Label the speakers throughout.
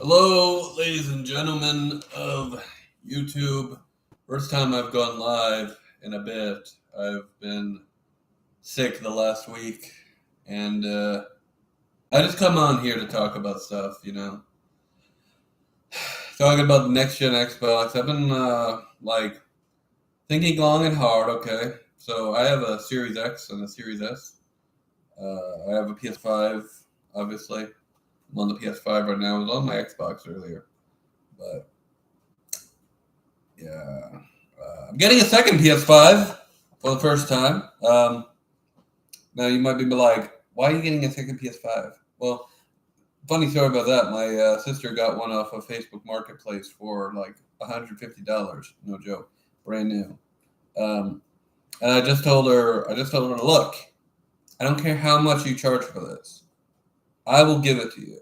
Speaker 1: Hello, ladies and gentlemen of YouTube. First time I've gone live in a bit. I've been sick the last week, and I just come on here to talk about stuff, Talking about the next gen Xbox. I've been thinking long and hard. Okay, so I have a Series X and a Series S. I have a PS5, obviously. I'm on the PS5 right now. I was on my Xbox earlier, but yeah. I'm getting a second PS5 for the first time. Now you might be like, why are you getting a second PS5? Well, funny story about that. My sister got one off of Facebook Marketplace for like $150. No joke, brand new. And I just told her, look, I don't care how much you charge for this. I will give it to you.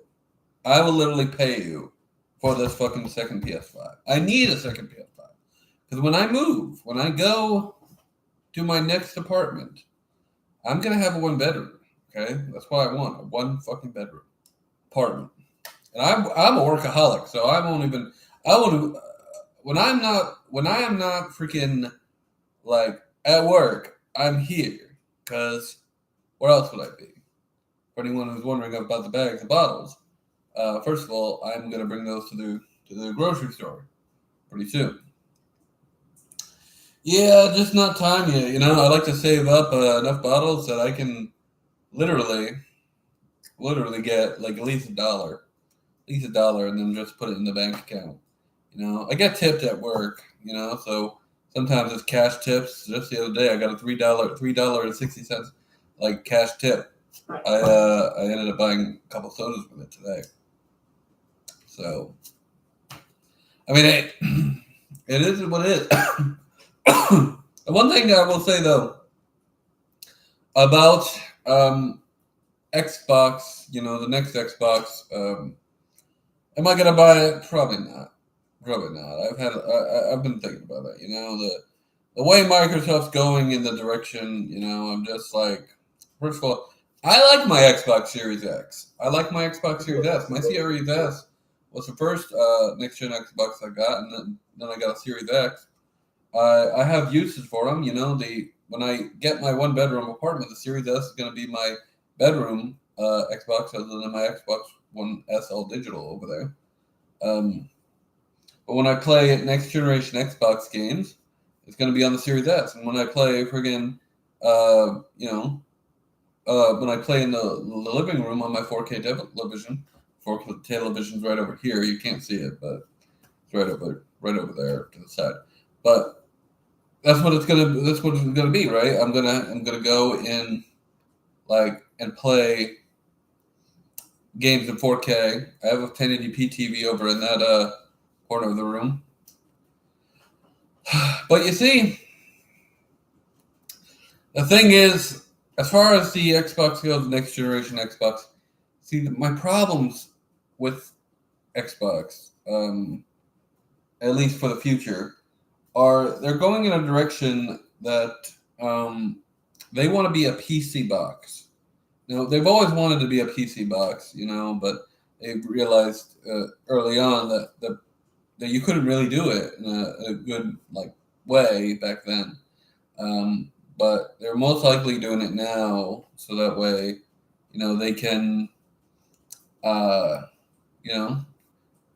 Speaker 1: I will literally pay you for this fucking second PS5. I need a second PS5. Because when I go to my next apartment, I'm going to have a one bedroom. Okay? That's what I want. A one fucking bedroom apartment. And I'm a workaholic, so I won't even, when I am not freaking like at work, I'm here. Because where else would I be? For anyone who's wondering about the bags and bottles, first of all, I'm going to bring those to the grocery store pretty soon. Yeah, just not time yet. I like to save up enough bottles that I can literally get like at least $1, and then just put it in the bank account. I get tipped at work. So sometimes it's cash tips. Just the other day, I got a $3.60 like cash tip. I ended up buying a couple sodas with it today. So, I mean, it is what it is. One thing I will say though about Xbox, the next Xbox, am I gonna buy it? Probably not. I've been thinking about it. The way Microsoft's going in the direction, I'm just like, first of all, I like my Xbox Series X. I like my Xbox Series S. My Series S was the first next gen Xbox I got, and then I got a Series X. I have uses for them. When I get my one bedroom apartment, the Series S is going to be my bedroom Xbox, other than my Xbox One S all digital over there. But when I play next generation Xbox games, it's going to be on the Series S. And when I play when I play in the living room on my 4K television, 4K television's right over here. You can't see it, but it's right over there to the side. But that's what it's gonna be, right? I'm gonna go in and play games in 4K. I have a 1080p TV over in that corner of the room. But you see, the thing is, as far as the Xbox goes, next generation Xbox, see, my problems with Xbox, at least for the future, they're going in a direction that they want to be a PC box. They've always wanted to be a PC box, but they realized early on that you couldn't really do it in a good way back then. But they're most likely doing it now, so that way, they can,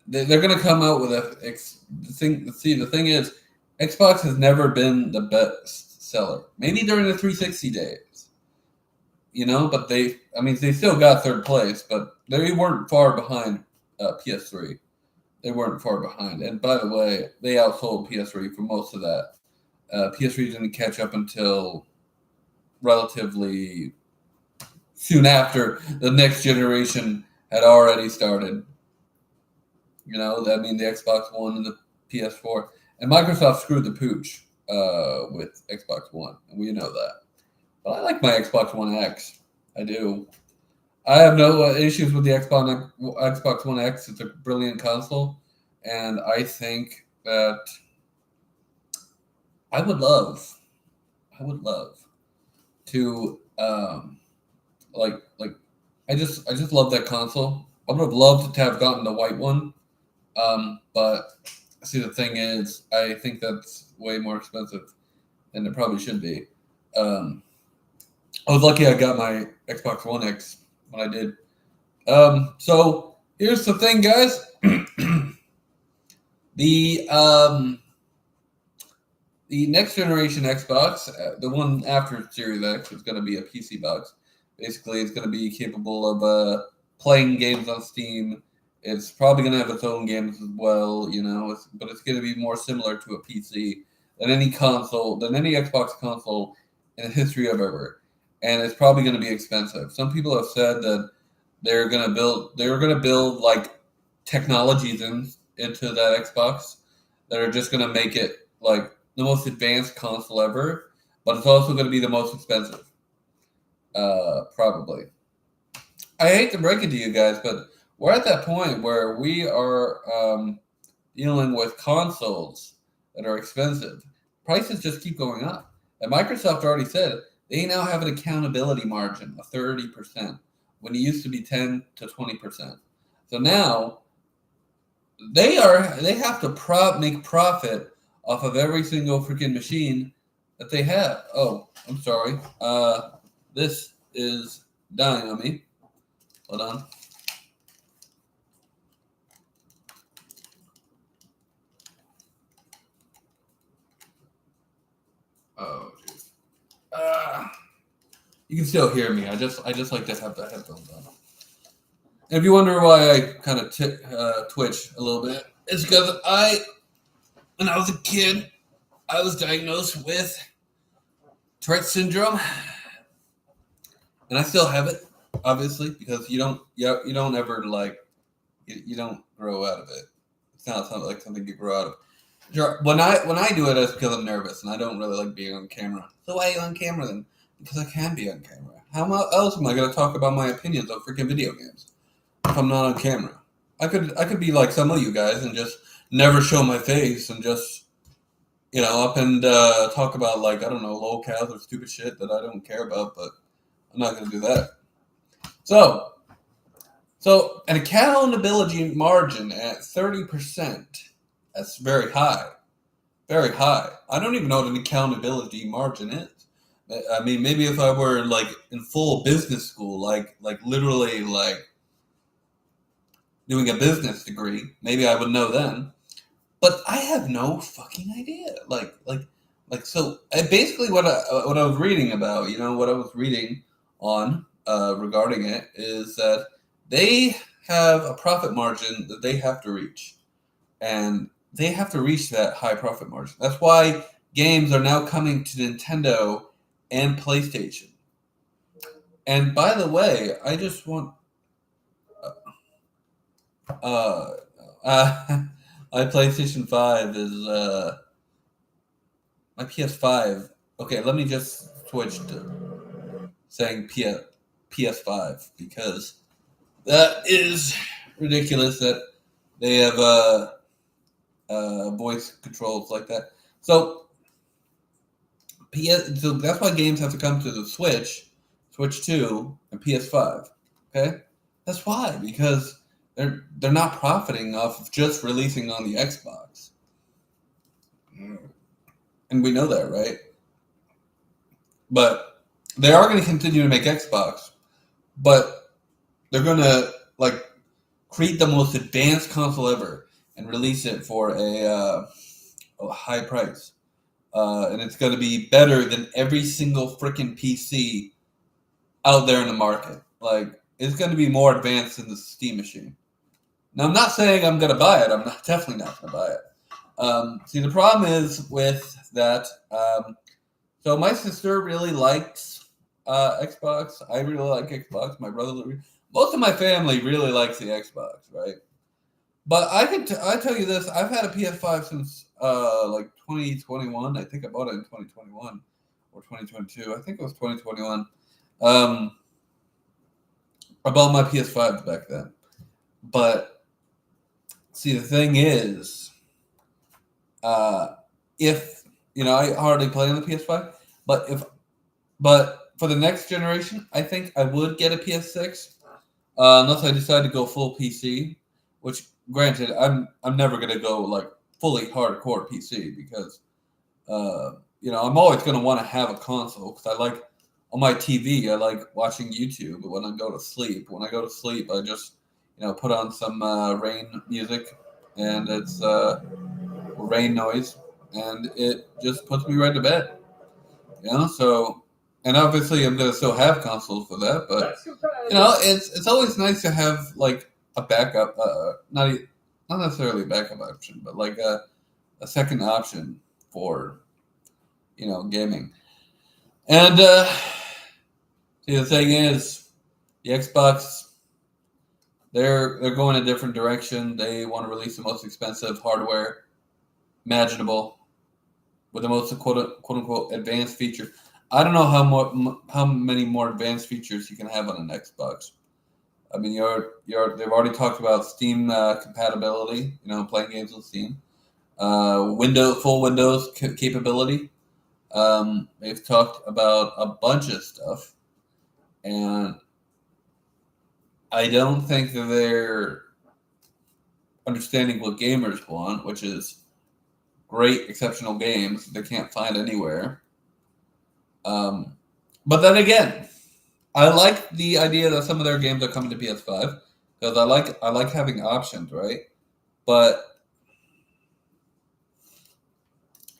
Speaker 1: they're going to come out with the thing is, Xbox has never been the best seller. Maybe during the 360 days, but they still got third place, but they weren't far behind PS3. They weren't far behind. And by the way, they outsold PS3 for most of that. PS3 didn't catch up until relatively soon after the next generation had already started. The Xbox One and the PS4. And Microsoft screwed the pooch with Xbox One, and we know that. But I like my Xbox One X. I do. I have no issues with the Xbox One X. It's a brilliant console, and I think that I would love to I just love that console. I would have loved to have gotten the white one, but see, the thing is, I think that's way more expensive than it probably should be. Um, I was lucky I got my Xbox One X when I did. So here's the thing, guys. the the next generation Xbox, the one after Series X, is going to be a PC box. Basically, it's going to be capable of playing games on Steam. It's probably going to have its own games as well, but it's going to be more similar to a PC than any Xbox console in the history of ever. And it's probably going to be expensive. Some people have said that they're going to build like technologies into that Xbox that are just going to make it like the most advanced console ever, but it's also going to be the most expensive. Probably. I hate to break it to you guys, but we're at that point where we are dealing with consoles that are expensive. Prices just keep going up. And Microsoft already said they now have an accountability margin of 30% when it used to be 10 to 20%. So now they have to make profit off of every single freaking machine that they have. Oh, I'm sorry. This is dying on me. Hold on. Oh, jeez. You can still hear me. I just like to have the headphones on. And if you wonder why I kind of twitch a little bit, it's because when I was a kid, I was diagnosed with Tourette syndrome, and I still have it, obviously, because you don't ever you don't grow out of it. It's not like something you grow out of. Sure, when I do it, it's because I'm nervous and I don't really like being on camera. So why are you on camera then? Because I can be on camera. How else am I going to talk about my opinions on freaking video games if I'm not on camera? I could be like some of you guys and just never show my face and just up and talk about like I don't know lolcows or stupid shit that I don't care about, but I'm not going to do that. So an accountability margin at 30%. That's very high. Very high. I don't even know what an accountability margin is. I mean, maybe if I were like in full business school, like literally like doing a business degree, maybe I would know then. But I have no fucking idea. So basically what I was reading about, what I was reading on regarding it is that they have a profit margin that they have to reach. And they have to reach that high profit margin. That's why games are now coming to Nintendo and PlayStation. And by the way, I just want my PlayStation 5 is my PS5. Okay, let me just switch to saying PS5 because that is ridiculous that they have voice controls like that. So that's why games have to come to the Switch 2, and PS5. Okay, that's why, because they're not profiting off of just releasing on the Xbox, and we know that, right? But they are going to continue to make Xbox, but they're going to like create the most advanced console ever and release it for a high price. And it's going to be better than every single freaking PC out there in the market. Like, it's going to be more advanced than the Steam machine. Now, I'm not saying I'm going to buy it. I'm definitely not going to buy it. See, the problem is with that. So my sister really likes Xbox. I really like Xbox. My brother, most of my family really likes the Xbox, right? But I tell you this, I've had a PS5 since like 2021. I think I bought it in 2021 or 2022. I think it was 2021. I bought my PS5 back then. But see, the thing is, if I hardly play on the PS5, but for the next generation, I think I would get a PS6. unless I decide to go full PC, which granted, I'm never gonna go like fully hardcore PC because I'm always gonna want to have a console because I like on my TV I like watching YouTube when I go to sleep. When I go to sleep, I just put on some rain music and it's rain noise and it just puts me right to bed. So and obviously I'm gonna still have consoles for that, but it's always nice to have like a backup, not necessarily a backup option, but like a second option for gaming. And see, the thing is, the Xbox they're going a different direction. They want to release the most expensive hardware imaginable with the most quote unquote advanced features. I don't know how many more advanced features you can have on an Xbox. I mean, they've already talked about Steam compatibility. Playing games with Steam, full Windows capability. They've talked about a bunch of stuff, and I don't think that they're understanding what gamers want, which is great, exceptional games they can't find anywhere. But then again, I like the idea that some of their games are coming to PS5 because I like having options, right? But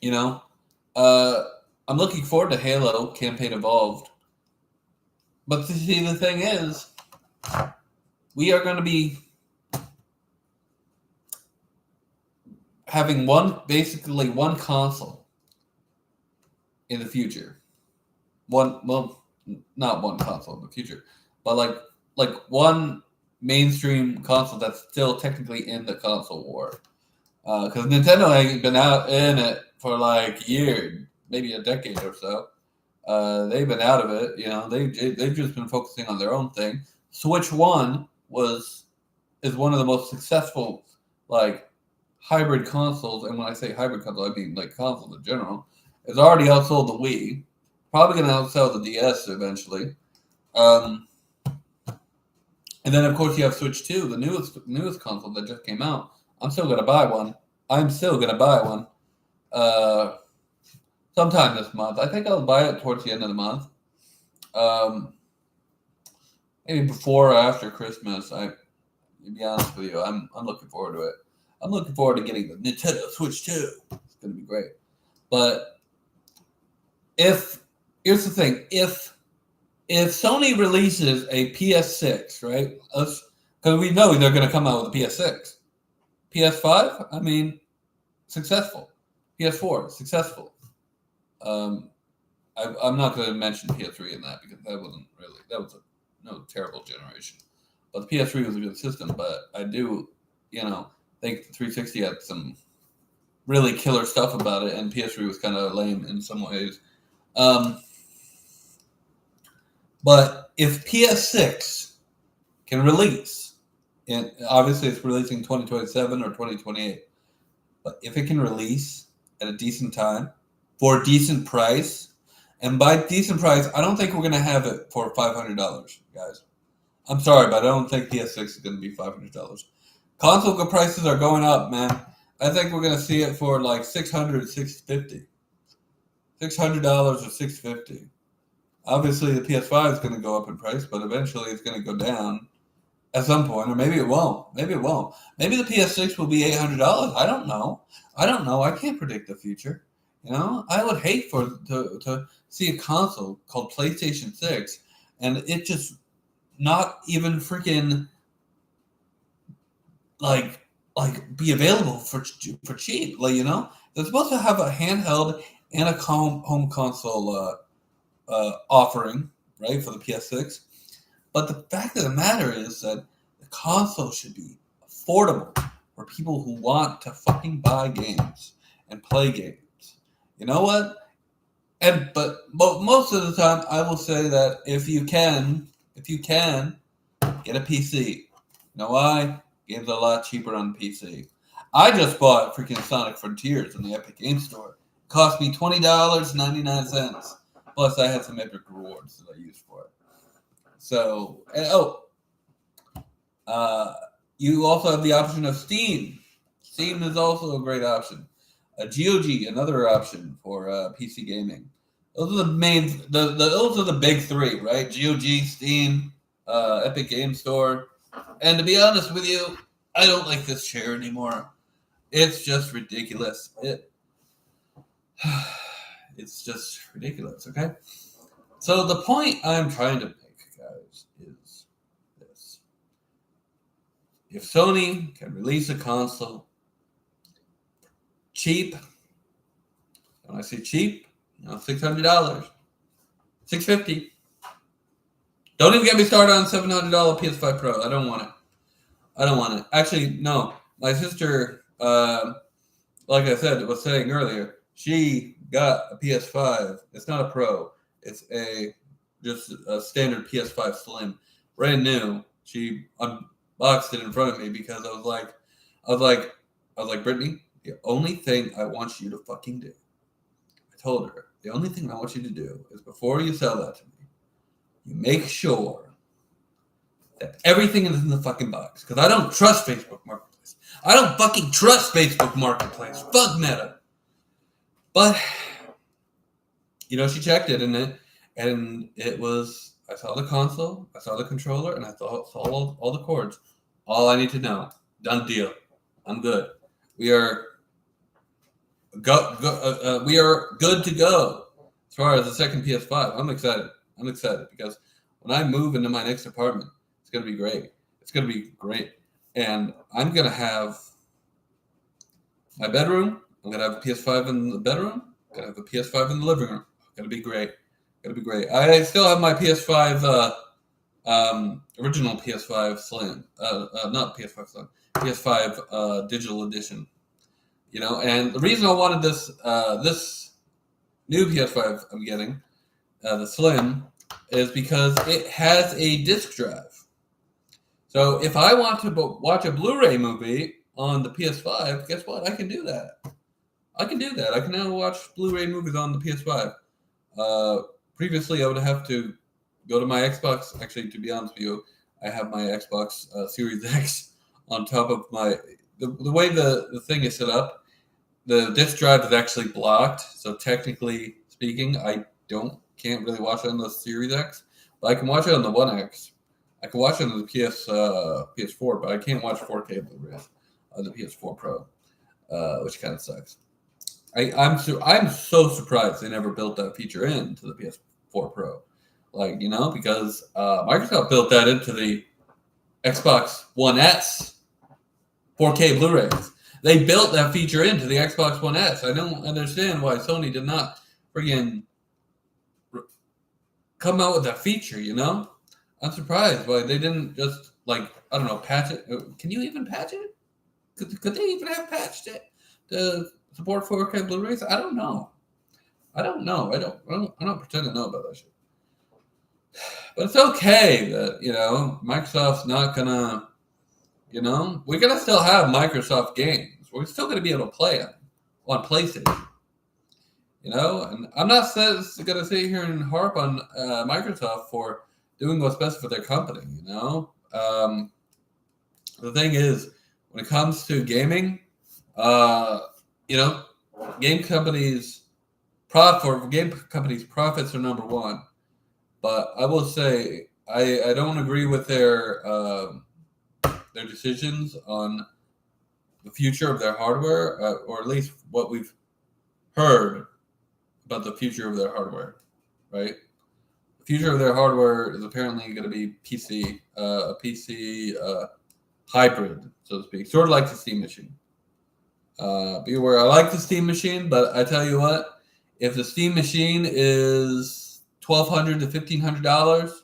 Speaker 1: I'm looking forward to Halo Campaign Evolved. But see, the thing is, we are going to be having basically one console in the future. Not one console in the future, but like one mainstream console that's still technically in the console war. Because Nintendo has been out in it for like a year, maybe a decade or so. They've been out of it. They've just been focusing on their own thing. Switch One is one of the most successful like hybrid consoles, and when I say hybrid console, I mean like consoles in general. It's already outsold the Wii. Probably going to outsell the DS eventually. And then of course you have Switch 2, the newest console that just came out. I'm still going to buy one. Sometime this month. I think I'll buy it towards the end of the month. Maybe before or after Christmas. To be honest with you, I'm looking forward to it. I'm looking forward to getting the Nintendo Switch 2. It's going to be great. But here's the thing, if Sony releases a PS6, right? Because we know they're going to come out with a PS6. PS5, I mean, successful. PS4, successful. I'm not going to mention PS3 in that because that was a terrible generation. But the PS3 was a good system, but I do, think the 360 had some really killer stuff about it, and PS3 was kind of lame in some ways. But if PS6 can release, and obviously it's releasing 2027 or 2028, but if it can release at a decent time for a decent price, and by decent price, I don't think we're going to have it for $500, guys. I'm sorry, but I don't think PS6 is going to be $500. Console prices are going up, man. I think we're going to see it for like $600, $650. $600 or $650. Obviously, the PS5 is going to go up in price, but eventually it's going to go down at some point, or maybe it won't. Maybe the PS6 will be $800. I don't know. I can't predict the future. I would hate to see a console called PlayStation 6 and it just not even freaking like be available for cheap. They're supposed to have a handheld and a home console offering, right, for the PS6. But the fact of the matter is that the console should be affordable for people who want to fucking buy games and play games. You know what? But most of the time, I will say that if you can, get a PC. You know why? Games are a lot cheaper on PC. I just bought freaking Sonic Frontiers in the Epic Game Store. It cost me $20.99. Plus, I had some Epic rewards that I used for it. So, You also have the option of Steam. Steam is also a great option. GOG, another option for PC gaming. Those are the main. Those are the big three, right? GOG, Steam, Epic Game Store. And to be honest with you, I don't like this chair anymore. It's just ridiculous. It's just ridiculous. Okay. So the point I'm trying to make, guys, is this: if Sony can release a console cheap, when I say cheap, $600, $650. Don't even get me started on $700 PS5 Pro. I don't want it. Actually, no. My sister, like I said, was saying earlier, she got a PS5. It's not a Pro. It's just a standard PS5 Slim, brand new. She unboxed it in front of me because I was like, Brittany, the only thing I want you to fucking do. I told her, the only thing I want you to do is before you sell that to me, you make sure that everything is in the fucking box. Because I don't trust Facebook Marketplace. I don't fucking trust Facebook Marketplace. Fuck Meta. But, she checked it, and it was, I saw the console, I saw the controller, and I saw all the cords. All I need to know. Done deal. I'm good. We are good to go as far as the second PS5. I'm excited because when I move into my next apartment, it's going to be great. And I'm going to have my bedroom. I'm going to have a PS5 in the bedroom. I'm going to have a PS5 in the living room. Going to be great. I still have my PS5, original PS5 Slim. Not PS5 Slim. PS5 Digital Edition. And the reason I wanted this new PS5 I'm getting, the Slim, is because it has a disc drive. So if I want to watch a Blu-ray movie on the PS5, guess what? I can do that. I can now watch Blu-ray movies on the PS5. Previously, I would have to go to my Xbox. Actually, to be honest with you, I have my Xbox Series X on top of my... The way the thing is set up, the disc drive is actually blocked. So technically speaking, I can't really watch it on the Series X, but I can watch it on the One X. I can watch it on the PS4, but I can't watch 4K Blu-rays on the PS4 Pro, which kind of sucks. I'm so surprised they never built that feature into the PS4 Pro, because Microsoft built that into the Xbox One S 4K Blu-rays. They built that feature into the Xbox One S. I don't understand why Sony did not friggin' come out with that feature, I'm surprised why they didn't just, patch it. Can you even patch it? Could they even have patched it to support 4K Blu-rays? I don't know. I don't pretend to know about that shit. But it's okay that, Microsoft's not gonna, we're gonna still have Microsoft games. We're still gonna be able to play them on PlayStation. And I'm not gonna sit here and harp on Microsoft for doing what's best for their company. The thing is, when it comes to gaming, game companies' profits are number one. But I will say I don't agree with their decisions on the future of their hardware, or at least what we've heard about the future of their hardware. Right? The future of their hardware is apparently going to be PC, a PC hybrid, so to speak, sort of like the Steam machine. Be aware, I like the Steam machine, but I tell you what, if the Steam machine is $1,200 to $1,500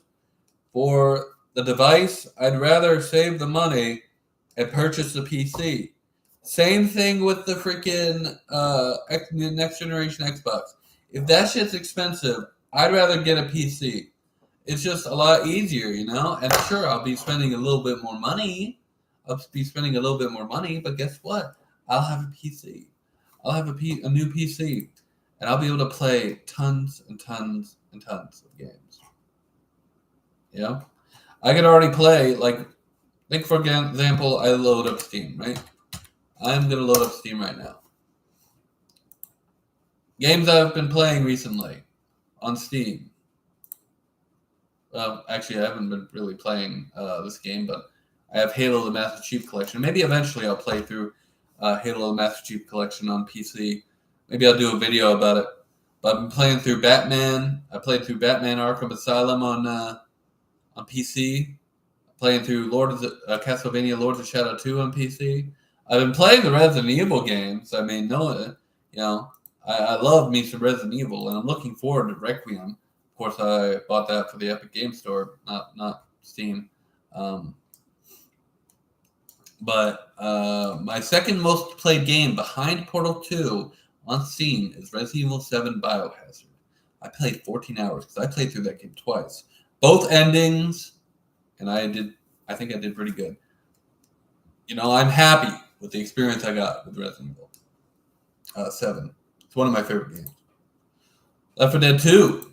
Speaker 1: for the device, I'd rather save the money and purchase the PC. Same thing with the freaking next generation Xbox. If that shit's expensive, I'd rather get a PC. It's just a lot easier, And sure, I'll be spending a little bit more money. But guess what? I'll have a PC. I'll have a new PC. And I'll be able to play tons and tons and tons of games. I could already play, Like, for example, I load up Steam, right? I'm going to load up Steam right now. Games I've been playing recently on Steam. Well, actually, I haven't been really playing this game, but I have Halo the Master Chief Collection. Maybe eventually I'll play through Halo the Master Chief Collection on PC. Maybe I'll do a video about it. But I've been playing through Batman. I played through Batman Arkham Asylum on PC. Playing through Castlevania Lords of Shadow 2 on PC. I've been playing the Resident Evil games. I mean, I love me some Resident Evil, and I'm looking forward to Requiem. Of course, I bought that for the Epic Game Store, not Steam. But my second most played game behind Portal 2 on Steam is Resident Evil 7 Biohazard. I played 14 hours because I played through that game twice. Both endings, and I think I did pretty good. I'm happy with the experience I got with Resident Evil 7. It's one of my favorite games. Left 4 Dead 2.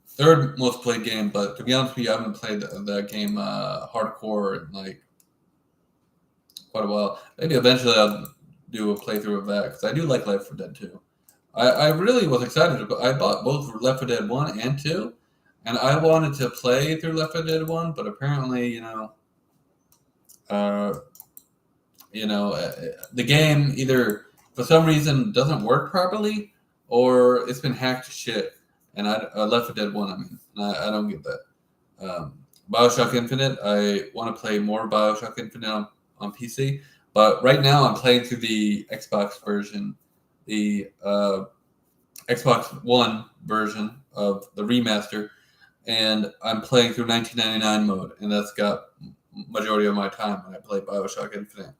Speaker 1: Third most played game, but to be honest with you, I haven't played that game hardcore in like quite a while. Maybe eventually I'll do a playthrough of that because I do like Left 4 Dead 2. I really was excited. I bought both Left 4 Dead 1 and 2, and I wanted to play through Left 4 Dead 1, but apparently, the game either for some reason doesn't work properly or it's been hacked to shit. And Left 4 Dead 1, I don't get that. BioShock Infinite, I want to play more BioShock Infinite on PC, but right now I'm playing through the Xbox version, the Xbox One version of the remaster, and I'm playing through 1999 mode, and that's got majority of my time when I play BioShock Infinite.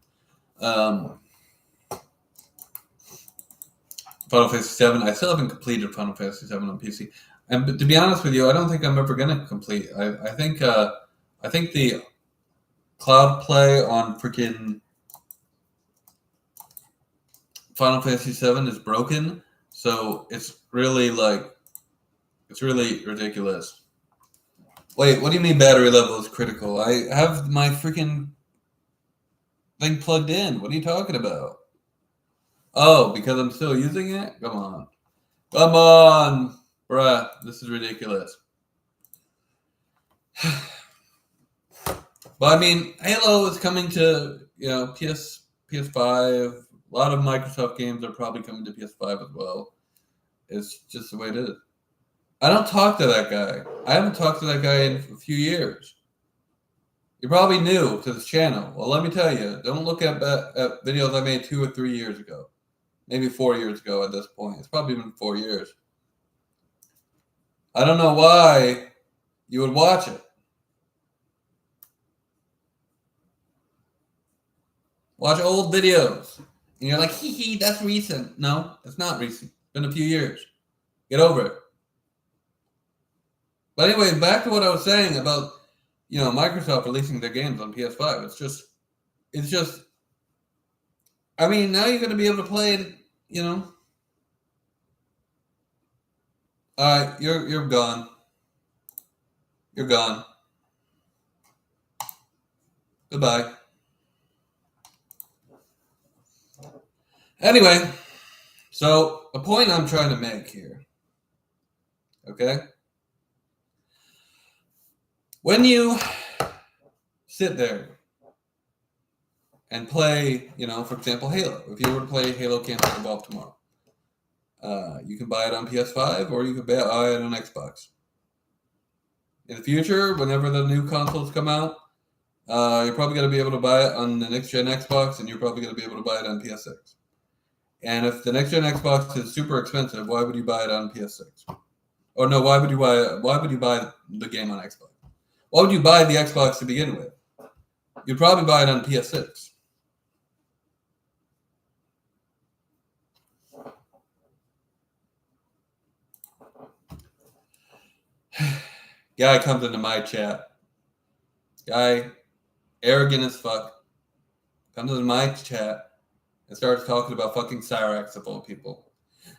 Speaker 1: Final Fantasy 7. I still haven't completed Final Fantasy 7 on PC, and to be honest with you, I don't think I'm ever gonna complete. I think the cloud play on freaking Final Fantasy 7 is broken, so it's really ridiculous. Wait, what do you mean battery level is critical? I have my freaking thing plugged in. What are you talking about? Oh, because I'm still using it? Come on. Come on, bruh. This is ridiculous. But I mean, Halo is coming to, PS5. A lot of Microsoft games are probably coming to PS5 as well. It's just the way it is. I don't talk to that guy. I haven't talked to that guy in a few years. You're probably new to this channel. Well, let me tell you, don't look at videos I made 2 or 3 years ago. Maybe 4 years ago at this point. It's probably been 4 years. I don't know why you would watch it. Watch old videos. And you're like, hee, that's recent. No, it's not recent. It's been a few years. Get over it. But anyway, back to what I was saying about, Microsoft releasing their games on PS5. It's just, I mean, now you're going to be able to play it, All right, you're gone. You're gone. Goodbye. Anyway, so a point I'm trying to make here, okay? When you sit there and play, for example, Halo. If you were to play Halo Campaign Evolved tomorrow, you can buy it on PS5 or you can buy it on Xbox. In the future, whenever the new consoles come out, you're probably going to be able to buy it on the next-gen Xbox, and you're probably going to be able to buy it on PS6. And if the next-gen Xbox is super expensive, why would you buy it on PS6? Or no, why would you buy the game on Xbox? Why would you buy the Xbox to begin with? You'd probably buy it on PS6. Guy comes into my chat. Guy, arrogant as fuck, comes into my chat and starts talking about fucking Cyrax of all people.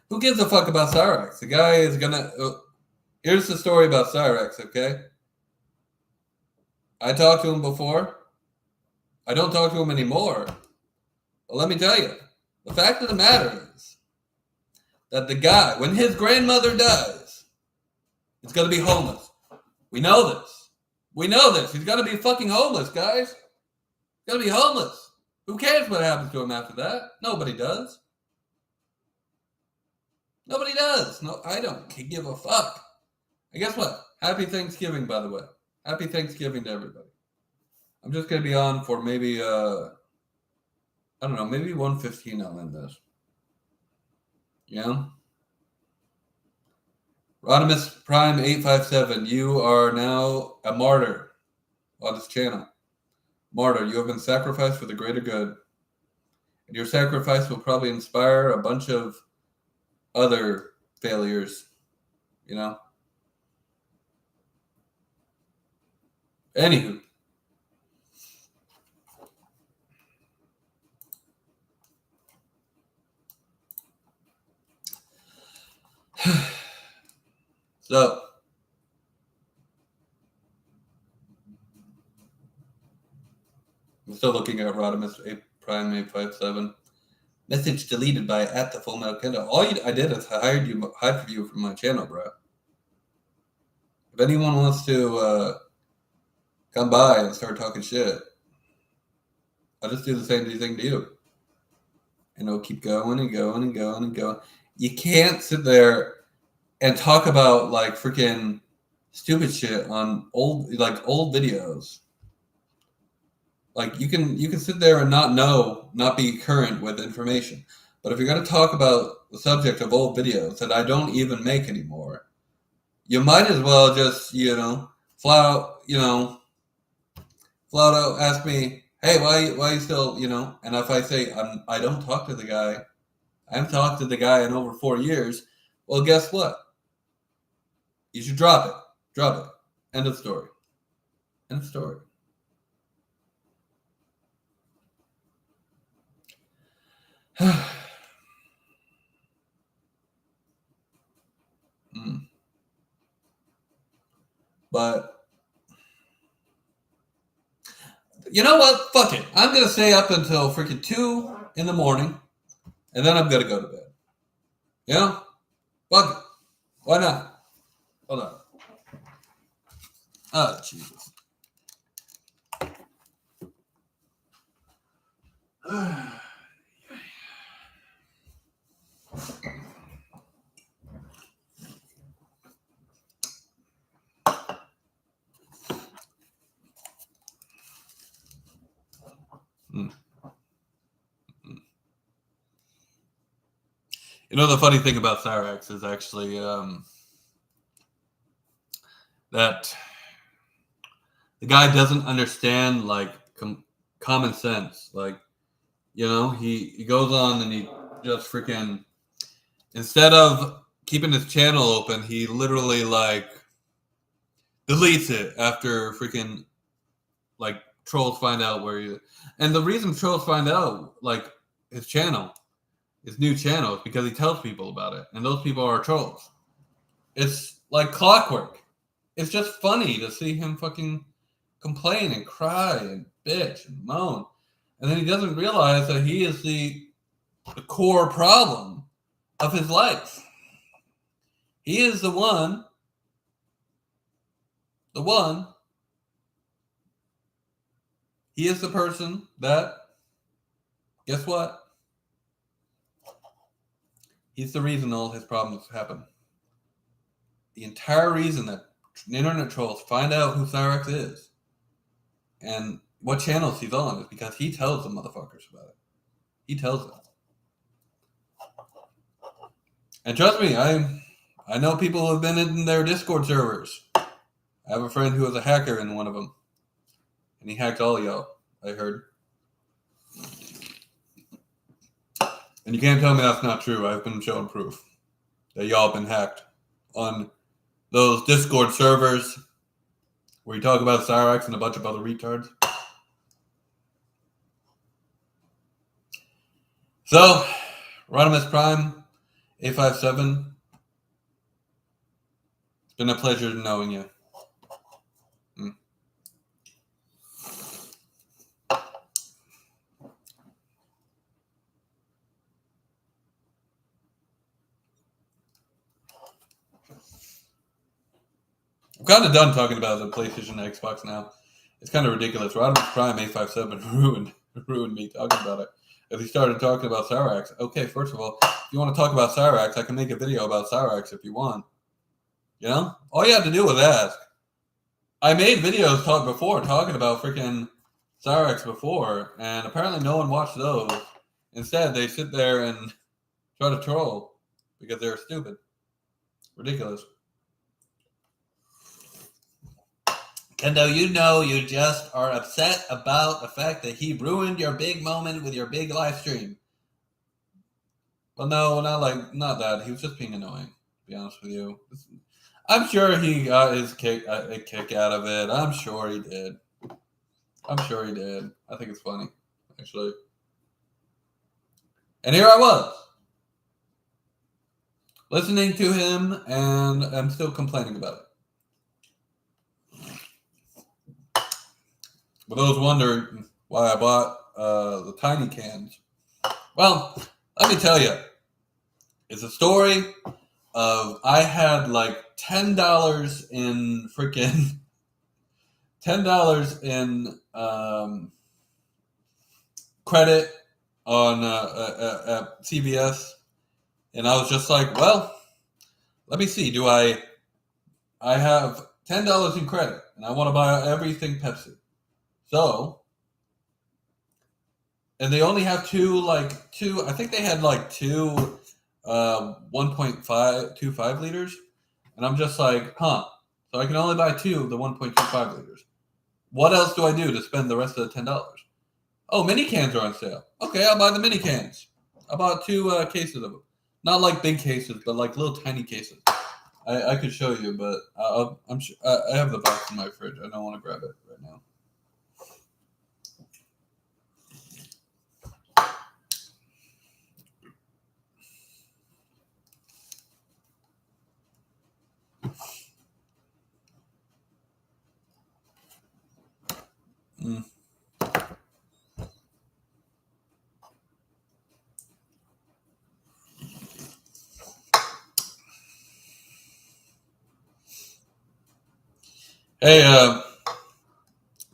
Speaker 1: Who gives a fuck about Cyrax? The guy is gonna... here's the story about Cyrax, okay? I talked to him before. I don't talk to him anymore. But let me tell you, the fact of the matter is that the guy, when his grandmother dies, is going to be homeless. We know this. We know this. He's going to be fucking homeless, guys. He's going to be homeless. Who cares what happens to him after that? Nobody does. Nobody does. No, I don't give a fuck. And guess what? Happy Thanksgiving, by the way. Happy Thanksgiving to everybody. I'm just going to be on for maybe, I don't know, maybe 1:15 I'll end this. Yeah? Rodimus Prime 857, you are now a martyr on this channel. Martyr, you have been sacrificed for the greater good. And your sacrifice will probably inspire a bunch of other failures, you know? Anywho. So, I'm still looking at Rodimus Prime 857. Message deleted by @FullMetalKendo. All I did is hide you from my channel, bro. If anyone wants to come by and start talking shit, I'll just do the same thing to you. And it'll keep going and going and going and going. You can't sit there and talk about like freaking stupid shit on old videos. Like you can sit there and not be current with information. But if you're going to talk about the subject of old videos that I don't even make anymore, you might as well just, flat out ask me, hey, why you still, and if I say I don't talk to the guy, I haven't talked to the guy in over 4 years, well, guess what? You should drop it. Drop it. End of story. End of story. But you know what? Fuck it. I'm going to stay up until freaking 2 in the morning, and then I'm going to go to bed. You know? Fuck it. Why not? Hold on. Oh, Jesus. You know, the funny thing about Cyrax is actually that the guy doesn't understand, like, common sense. Like, he goes on and he just freaking, instead of keeping his channel open, he literally, like, deletes it after freaking, like, trolls find out where he... And the reason trolls find out, like, his new channel, is because he tells people about it. And those people are trolls. It's like clockwork. It's just funny to see him fucking complain and cry and bitch and moan. And then he doesn't realize that he is the core problem of his life. He is the one, he is the person that, guess what? He's the reason all his problems happen. The entire reason that internet trolls find out who Cyrax is and what channels he's on is because he tells the motherfuckers about it. He tells them. And trust me, I know people who have been in their Discord servers. I have a friend who was a hacker in one of them. And he hacked all y'all, I heard. And you can't tell me that's not true. I've been shown proof that y'all have been hacked on those Discord servers where you talk about Cyrax and a bunch of other retards. So, Rodimus Prime 857. It's been a pleasure knowing you. I'm kind of done talking about the PlayStation and Xbox now. It's kind of ridiculous. Rodimus Prime 857 ruined me talking about it. As he started talking about Cyrax. Okay, first of all, if you want to talk about Cyrax, I can make a video about Cyrax if you want. You know? All you have to do is ask. I made videos talking about freaking Cyrax before, and apparently no one watched those. Instead, they sit there and try to troll because they're stupid. Ridiculous. Kendo, you know you just are upset about the fact that he ruined your big moment with your big live stream. Well, no, not that. He was just being annoying, to be honest with you. I'm sure he got his kick out of it. I'm sure he did. I think it's funny, actually. And here I was, listening to him, and I'm still complaining about it. For those wondering why I bought the tiny cans, well, let me tell you, it's a story of I had like $10 in freaking $10 in credit on at CVS, and I was just like, well, let me see. Do I have $10 in credit, and I want to buy everything Pepsi. So, and they only have two. I think they had like two 1.25 liters, and I'm just like, huh. So I can only buy two of the 1.25 liters. What else do I do to spend the rest of the $10? Oh, mini cans are on sale. Okay, I'll buy the mini cans. I bought two cases of them. Not like big cases, but like little tiny cases. I could show you, but I'm sure I have the box in my fridge. I don't want to grab it right now. Hey,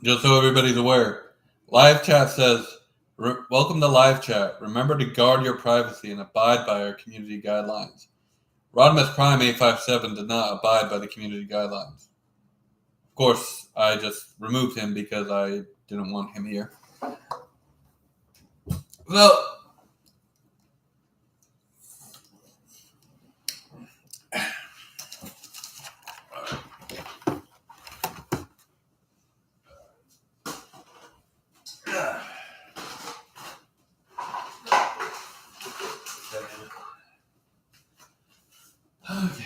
Speaker 1: just so everybody's aware, live chat says, welcome to live chat. Remember to guard your privacy and abide by our community guidelines. Rodimus Prime 857 did not abide by the community guidelines. Of course, I just removed him because I didn't want him here. Well, okay.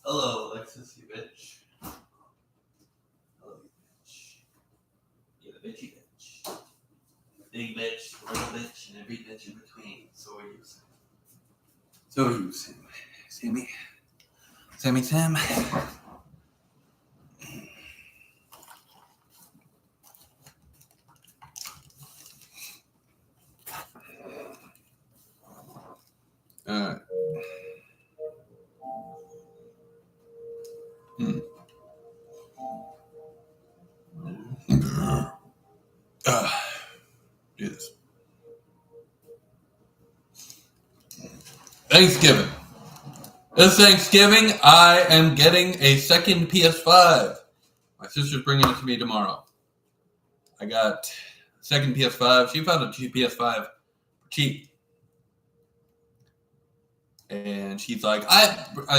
Speaker 1: Hello, Alexis, you bitch. Hello, you bitch. You're the bitchy bitch. Big bitch, little bitch, and every bitch in between. So are you, Sam. So are you, Sam. Sammy. Sammy Sam. Alright. Yes. Thanksgiving. This Thanksgiving, I am getting a second PS5. My sister's bringing it to me tomorrow. I got a second PS5. She found a PS5 for cheap. And she's like,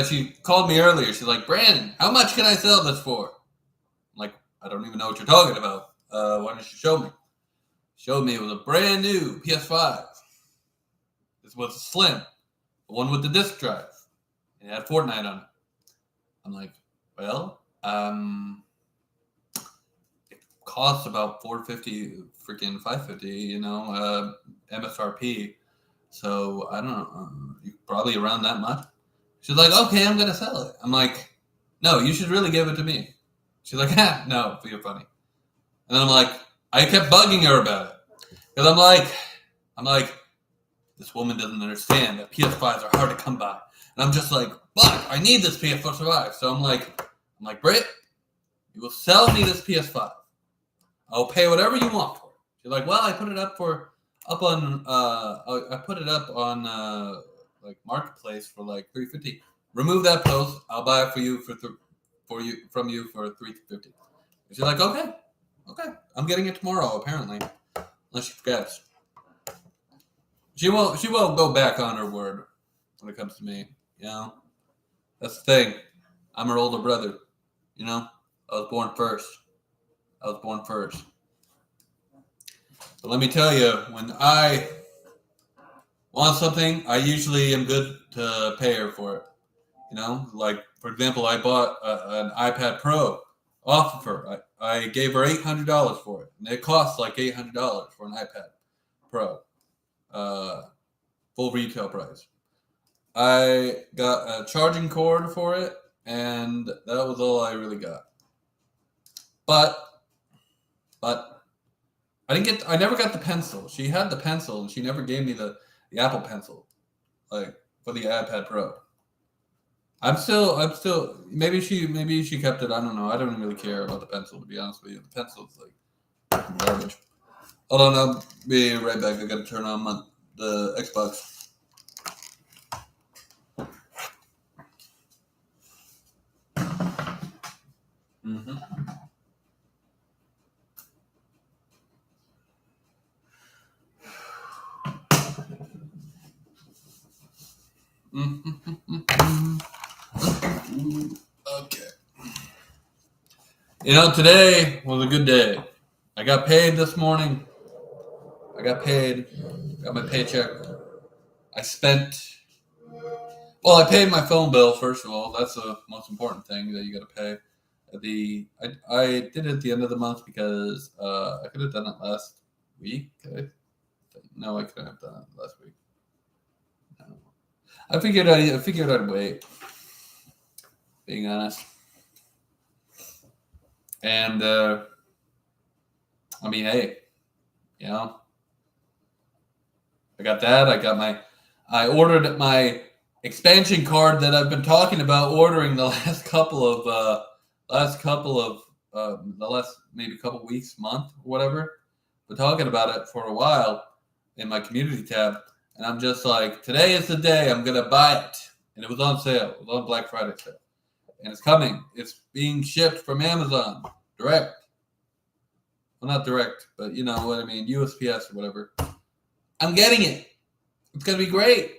Speaker 1: she called me earlier. She's like, Brandon, how much can I sell this for? I'm like, I don't even know what you're talking about. Why don't you show me? Showed me it was a brand new PS5. This was a slim, the one with the disc drive. It had Fortnite on it. I'm like, well, it costs about $450, freaking $550, MSRP. So I don't know, probably around that much. She's like, okay, I'm gonna sell it. I'm like, no, you should really give it to me. She's like, no, you're funny. And then I'm like, I kept bugging her about it because I'm like, this woman doesn't understand that PS5s are hard to come by, And I'm just like, fuck, I need this PS5. So I'm like, Britt, you will sell me this PS5. I'll pay whatever you want for it. She's like, well, I put it up on like Marketplace for like $350. Remove that post. I'll buy it from you for $350. She's like, okay, I'm getting it tomorrow apparently, unless she forgets. She won't go back on her word when it comes to me. You know, that's the thing. I'm her older brother. You know, I was born first. But let me tell you, when I want something, I usually am good to pay her for it. You know, like, for example, I bought an iPad Pro off of her. I gave her $800 for it. And it costs like $800 for an iPad Pro. Full retail price. I got a charging cord for it, and that was all I really got. But I never got the pencil. She had the pencil, and she never gave me the Apple Pencil, like, for the iPad Pro. I'm still. Maybe she kept it. I don't know. I don't really care about the pencil, to be honest with you. The pencil's like garbage. Hold on, I'll be right back. I gotta turn on the Xbox. Okay. You know, today was a good day. I got paid this morning. Got my paycheck. I paid my phone bill, first of all. That's the most important thing that you got to pay. I did it at the end of the month because I could have done it last week. No, I couldn't have done it last week. No. I figured I'd wait, being honest. And I mean, hey, you know, I got that. I ordered my expansion card that I've been talking about ordering the last couple weeks, month, or whatever. Been talking about it for a while in my community tab, and I'm just like, today is the day I'm gonna buy it. And it was on sale. It was on Black Friday sale, and it's coming. It's being shipped from Amazon direct. Well, not direct, but you know what I mean, USPS or whatever. I'm getting it. It's gonna be great.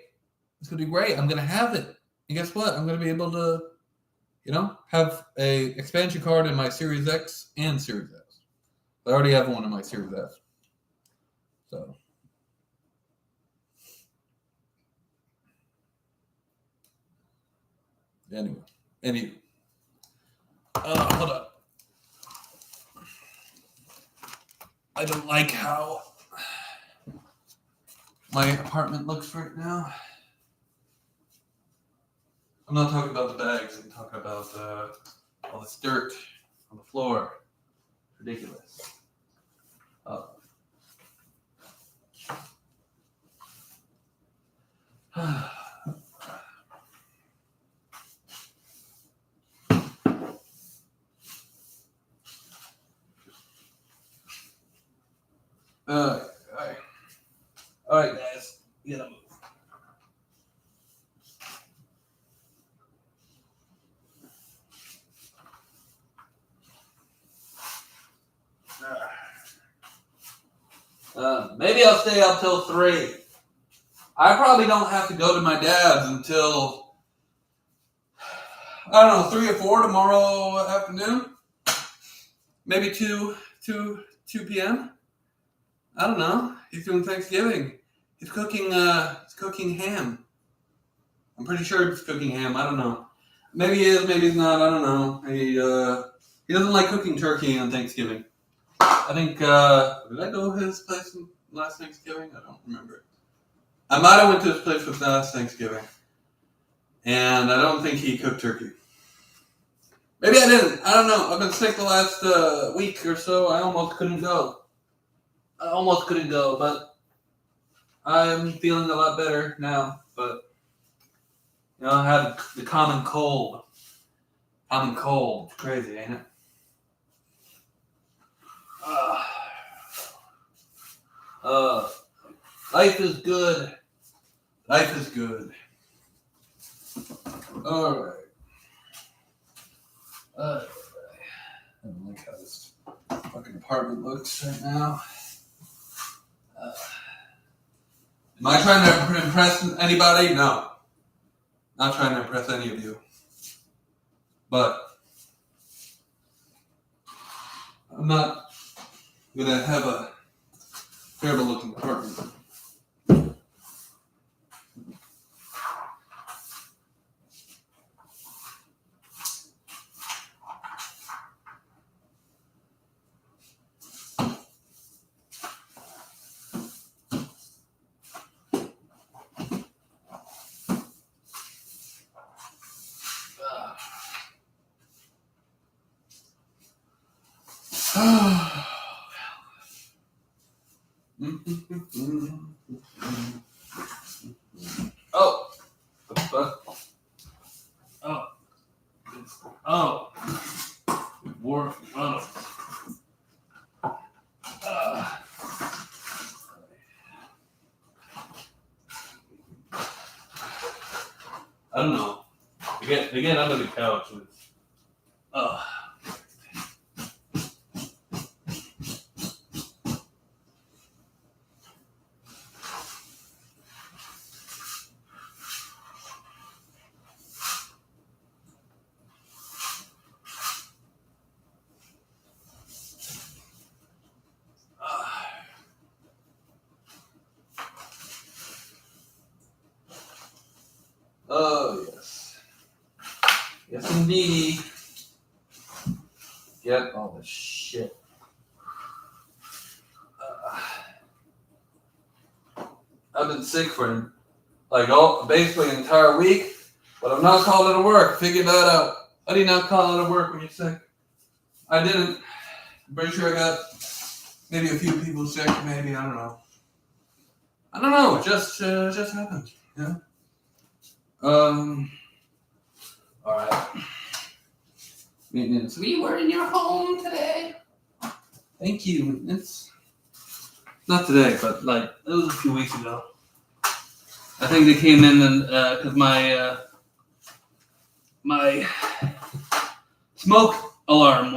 Speaker 1: I'm gonna have it. And guess what? I'm gonna be able to, you know, have a expansion card in my Series X and Series S. I already have one in my Series S. So. Anyway. Hold on. I don't like how my apartment looks right now. I'm not talking about the bags. I'm talking about all this dirt on the floor. Ridiculous. All right, guys. You gotta move. Maybe I'll stay up till 3. I probably don't have to go to my dad's until, I don't know, 3 or 4 tomorrow afternoon. Maybe 2 p.m. I don't know. He's doing Thanksgiving. He's cooking ham. I'm pretty sure he's cooking ham. I don't know. Maybe he is, maybe he's not. I don't know. He doesn't like cooking turkey on Thanksgiving. I think, did I go to his place last Thanksgiving? I don't remember. I might have went to his place with last Thanksgiving. And I don't think he cooked turkey. Maybe I didn't. I don't know. I've been sick the last week or so. I almost couldn't go. But I'm feeling a lot better now. But You know, I had the common cold. Common cold. Crazy, ain't it? Life is good. Life is good. All right. I don't like how this fucking apartment looks right now. Am I trying to impress anybody? No. Not trying to impress any of you. But I'm not going to have a terrible looking apartment. Oh. Oh. War. I don't know. Again, under the couch. Oh, yes. Yes, indeed. Get all the shit. I've been sick for basically an entire week, but I'm not calling it work. Figure that out. How do you not call it work when you're sick? I didn't. I'm pretty sure I got maybe a few people sick. Maybe I don't know. It just happened. Yeah. All right. Maintenance. We were in your home today. Thank you. It's not today, but it was a few weeks ago. I think they came in and because my smoke alarm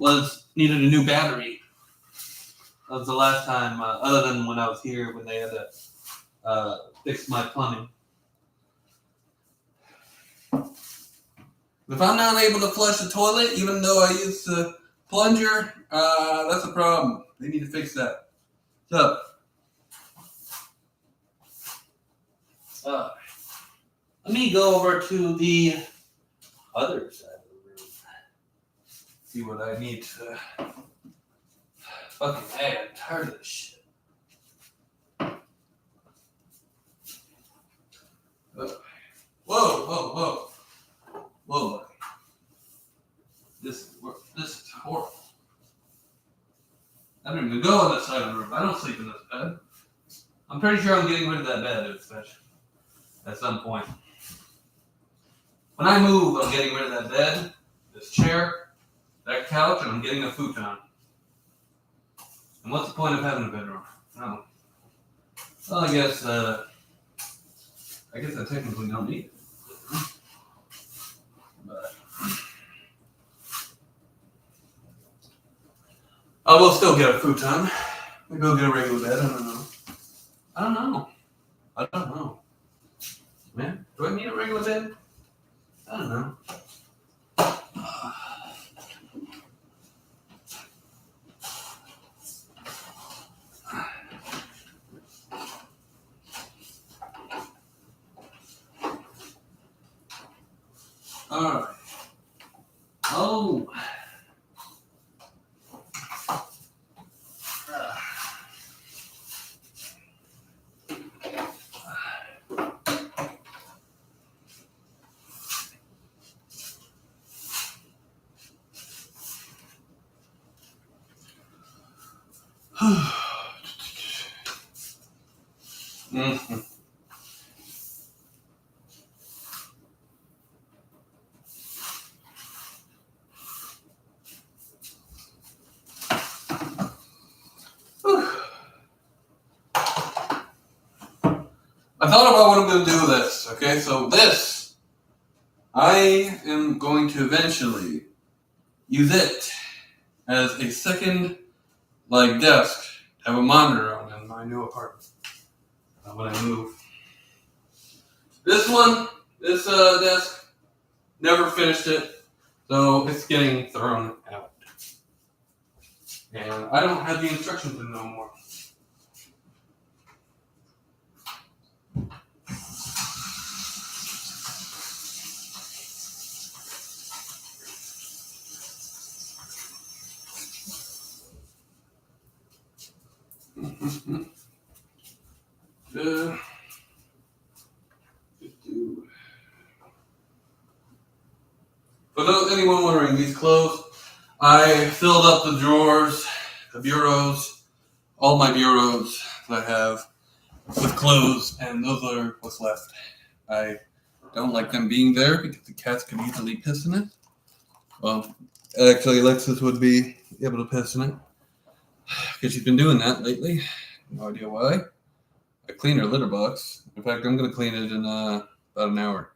Speaker 1: was needed a new battery. That was the last time, other than when I was here when they had to fix my plumbing. If I'm not able to flush the toilet, even though I use the plunger, that's a problem. They need to fix that. So, let me go over to the other side of the room. See what I need to fucking add. I'm tired of this shit. Whoa. This is horrible. I don't even go on this side of the room. I don't sleep in this bed. I'm pretty sure I'm getting rid of that bed at some point. When I move, I'm getting rid of that bed, this chair, that couch, and I'm getting a futon. And what's the point of having a bedroom? No. Well, I guess I technically don't need it. But I will still get a futon. Maybe I'll get a regular bed. I don't know. Man, do I need a regular bed? I don't know. All right. Oh. I thought about what I'm going to do with this. Okay, so this, I am going to eventually use it as a second, like, desk. Have a monitor on in my new apartment when I move. This desk, never finished it, so it's getting thrown out. And I don't have the instructions in no more. For those anyone wondering, these clothes, I filled up the drawers, the bureaus, all my bureaus that I have with clothes, and those are what's left. I don't like them being there because the cats can easily piss in it. Well, actually, Alexis would be able to piss in it because she's been doing that lately. No idea why. I clean her litter box. In fact, I'm going to clean it in about an hour.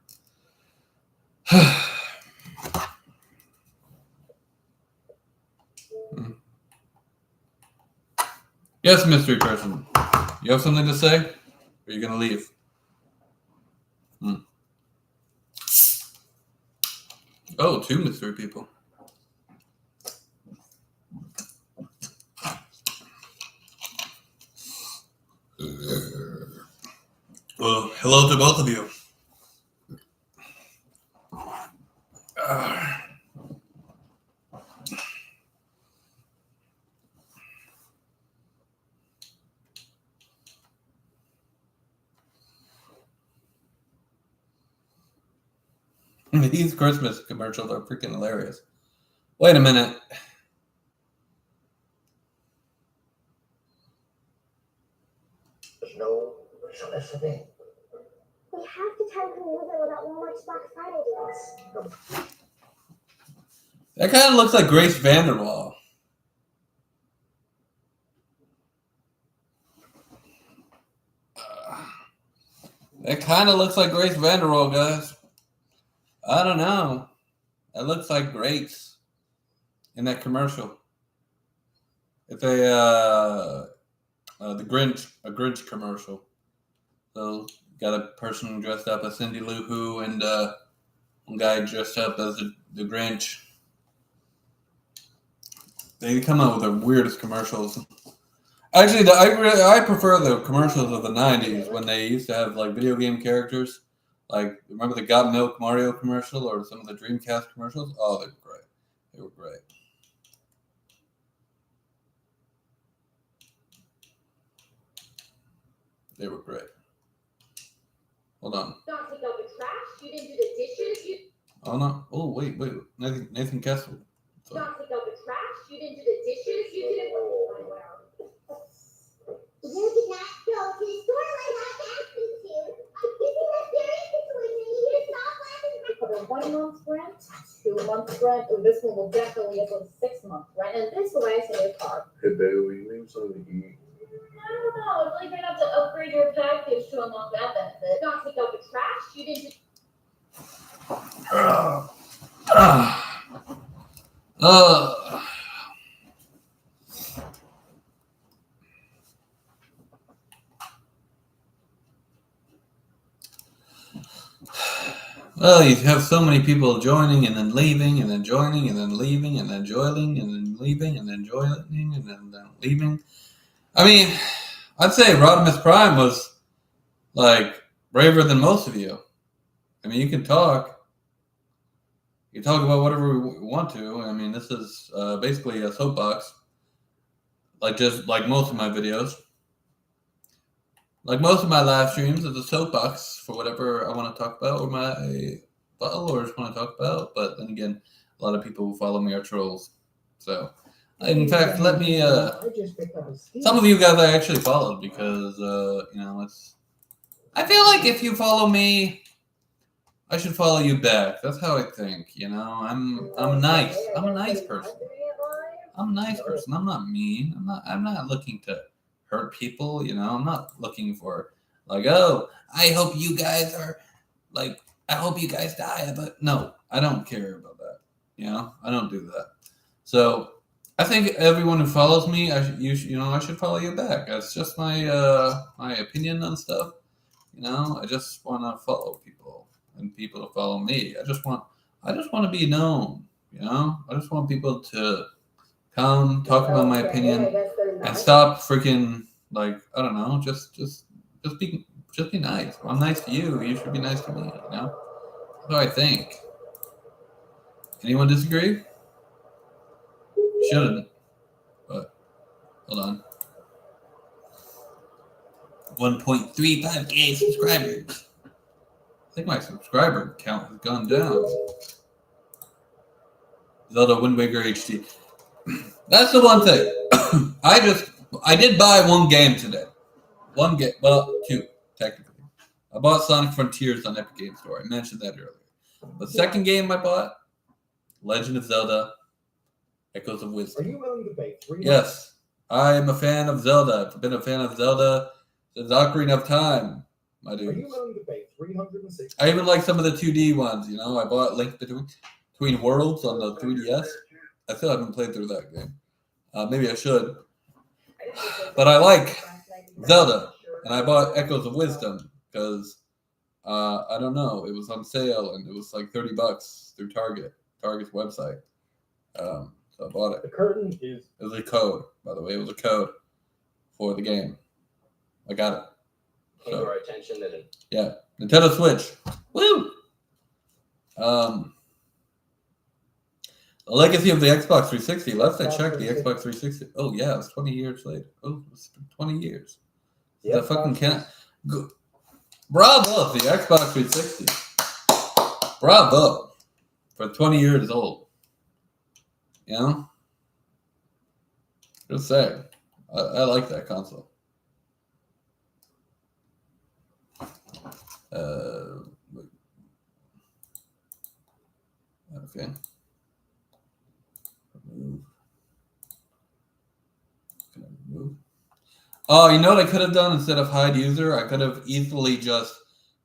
Speaker 1: Yes, mystery person. You have something to say? Or are you going to leave? Oh, 2 mystery people. Well, hello to both of you. These Christmas commercials are freaking hilarious. Wait a minute.
Speaker 2: There's no service for me.
Speaker 3: We have to tell Camille about Walmart's Black Friday deals.
Speaker 1: That kind of looks like Grace Vanderwall. That kind of looks like Grace Vanderwall, guys. I don't know. That looks like Grace in that commercial. It's a Grinch commercial. So got a person dressed up as Cindy Lou Who and one guy dressed up as the Grinch. They come out with the weirdest commercials. Actually, I prefer the commercials of the 90s when they used to have like video game characters. Like, remember the Got Milk Mario commercial or some of the Dreamcast commercials? Oh, they were great. They were great. They were great. Hold on.
Speaker 3: Don't take out the trash. You didn't do the dishes.
Speaker 1: Oh, no. Oh, wait. Nathan Kessel.
Speaker 3: Don't take out the trash. You didn't do the dishes. You didn't. You did not go to the store like I asked you to. This is a serious situation. You need to stop laughing.
Speaker 4: For the 1 month's rent, 2 months rent, and this one will definitely get for 6 months rent, and this will ice in your car.
Speaker 2: Hey, baby, will you leave something to eat?
Speaker 4: I don't know. It's like you're gonna have to upgrade your package to unlock that benefit.
Speaker 3: Don't take out the trash. You didn't.
Speaker 1: Well, you have so many people joining and then leaving and then joining and then leaving and then joining and then leaving and then joining and then leaving. I mean, I'd say Rodimus Prime was like braver than most of you. I mean, you can talk. You can talk about whatever we want to. I mean, this is basically a soapbox, just like most of my videos. Like most of my live streams is a soapbox for whatever I want to talk about or my followers want to talk about. But then again, a lot of people who follow me are trolls. So, in fact, let me. Some of you guys I actually followed because it's. I feel like if you follow me, I should follow you back. That's how I think. I'm nice. I'm a nice person. I'm a nice person. I'm not mean. I'm not looking to hurt people. I'm not looking for Like, oh, I hope you guys are like, I hope you guys die. But no, I don't care about that. You know, I don't do that. So I think everyone who follows me, I should follow you back. That's just my my opinion on stuff. You know, I just want to follow people and people to follow me. I just want to be known. You know, I just want people to come talk about my opinion and stop freaking like I don't know, just be nice. I'm nice to you. You should be nice to me. You know, that's what I think. Anyone disagree? Shouldn't, but hold on. 1.35K subscribers. I think my subscriber count has gone down. Zelda Wind Waker HD. That's the one thing. I did buy one game today. One game, well, two technically. I bought Sonic Frontiers on Epic Game Store. I mentioned that earlier. The second game I bought, Legend of Zelda: Echoes of Wisdom.
Speaker 2: Are you willing to pay $300?
Speaker 1: Yes, I am a fan of Zelda. I've been a fan of Zelda since Ocarina of Time, my dude.
Speaker 2: Are you willing to pay $360?
Speaker 1: I even like some of the 2D ones. You know, I bought Link Between Worlds on the 3DS. I still haven't played through that game. Maybe I should. But I like Zelda, and I bought Echoes of Wisdom because I don't know, it was on sale and it was like $30 through Target's website. So I bought it.
Speaker 2: The curtain is.
Speaker 1: It was a code, by the way. It was a code for the game. I got it.
Speaker 5: Came to our attention that it
Speaker 1: Yeah, Nintendo Switch. Woo! The legacy of the Xbox 360. Last I checked, the Xbox 360. Oh yeah, it was 20 years later. Oh, it's been 20 years. That fucking can't. Bravo, the Xbox 360. Bravo for 20 years old. You know, just saying. I like that console. Okay. Remove. Oh, you know what I could have done instead of hide user? I could have easily just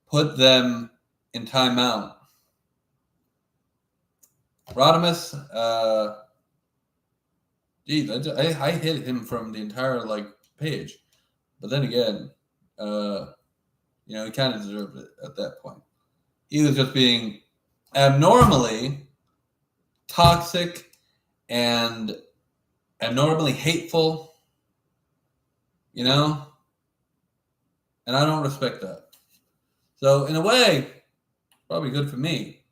Speaker 1: put them in timeout. Rodimus, geez, I hit him from the entire page, but then again, he kind of deserved it at that point. He was just being abnormally toxic and abnormally hateful, and I don't respect that. So in a way, probably good for me,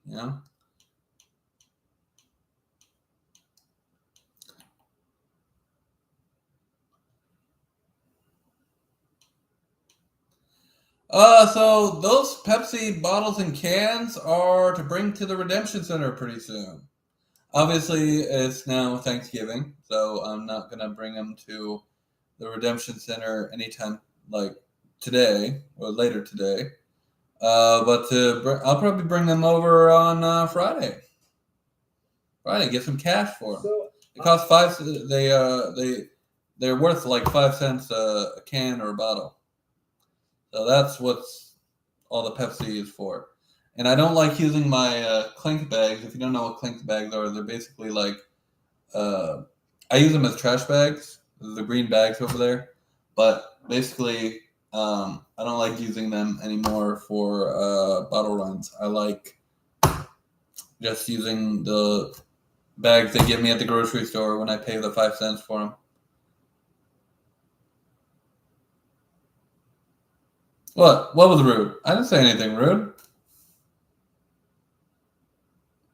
Speaker 1: So those Pepsi bottles and cans are to bring to the Redemption Center pretty soon. Obviously, it's now Thanksgiving, so I'm not going to bring them to the Redemption Center anytime today or later today. But I'll probably bring them over on Friday. Get some cash for them.
Speaker 2: So,
Speaker 1: it costs they're worth like 5 cents a can or a bottle. So that's what's all the Pepsi is for. And I don't like using my clink bags. If you don't know what clink bags are, they're basically I use them as trash bags, the green bags over there. But basically, I don't like using them anymore for bottle runs. I like just using the bags they give me at the grocery store when I pay the 5 cents for them. What? What was rude? I didn't say anything rude.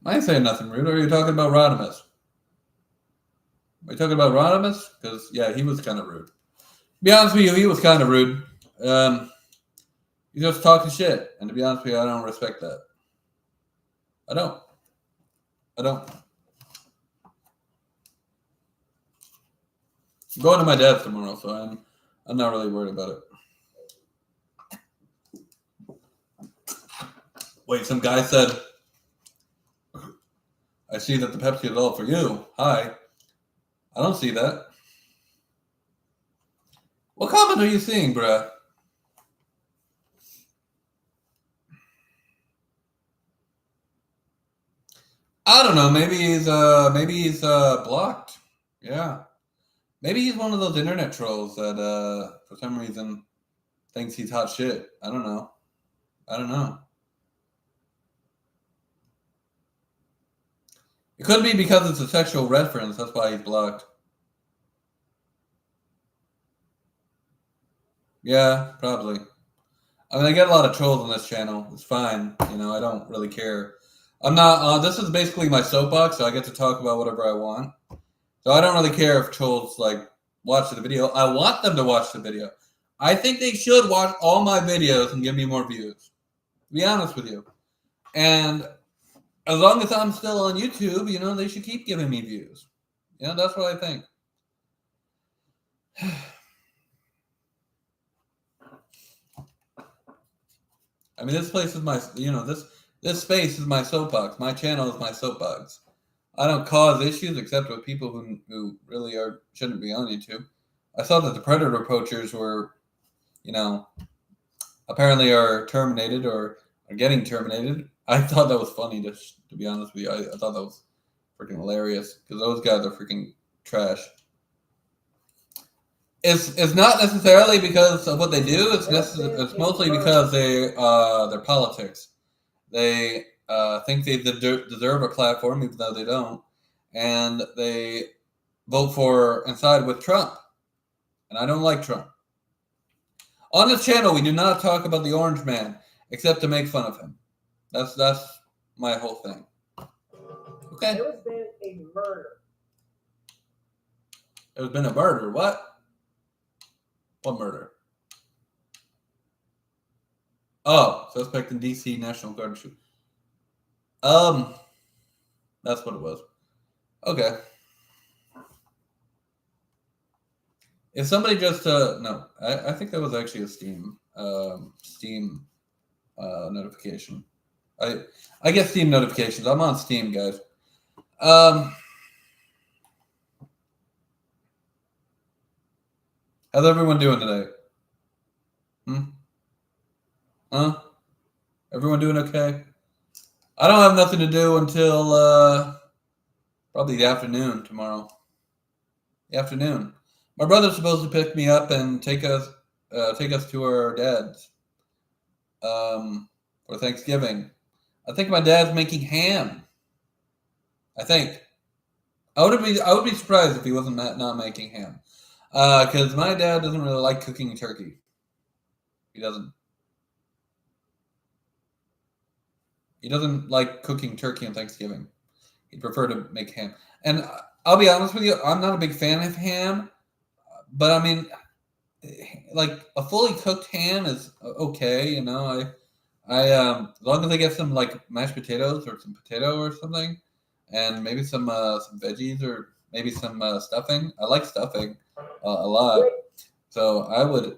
Speaker 1: I ain't saying nothing rude. Or are you talking about Rodimus? Are you talking about Rodimus? Because, yeah, he was kind of rude. To be honest with you, he was kind of rude. He's just talking shit. And to be honest with you, I don't respect that. I don't. I'm going to my dad's tomorrow, so I'm not really worried about it. Wait, some guy said, I see that the Pepsi is all for you. Hi. I don't see that. What comment are you seeing, bruh? I don't know. Maybe he's blocked. Yeah. Maybe he's one of those internet trolls that for some reason thinks he's hot shit. I don't know. It could be because it's a sexual reference. That's why he's blocked. Yeah, probably. I mean, I get a lot of trolls on this channel. It's fine. You know, I don't really care. I'm not, this is basically my soapbox, so I get to talk about whatever I want. So I don't really care if trolls, like, watch the video. I want them to watch the video. I think they should watch all my videos and give me more views. To be honest with you. And as long as I'm still on YouTube, you know, they should keep giving me views. You know, that's what I think. I mean, this place is my, you know, this space is my soapbox. My channel is my soapbox. I don't cause issues except with people who really shouldn't be on YouTube. I saw that the predator poachers were, you know, apparently are terminated or are getting terminated. I thought that was funny, to be honest with you. I thought that was freaking hilarious because those guys are freaking trash. It's not necessarily because of what they do. It's mostly because their politics. They think they deserve a platform, even though they don't, and they vote for and side with Trump. And I don't like Trump. On this channel, we do not talk about the Orange Man, except to make fun of him. That's my whole thing. Okay.
Speaker 2: There has been a murder.
Speaker 1: There's been a murder. What? What murder? Oh, suspect in D.C. National Guard shoot. That's what it was. Okay. If somebody just no, I think that was actually a Steam notification. I get Steam notifications. I'm on Steam, guys. How's everyone doing today? Everyone doing okay? I don't have nothing to do until probably the afternoon tomorrow. The afternoon. My brother's supposed to pick me up and take us to our dad's for Thanksgiving. I think my dad's making ham. I think. I would be surprised if he wasn't not making ham. Because my dad doesn't really like cooking turkey. He doesn't. He doesn't like cooking turkey on Thanksgiving. He'd prefer to make ham. And I'll be honest with you, I'm not a big fan of ham. But I mean, like a fully cooked ham is okay, you know. As long as I get some like mashed potatoes or some potato or something, and maybe some veggies or maybe some stuffing. I like stuffing a lot, so I would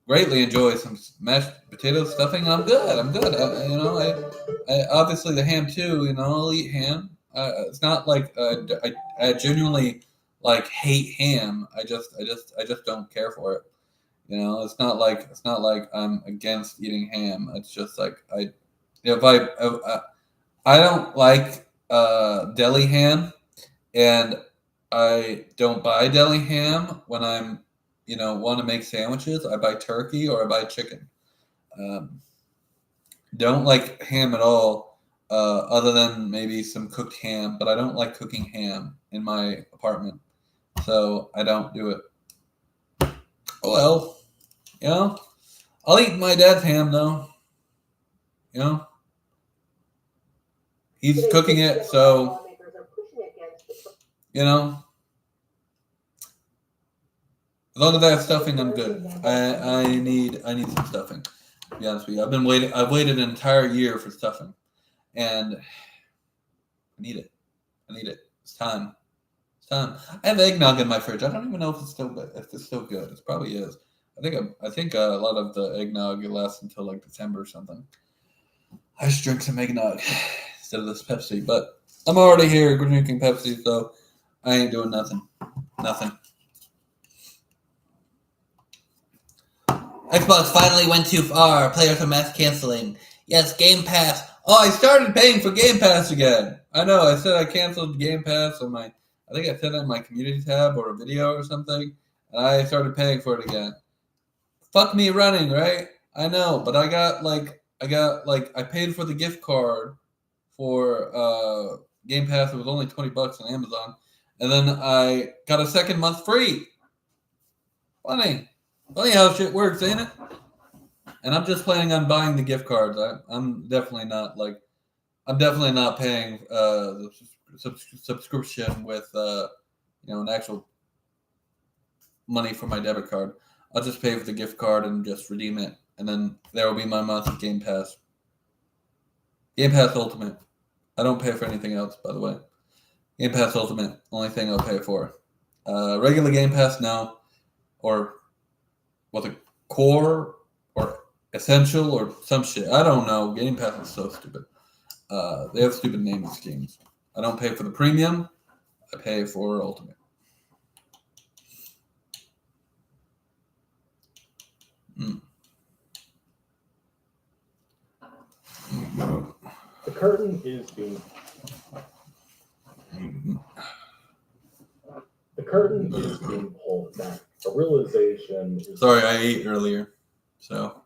Speaker 1: greatly enjoy some mashed potato stuffing. I'm good. You know, I obviously the ham too. You know, I'll eat ham. It's not like I genuinely like hate ham. I just don't care for it. You know, it's not like I'm against eating ham. It's just like I don't like deli ham, and I don't buy deli ham when I'm, you know, want to make sandwiches. I buy turkey or I buy chicken. Don't like ham at all, other than maybe some cooked ham. But I don't like cooking ham in my apartment, so I don't do it. Oh well, you know, I'll eat my dad's ham though. You know, he's cooking it, so you know. As long as I have stuffing, I'm good. I need some stuffing. To be honest with you, I've waited an entire year for stuffing, and I need it. It's time. I have eggnog in my fridge. I don't even know if it's still good. It probably is. I think a lot of the eggnog lasts until like December or something. I should drink some eggnog instead of this Pepsi, but I'm already here drinking Pepsi, so I ain't doing nothing. Xbox finally went too far. Players are mass canceling. Yes, Game Pass. Oh, I started paying for Game Pass again. I know. I said I canceled Game Pass on my. I think I said it in my community tab or a video or something, and I started paying for it again. Fuck me running, right? I know, but I paid for the gift card for Game Pass. It was only $20 on Amazon, and then I got a second month free. Funny how shit works, ain't it? And I'm just planning on buying the gift cards. I'm definitely not paying the subscription with an actual money for my debit card. I'll just pay for the gift card and just redeem it, and then there will be my month of Game Pass. Game Pass Ultimate. I don't pay for anything else, by the way. Game Pass Ultimate, only thing I'll pay for. Regular Game Pass, no. Or was it Core or Essential or some shit? I don't know. Game Pass is so stupid. They have stupid naming schemes. I don't pay for the premium. I pay for Ultimate.
Speaker 2: The curtain is being. The curtain is being pulled back. A realization is.
Speaker 1: Sorry, I ate earlier. So.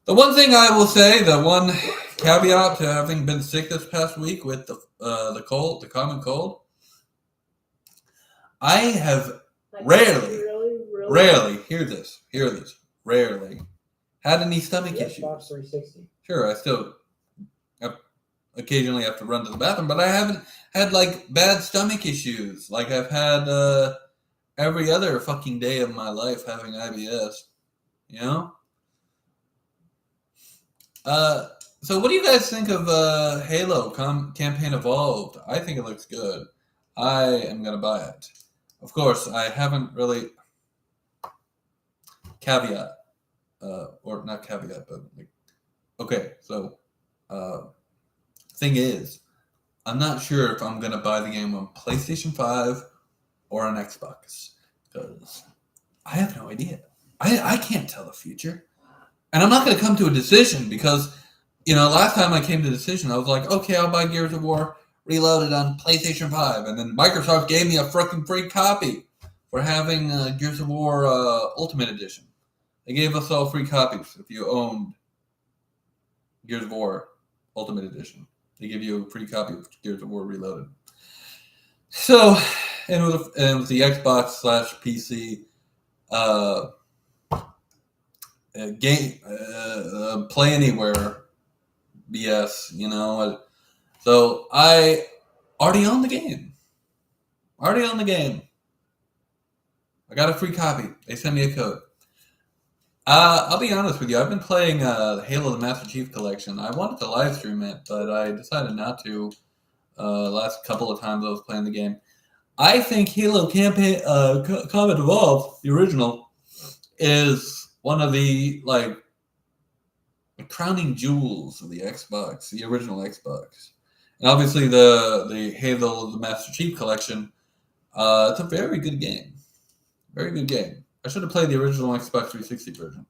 Speaker 1: The one thing I will say, the one caveat to having been sick this past week with the cold, the common cold, I have rarely, hear this, rarely had any stomach
Speaker 2: The
Speaker 1: issues.
Speaker 2: Xbox 360.
Speaker 1: Sure, I still occasionally have to run to the bathroom, but I haven't had like bad stomach issues like I've had every other fucking day of my life having IBS. You know? So what do you guys think of Halo Campaign Evolved? I think it looks good. I am gonna buy it. Of course, I haven't really caveat, or not caveat, but like, okay. So, thing is, I'm not sure if I'm gonna buy the game on PlayStation 5 or on Xbox because I have no idea. I can't tell the future. And I'm not going to come to a decision because, last time I came to a decision, I was like, okay, I'll buy Gears of War Reloaded on PlayStation 5. And then Microsoft gave me a freaking free copy for having Gears of War Ultimate Edition. They gave us all free copies if you owned Gears of War Ultimate Edition. They give you a free copy of Gears of War Reloaded. So, and it was the Xbox / PC game play anywhere BS, So I already own the game. I got a free copy. They sent me a code. I'll be honest with you. I've been playing Halo the Master Chief Collection. I wanted to live stream it, but I decided not to. Last couple of times I was playing the game. I think Halo Campaign Combat Evolved, the original, is one of the crowning jewels of the Xbox, the original Xbox. And obviously the Halo the Master Chief Collection, it's a very good game. Very good game. I should have played the original Xbox 360 version.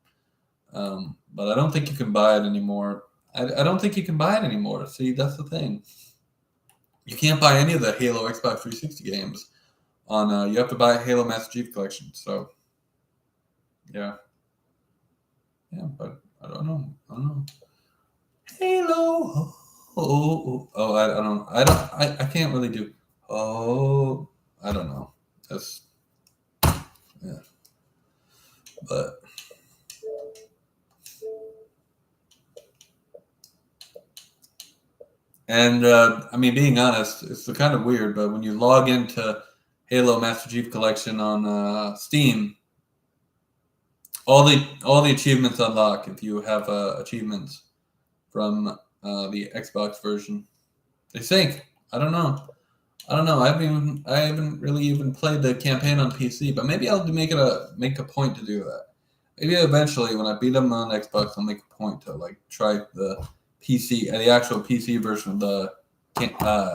Speaker 1: But I don't think you can buy it anymore. I don't think you can buy it anymore. See, that's the thing. You can't buy any of the Halo Xbox 360 games on. You have to buy Halo Master Chief Collection. So, yeah. Yeah, but I don't know. Halo. I can't really do. Oh, I don't know. That's, yeah. But and being honest, it's kind of weird, but when you log into Halo Master Chief Collection on Steam, all the achievements unlock if you have achievements from the Xbox version. They sync. I don't know. I haven't really even played the campaign on PC, but maybe I'll make a point to do that. Maybe eventually, when I beat them on Xbox, I'll make a point to try the PC, the actual PC version of the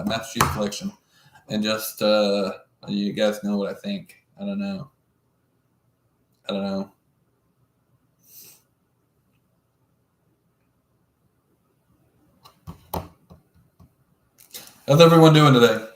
Speaker 1: Master Chief Collection, and just you guys know what I think. I don't know. How's everyone doing today?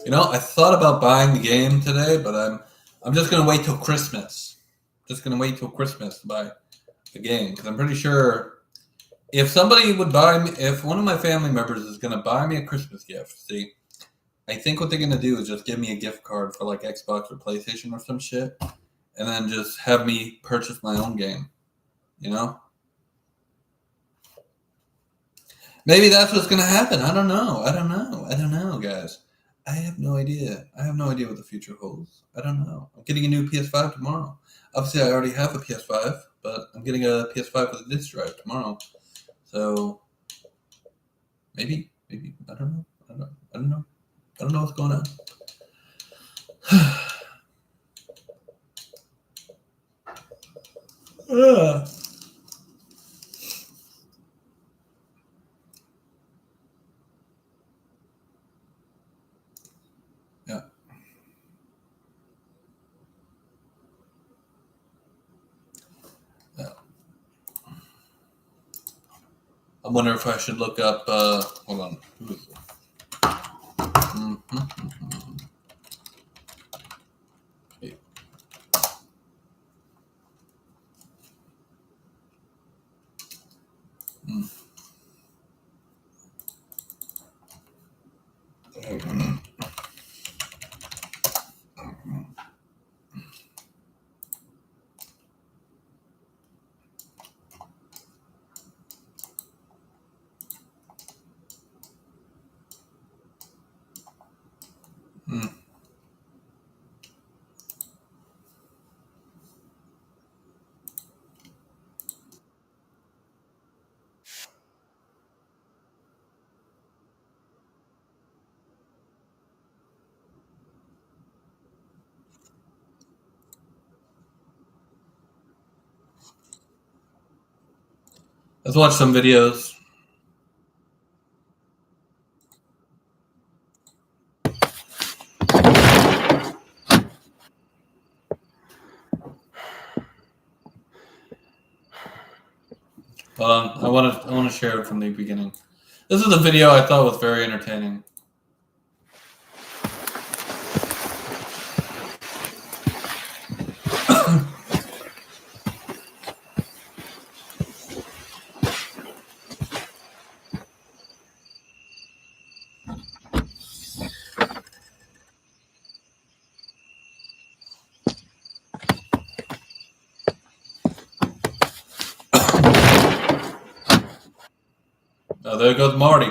Speaker 1: You know, I thought about buying the game today, but I'm just gonna wait till Christmas. Just gonna wait till Christmas to buy the game because I'm pretty sure if somebody would buy me, if one of my family members is gonna buy me a Christmas gift, see, I think what they're gonna do is just give me a gift card for like Xbox or PlayStation or some shit, and then just have me purchase my own game. You know, maybe that's what's gonna happen. I don't know, guys. I have no idea. I have no idea what the future holds. I don't know. I'm getting a new PS5 tomorrow. Obviously, I already have a PS5, but I'm getting a PS5 with a disc drive tomorrow. So maybe I don't know. I don't know what's going on. Yeah. I wonder if I should look up. Hold on. Who is it? Okay. Let's watch some videos. I want to share it from the beginning. This is a video I thought was very entertaining. Oh, there goes Marty.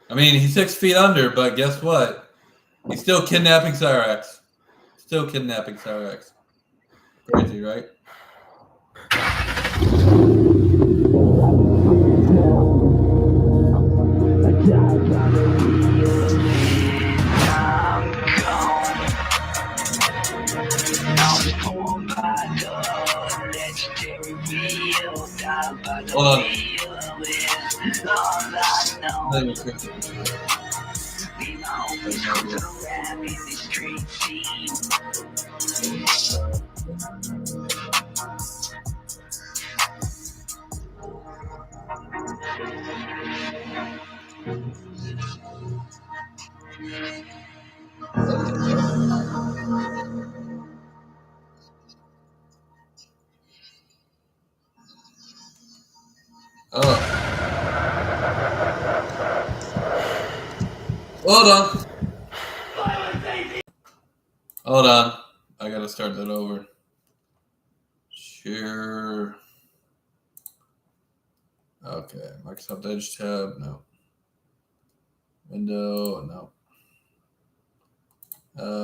Speaker 1: I mean, he's 6 feet under, but guess what? He's still kidnapping Cyrax. Crazy, right? Hold on. Oh. Hold on. I gotta start that over. Share. Okay. Microsoft Edge tab. No. Window. No.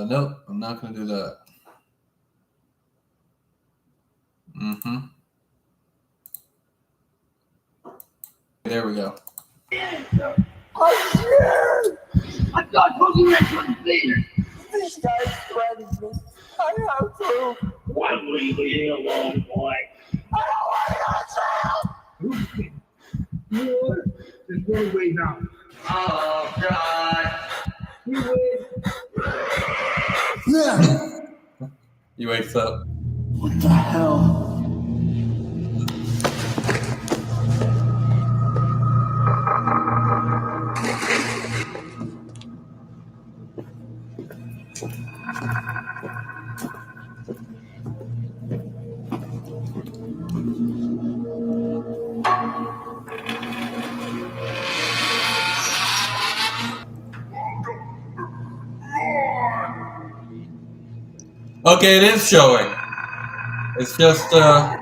Speaker 1: Nope. I'm not gonna do that. There we go.
Speaker 6: Oh shit! I thought you were complete. These guys threatened me. I have to. Why would you leave me alone, boy? I don't want to go to jail. more, then run away now.
Speaker 5: Oh, God.
Speaker 6: You win.
Speaker 1: He wakes up.
Speaker 6: What the hell?
Speaker 1: Okay, it is showing. It's just I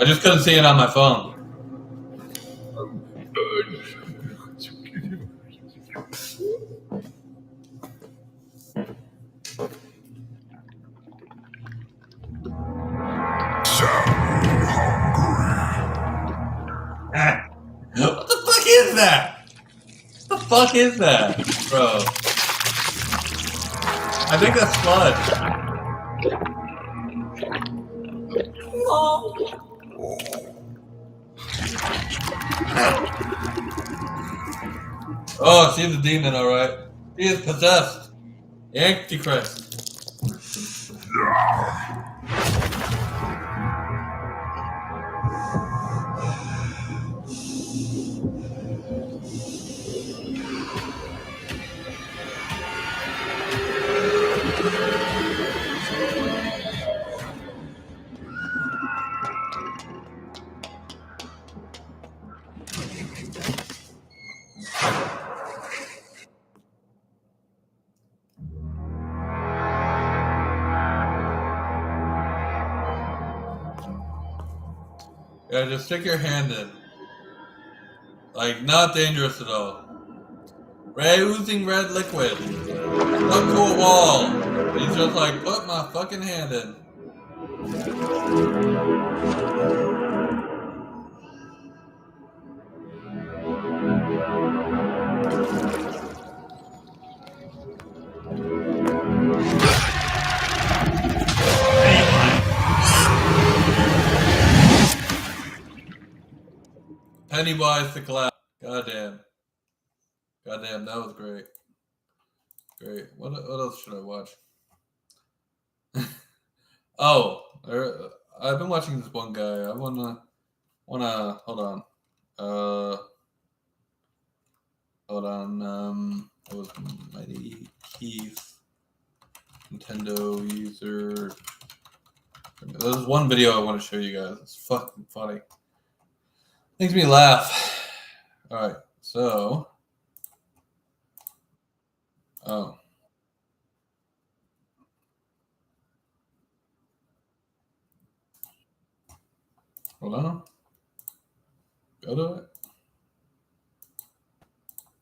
Speaker 1: just couldn't see it on my phone. What the fuck is that? What the fuck is that, bro? I think that's sludge. Oh, she's a demon, alright. She is possessed. The Antichrist. Yeah, just stick your hand in. Like, not dangerous at all. Ray oozing red liquid. Up to a wall. He's just like, put my fucking hand in. Pennywise the Clown. Goddamn. Goddamn, that was great. Great. What else should I watch? Oh, I've been watching this one guy. I wanna hold on. Hold on. It was Mighty Keith, Nintendo user. There's one video I want to show you guys. It's fucking funny. Makes me laugh. All right, so. Oh. Hold on. Go to it.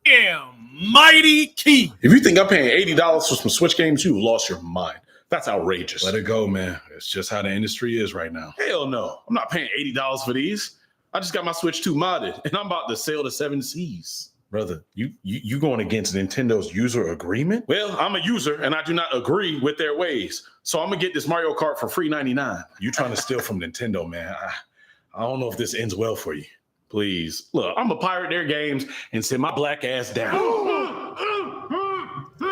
Speaker 7: Damn, Mighty Keith. If you think I'm paying $80 for some Switch games, you've lost your mind. That's outrageous. Let it go, man. It's just how the industry is right now. Hell no. I'm not paying $80 for these. I just got my Switch 2 modded, and I'm about to sail the 7 seas. Brother, you going against Nintendo's user agreement? Well, I'm a user, and I do not agree with their ways. So I'm going to get this Mario Kart for free $99. You trying to steal from Nintendo, man. I don't know if this ends well for you. Please. Look, I'm going to pirate their games and send my black ass down.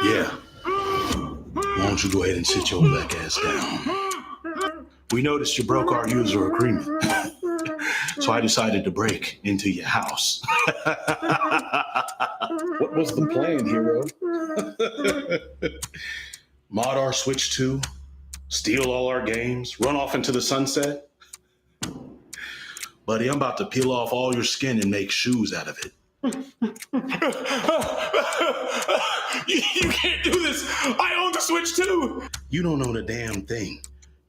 Speaker 7: Yeah. Why don't you go ahead and sit your black ass down? We noticed you broke our user agreement. So I decided to break into your house. What was the plan, hero? Mod our Switch 2, steal all our games, run off into the sunset? Buddy, I'm about to peel off all your skin and make shoes out of it. You can't do this. I own the Switch 2. You don't own a damn thing.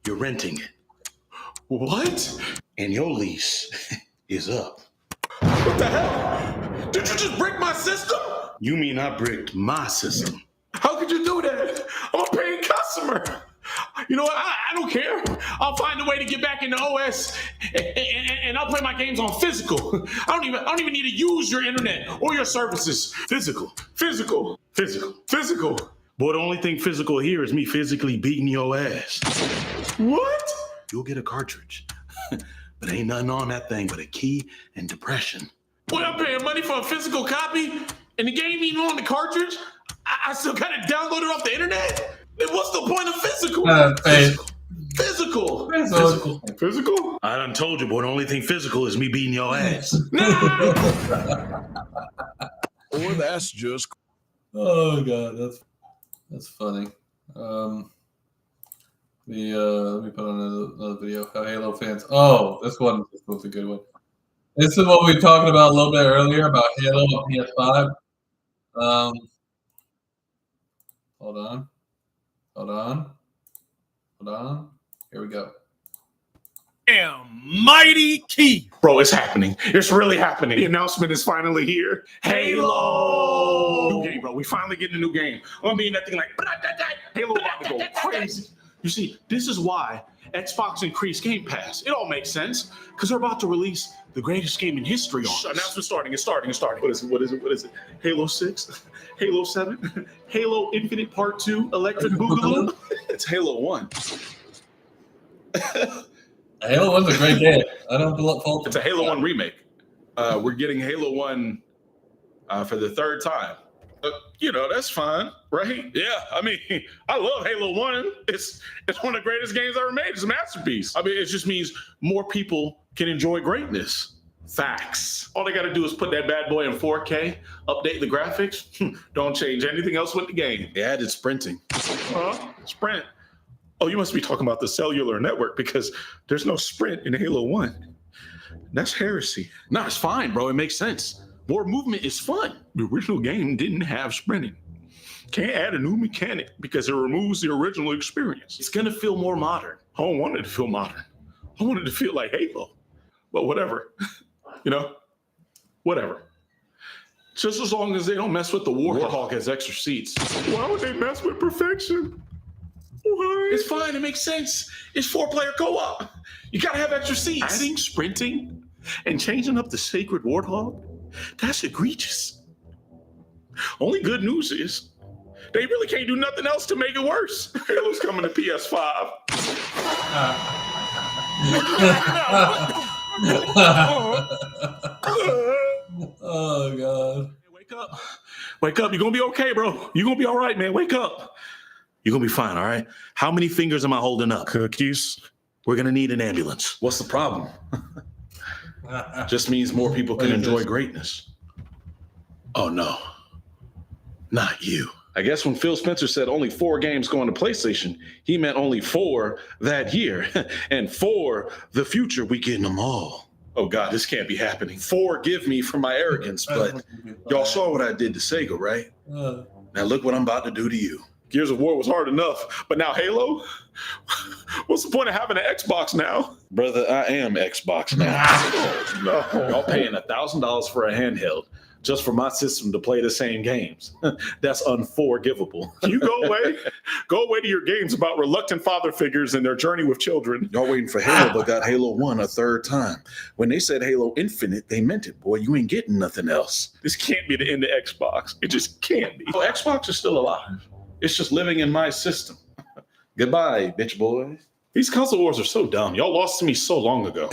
Speaker 7: You're renting it. What? And your lease is up. What the hell? Did you just break my system? You mean I bricked my system? How could you do that? I'm a paying customer. You know what? I don't care. I'll find a way to get back into OS, and I'll play my games on physical. I don't even need to use your internet or your services. Physical. Boy, the only thing physical here is me physically beating your ass. What? You'll get a cartridge. But ain't nothing on that thing but a key and depression. Boy, I'm paying money for a physical copy and the game ain't on the cartridge? I still got it downloaded off the internet? Then what's the point of physical? Physical? I done told you, boy, the only thing physical is me beating your ass.
Speaker 8: Or that's just...
Speaker 1: Oh god, that's funny. Let me put on another video. How Halo fans. Oh, this was a good one. This is what we were talking about a little bit earlier about Halo on PS5. Hold on. Here we go.
Speaker 7: Mighty key. Bro, it's happening. It's really happening. The announcement is finally here. Halo! New game, bro. We finally getting a new game. I'm being that thing like, Halo about to go crazy. You see, this is why Xbox increased Game Pass. It all makes sense because they're about to release the greatest game in history on. Announcement starting. It's starting. What is it? Halo 6? Halo 7? Halo Infinite Part 2? Electric Boogaloo? It's Halo 1.
Speaker 1: Halo 1's a great game. I don't fault it.
Speaker 7: It's a Halo 1 remake. We're getting Halo 1 for the third time. That's fine, right? Yeah, I mean, I love Halo 1. It's one of the greatest games ever made. It's a masterpiece. I mean, it just means more people can enjoy greatness. Facts. All they got to do is put that bad boy in 4K, update the graphics. Don't change anything else with the game. They added sprinting. Sprint. Oh, you must be talking about the cellular network because there's no sprint in Halo 1. That's heresy. No, it's fine, bro. It makes sense. More movement is fun. The original game didn't have sprinting. Can't add a new mechanic because it removes the original experience. It's going to feel more modern. I don't want it to feel modern. I want it to feel like Halo. But whatever. Whatever. Just as long as they don't mess with the Warthog has extra seats. Why would they mess with perfection? Why? It's fine. It makes sense. It's 4-player co-op. You got to have extra seats. Adding sprinting and changing up the sacred Warthog? That's egregious. Only good news is they really can't do nothing else to make it worse. Halo's coming to PS5.
Speaker 1: Oh god.
Speaker 7: Wake up. Wake up. You're going to be okay, bro. You're going to be all right, man. Wake up. You're going to be fine, all right? How many fingers am I holding up? Cookies. We're going to need an ambulance. What's the problem? Just means more people can enjoy greatness. Oh, no. Not you. I guess when Phil Spencer said only 4 games going to PlayStation, he meant only 4 that year. And for the future, we getting them all. Oh, God, this can't be happening. Forgive me for my arrogance, but y'all saw what I did to Sega, right? Now look what I'm about to do to you. Gears of War was hard enough, but now Halo? What's the point of having an Xbox now? Brother, I am Xbox now. No. Y'all paying $1,000 for a handheld just for my system to play the same games. That's unforgivable. Can you go away? Go away to your games about reluctant father figures and their journey with children. Y'all waiting for Halo, but got Halo 1 a third time. When they said Halo Infinite, they meant it, boy. You ain't getting nothing else. This can't be the end of Xbox. It just can't be. Oh, Xbox is still alive. It's just living in my system. Goodbye, bitch boy. These console wars are so dumb. Y'all lost to me so long ago.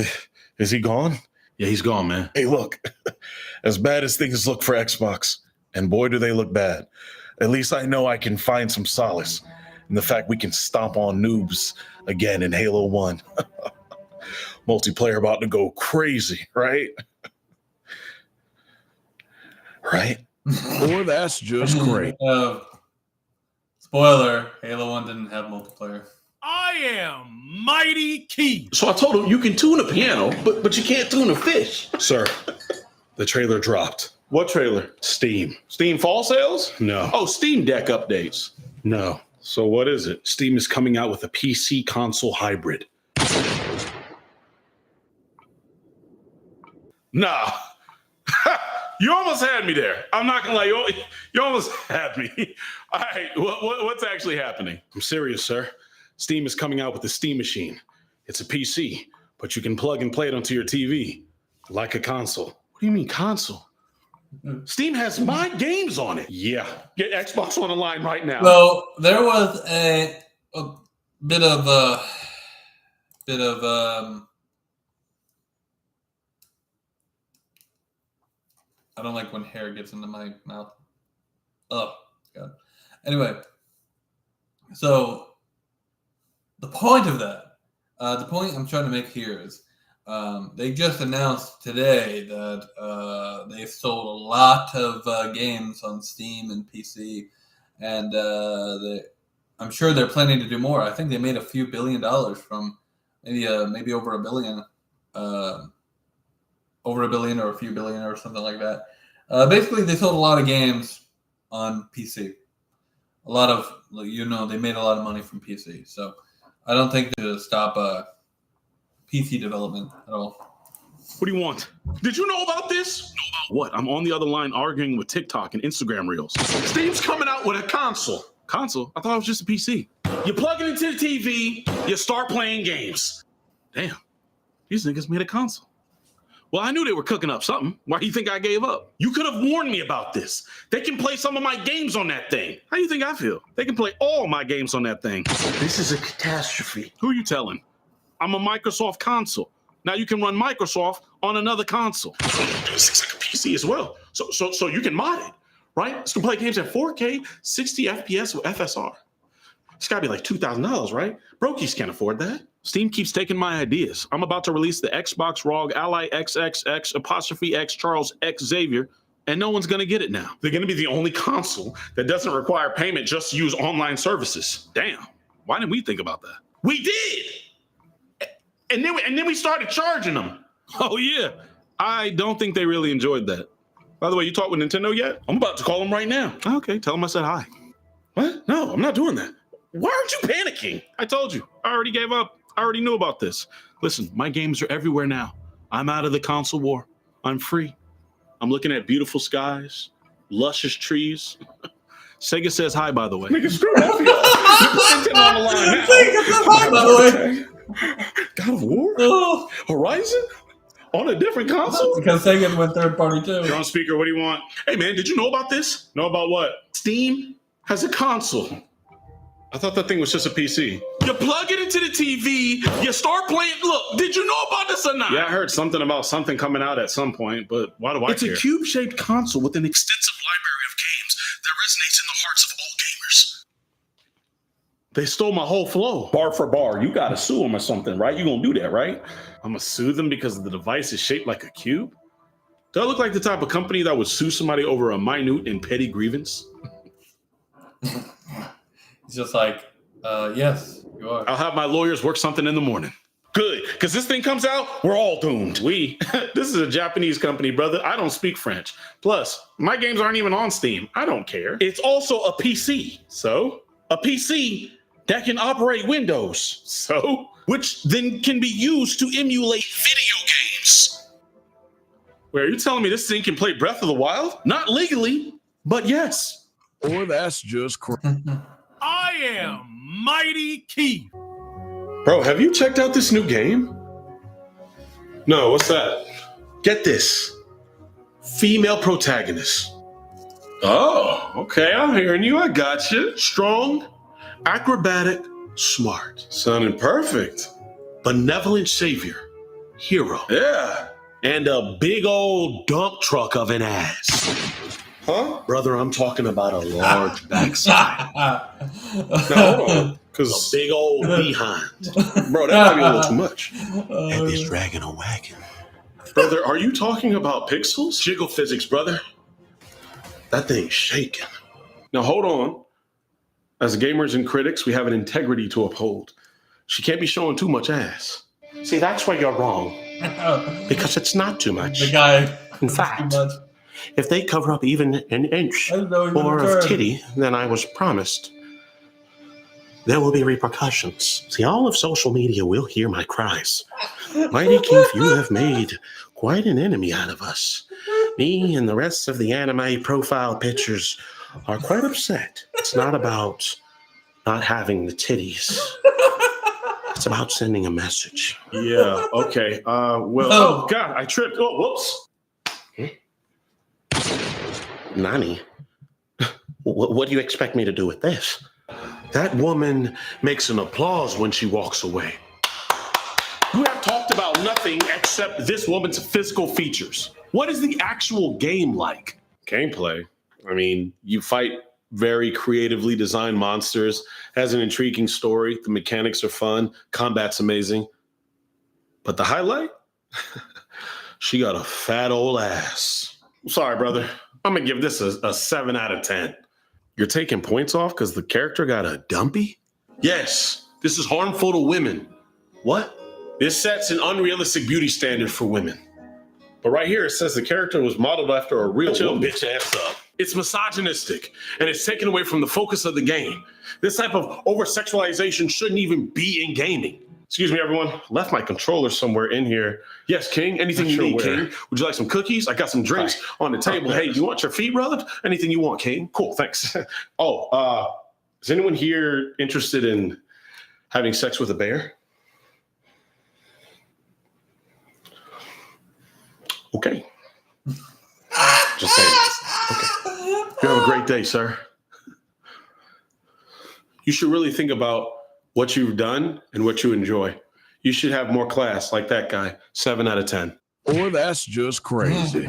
Speaker 7: Is he gone? Yeah, he's gone, man. Hey, look. As bad as things look for Xbox, and boy, do they look bad, at least I know I can find some solace in the fact we can stomp on noobs again in Halo 1. Multiplayer about to go crazy, right? Right?
Speaker 8: Or that's just great.
Speaker 1: Spoiler, Halo 1 didn't have multiplayer.
Speaker 7: I am Mighty Key. So I told him you can tune a piano, but you can't tune a fish. Sir, the trailer dropped. What trailer? Steam. Steam fall sales? No. Oh, Steam Deck updates? No. So what is it? Steam is coming out with a PC console hybrid. Nah. You almost had me there. I'm not gonna lie. You almost had me. All right, what's actually happening? I'm serious, sir. Steam is coming out with the Steam Machine. It's a PC, but you can plug and play it onto your TV, like a console. What do you mean console? Steam has my games on it. Yeah. Get Xbox on the line right now.
Speaker 1: So there was a bit of I don't like when hair gets into my mouth. Oh God. Anyway, so the point of that, the point I'm trying to make here is, they just announced today that they've sold a lot of games on Steam and PC, and I'm sure they're planning to do more. I think they made a few $1 billion from maybe over $1 billion, over $1 billion or a few billion or something like that. Basically, they sold a lot of games on PC. A lot of, they made a lot of money from PC. So I don't think to stop PC development at all.
Speaker 7: What do you want? Did you know about this? Know about what? I'm on the other line arguing with TikTok and Instagram Reels. Steam's coming out with a console. Console? I thought it was just a PC. You plug it into the TV, you start playing games. Damn, these niggas made a console. Well, I knew they were cooking up something. Why do you think I gave up? You could have warned me about this. They can play some of my games on that thing. How do you think I feel? They can play all my games on that thing.
Speaker 6: This is a catastrophe.
Speaker 7: Who are you telling? I'm a Microsoft console. Now you can run Microsoft on another console. This looks like a PC as well. So you can mod it, right? So you can play games at 4K, 60 FPS with FSR. It's gotta be like $2,000, right? Brokies can't afford that. Steam keeps taking my ideas. I'm about to release the Xbox ROG Ally XXX' Charles X Xavier, and no one's gonna get it now. They're gonna be the only console that doesn't require payment just to use online services. Damn, why didn't we think about that? We did! And then we started charging them. Oh yeah, I don't think they really enjoyed that. By the way, you talked with Nintendo yet? I'm about to call them right now. Okay, tell them I said hi. What? No, I'm not doing that. Why aren't you panicking? I told you, I already gave up. I already knew about this. Listen, my games are everywhere now. I'm out of the console war. I'm free. I'm looking at beautiful skies, luscious trees. Sega says hi, by the way. Nigga, screw that. You put Nintendo on the line now.
Speaker 1: Sega says hi, by the way.
Speaker 7: God of War?
Speaker 1: Oh.
Speaker 7: Horizon? On a different console?
Speaker 1: Because Sega went third party too.
Speaker 7: You're on speaker, what do you want? Hey man, did you know about this? Know about what? Steam has a console. I thought that thing was just a PC. You plug it into the TV, you start playing. Look, did you know about this or not? Yeah, I heard something about something coming out at some point, but why do I care? It's a cube-shaped console with an extensive library of games that resonates in the hearts of all gamers. They stole my whole flow. Bar for bar. You gotta sue them or something, right? You gonna do that, right? I'm gonna sue them because the device is shaped like a cube? Do I look like the type of company that would sue somebody over a minute and petty grievance?
Speaker 1: It's just like, yes, you are.
Speaker 7: I'll have my lawyers work something in the morning. Good, because this thing comes out, we're all doomed. This is a Japanese company, brother. I don't speak French. Plus, my games aren't even on Steam. I don't care. It's also a PC. So, a PC that can operate Windows. So, which then can be used to emulate video games. Wait, are you telling me this thing can play Breath of the Wild? Not legally, but yes.
Speaker 8: Or that's just crazy.
Speaker 9: I am Mighty Keith.
Speaker 7: Bro, have you checked out this new game? No, what's that? Get this. Female protagonist. Oh, okay, I'm hearing you. I got you. Strong, acrobatic, smart. Sounding perfect. Benevolent savior. Hero. Yeah. And a big old dump truck of an ass. Huh? Brother, I'm talking about a large backside. Now, hold on. Because a big old behind. Bro, that might be a little too much. And it's dragging a wagon. Brother, are you talking about pixels? Jiggle physics, brother. That thing's shaking. Now, hold on. As gamers and critics, we have an integrity to uphold. She can't be showing too much ass. See, that's where you're wrong. Because it's not too much.
Speaker 1: The guy.
Speaker 7: In fact, if they cover up even an inch more of titty than I was promised, there will be repercussions. See, all of social media will hear my cries. Mighty Keith, you have made quite an enemy out of us. Me and the rest of the anime profile pictures are quite upset. It's not about not having the titties. It's about sending a message. Yeah, okay. Oh, God, I tripped. Oh, whoops.
Speaker 10: Nani, what do you expect me to do with this? That woman makes an applause when she walks away. You have talked about nothing except this woman's physical features. What is the actual game like? Gameplay? I mean, you fight very creatively designed monsters, has an intriguing story, the mechanics are fun, combat's amazing. But the highlight? She got a fat old ass. Sorry, brother. I'm gonna give this a 7 out of 10. You're taking points off because the character got a dumpy? Yes, this is harmful to women. What? This sets an unrealistic beauty standard for women. But right here, it says the character was modeled after a real woman. Bitch ass up. It's misogynistic, and it's taken away from the focus of the game. This type of over-sexualization shouldn't even be in gaming. Excuse me, everyone. Left my controller somewhere in here. Yes, King. Anything you need, King. Would you like some cookies? I got some drinks on the table. Hey, you want your feet rubbed? Anything you want, King. Cool, thanks. Is anyone here interested in having sex with a bear? Okay. Just saying. Okay. You have a great day, sir. You should really think about what you've done and what you enjoy. You should have more class like that guy. 7 out of 10.
Speaker 8: Or that's just crazy.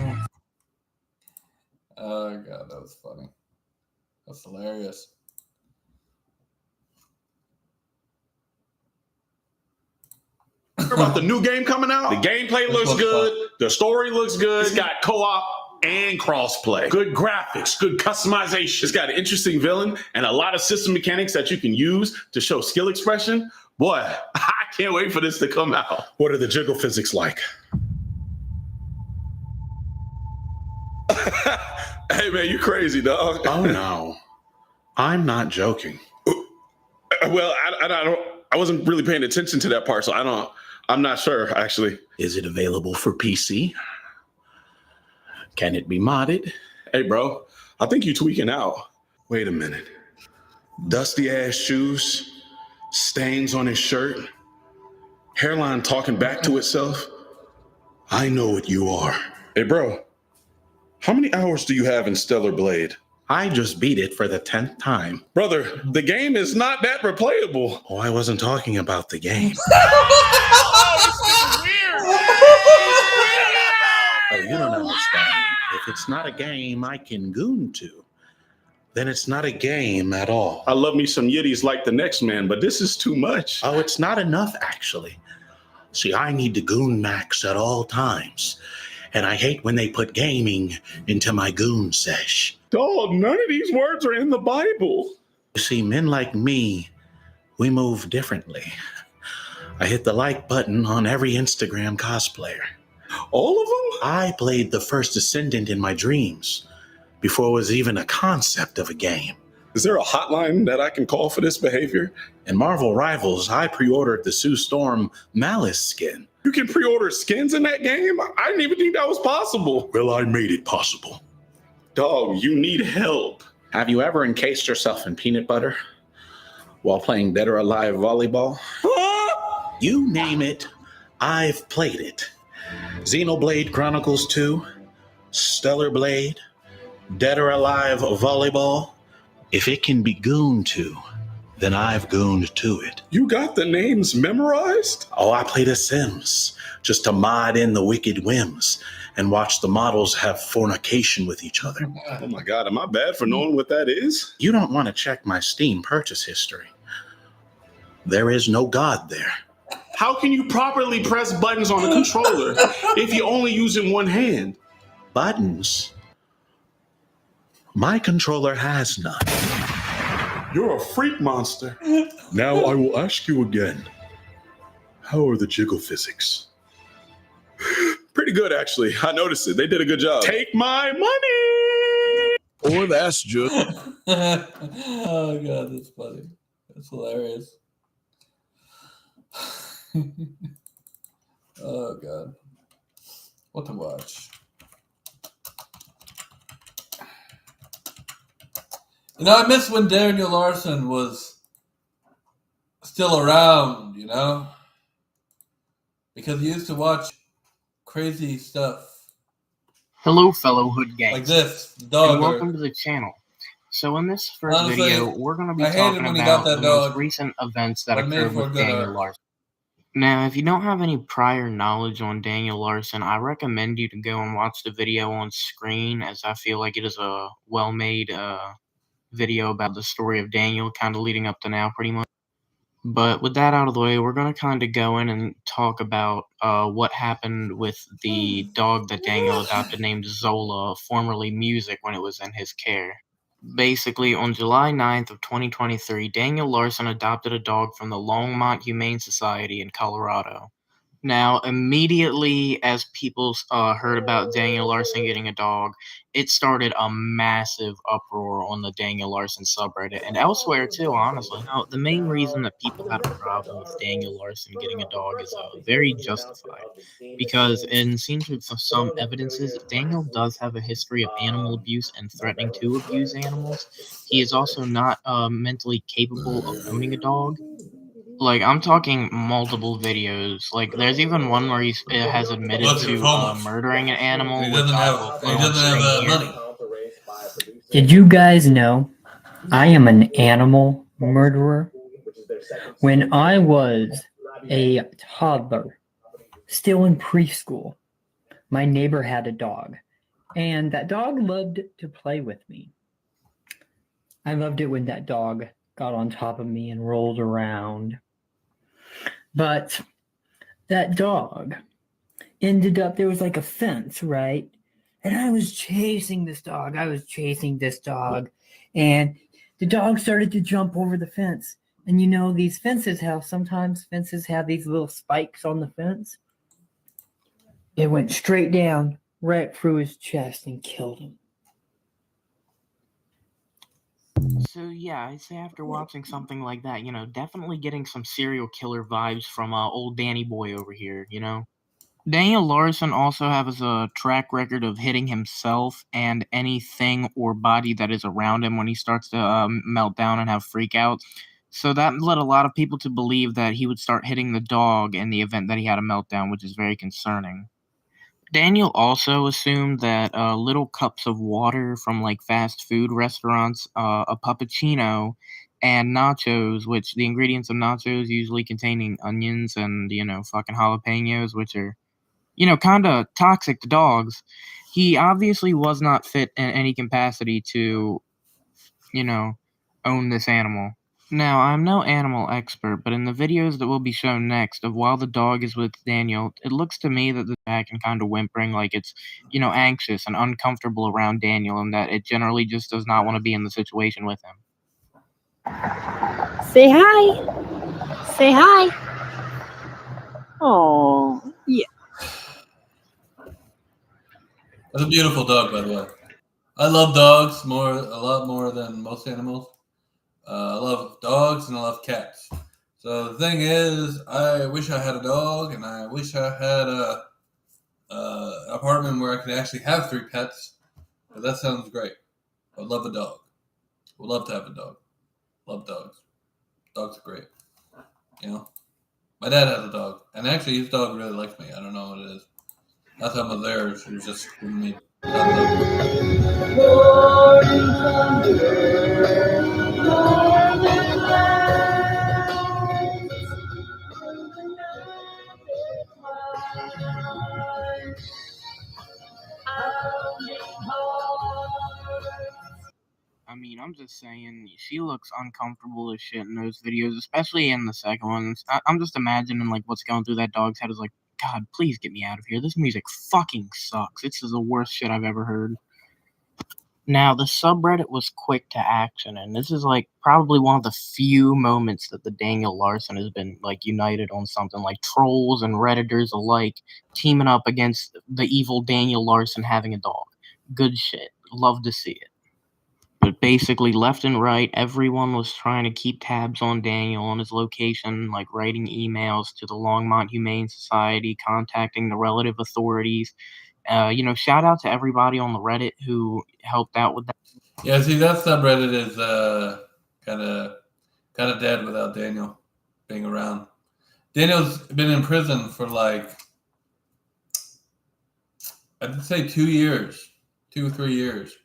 Speaker 1: Oh, God, that was funny. That's hilarious.
Speaker 7: About the new game coming out? The gameplay looks good. The story looks good. It's got co-op and crossplay. Good graphics, good customization. It's got an interesting villain and a lot of system mechanics that you can use to show skill expression. Boy, I can't wait for this to come out. What are the jiggle physics like? Hey, man, you crazy, dog.
Speaker 10: Oh, no. I'm not joking.
Speaker 7: Well, I wasn't really paying attention to that part, so I'm not sure, actually.
Speaker 10: Is it available for PC? Can it be modded?
Speaker 7: Hey, bro, I think you're tweaking out. Wait a minute. Dusty ass shoes, stains on his shirt, hairline talking back to itself. I know what you are. Hey, bro, how many hours do you have in Stellar Blade?
Speaker 10: I just beat it for the 10th time.
Speaker 7: Brother, the game is not that replayable.
Speaker 10: Oh, I wasn't talking about the game. Oh, you don't understand. If it's not a game I can goon to, then it's not a game at all.
Speaker 7: I love me some Yiddies like the next man, but this is too much.
Speaker 10: Oh, it's not enough, actually. See, I need to goon max at all times. And I hate when they put gaming into my goon sesh.
Speaker 7: Dog, none of these words are in the Bible.
Speaker 10: You see, men like me, we move differently. I hit the like button on every Instagram cosplayer.
Speaker 7: All of them?
Speaker 10: I played the first Ascendant in my dreams before it was even a concept of a game.
Speaker 7: Is there a hotline that I can call for this behavior?
Speaker 10: In Marvel Rivals, I pre-ordered the Sue Storm Malice skin.
Speaker 7: You can pre-order skins in that game? I didn't even think that was possible.
Speaker 10: Well, I made it possible.
Speaker 7: Dog, you need help.
Speaker 10: Have you ever encased yourself in peanut butter while playing Dead or Alive volleyball? You name it, I've played it. Xenoblade Chronicles 2, Stellar Blade, Dead or Alive volleyball. If it can be gooned to, then I've gooned to it.
Speaker 7: You got the names memorized?
Speaker 10: Oh, I play The Sims just to mod in the wicked whims and watch the models have fornication with each other.
Speaker 7: Oh my God, am I bad for knowing what that is?
Speaker 10: You don't want to check my Steam purchase history. There is no God there.
Speaker 7: How can you properly press buttons on a controller if you're only using one hand?
Speaker 10: Buttons? My controller has none.
Speaker 7: You're a freak monster.
Speaker 10: Now I will ask you again. How are the jiggle physics?
Speaker 7: Pretty good, actually. I noticed it. They did a good job. Take my money!
Speaker 8: Or that's just...
Speaker 1: Oh, God, that's funny. That's hilarious. Oh, God. What to watch? You know, I miss when Daniel Larson was still around, you know? Because he used to watch crazy stuff.
Speaker 11: Hello, fellow hood gangs.
Speaker 1: Like this, the dog.
Speaker 11: And welcome to the channel. So in this first
Speaker 1: Honestly,
Speaker 11: video, we're going to be
Speaker 1: I hated
Speaker 11: talking
Speaker 1: when he got
Speaker 11: about
Speaker 1: that
Speaker 11: the most
Speaker 1: dog,
Speaker 11: recent events that
Speaker 1: but made
Speaker 11: occurred
Speaker 1: for a
Speaker 11: with
Speaker 1: good
Speaker 11: Daniel
Speaker 1: arc.
Speaker 11: Larson. Now, if you don't have any prior knowledge on Daniel Larson, I recommend you to go and watch the video on screen, as I feel like it is a well-made video about the story of Daniel, kind of leading up to now, pretty much. But with that out of the way, we're going to kind of go in and talk about what happened with the dog that Daniel adopted named Zola, formerly Music, when it was in his care. Basically, on July 9th of 2023, Daniel Larson adopted a dog from the Longmont Humane Society in Colorado. Now, immediately as people heard about Daniel Larson getting a dog, it started a massive uproar on the Daniel Larson subreddit and elsewhere too, honestly. Now, the main reason that people have a problem with Daniel Larson getting a dog is very justified, because in seems with some evidences, Daniel does have a history of animal abuse and threatening to abuse animals. He is also not mentally capable of owning a dog. Like, I'm talking multiple videos. Like, there's even one where he has admitted
Speaker 1: Look, he's
Speaker 11: to
Speaker 1: homeless.
Speaker 11: murdering an animal,
Speaker 1: He
Speaker 11: which
Speaker 1: doesn't
Speaker 11: I
Speaker 1: have.
Speaker 11: will
Speaker 1: He
Speaker 11: put on
Speaker 1: doesn't
Speaker 11: screen
Speaker 1: have
Speaker 11: here.
Speaker 1: money.
Speaker 12: Did you guys know I am an animal murderer? When I was a toddler, still in preschool, my neighbor had a dog, and that dog loved to play with me. I loved it when that dog got on top of me and rolled around. But that dog ended up, there was like a fence, right? And I was chasing this dog. And the dog started to jump over the fence. And you know, these fences sometimes fences have these little spikes on the fence. It went straight down, right through his chest and killed him.
Speaker 11: So yeah, I'd say after watching something like that, definitely getting some serial killer vibes from old Danny Boy over here, Daniel Larson also has a track record of hitting himself and anything or body that is around him when he starts to melt down and have freakouts. So that led a lot of people to believe that he would start hitting the dog in the event that he had a meltdown, which is very concerning. Daniel also assumed that little cups of water from like fast food restaurants, a puppuccino, and nachos, which the ingredients of nachos usually containing onions and, fucking jalapenos, which are, kind of toxic to dogs. He obviously was not fit in any capacity to, own this animal. Now, I'm no animal expert, but in the videos that will be shown next of while the dog is with Daniel, it looks to me that the back and kind of whimpering like it's, anxious and uncomfortable around Daniel, and that it generally just does not want to be in the situation with him.
Speaker 13: Say hi. Say hi. Oh, yeah.
Speaker 1: That's a beautiful dog, by the way. I love dogs a lot more than most animals. I love dogs and I love cats. So the thing is, I wish I had a dog, and I wish I had an apartment where I could actually have 3 pets. But that sounds great. I love a dog. Would love to have a dog. Love dogs. Dogs are great. My dad has a dog, and actually his dog really likes me. I don't know what it is. Last time I was there, she was just giving me.
Speaker 11: I mean, I'm just saying, she looks uncomfortable as shit in those videos, especially in the second one. I'm just imagining, like, what's going through that dog's head is like, God, please get me out of here. This music fucking sucks. This is the worst shit I've ever heard. Now, the subreddit was quick to action, and this is, like, probably one of the few moments that the Daniel Larson has been, like, united on something, like trolls and Redditors alike teaming up against the evil Daniel Larson having a dog. Good shit. Love to see it. But basically, left and right, everyone was trying to keep tabs on Daniel, on his location, like writing emails to the Longmont Humane Society, contacting the relative authorities. Shout out to everybody on the Reddit who helped out with that.
Speaker 1: Yeah, see, that subreddit is kind of dead without Daniel being around. Daniel's been in prison for like I'd say 2 years, 2 or 3 years.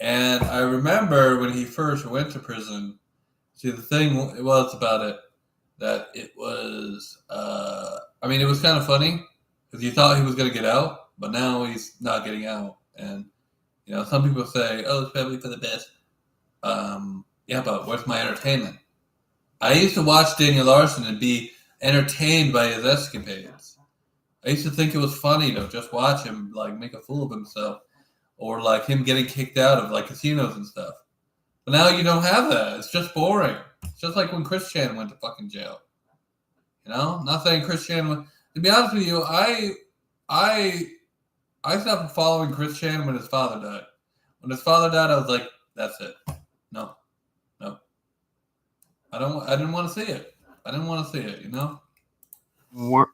Speaker 1: And I remember when he first went to prison. See, the thing was about it that it was. I mean, it was kind of funny because you thought he was going to get out, but now he's not getting out. And some people say, "Oh, it's probably for the best." Yeah, but where's my entertainment? I used to watch Daniel Larson and be entertained by his escapades. I used to think it was funny to just watch him like make a fool of himself, or like him getting kicked out of like casinos and stuff. But now you don't have that. It's just boring. It's just like when Chris Chan went to fucking jail. Not saying Chris Chan. To be honest with you, I stopped following Chris Chan when his father died. When his father died, I was like, that's it. No. I didn't want to see it. I didn't want to see it.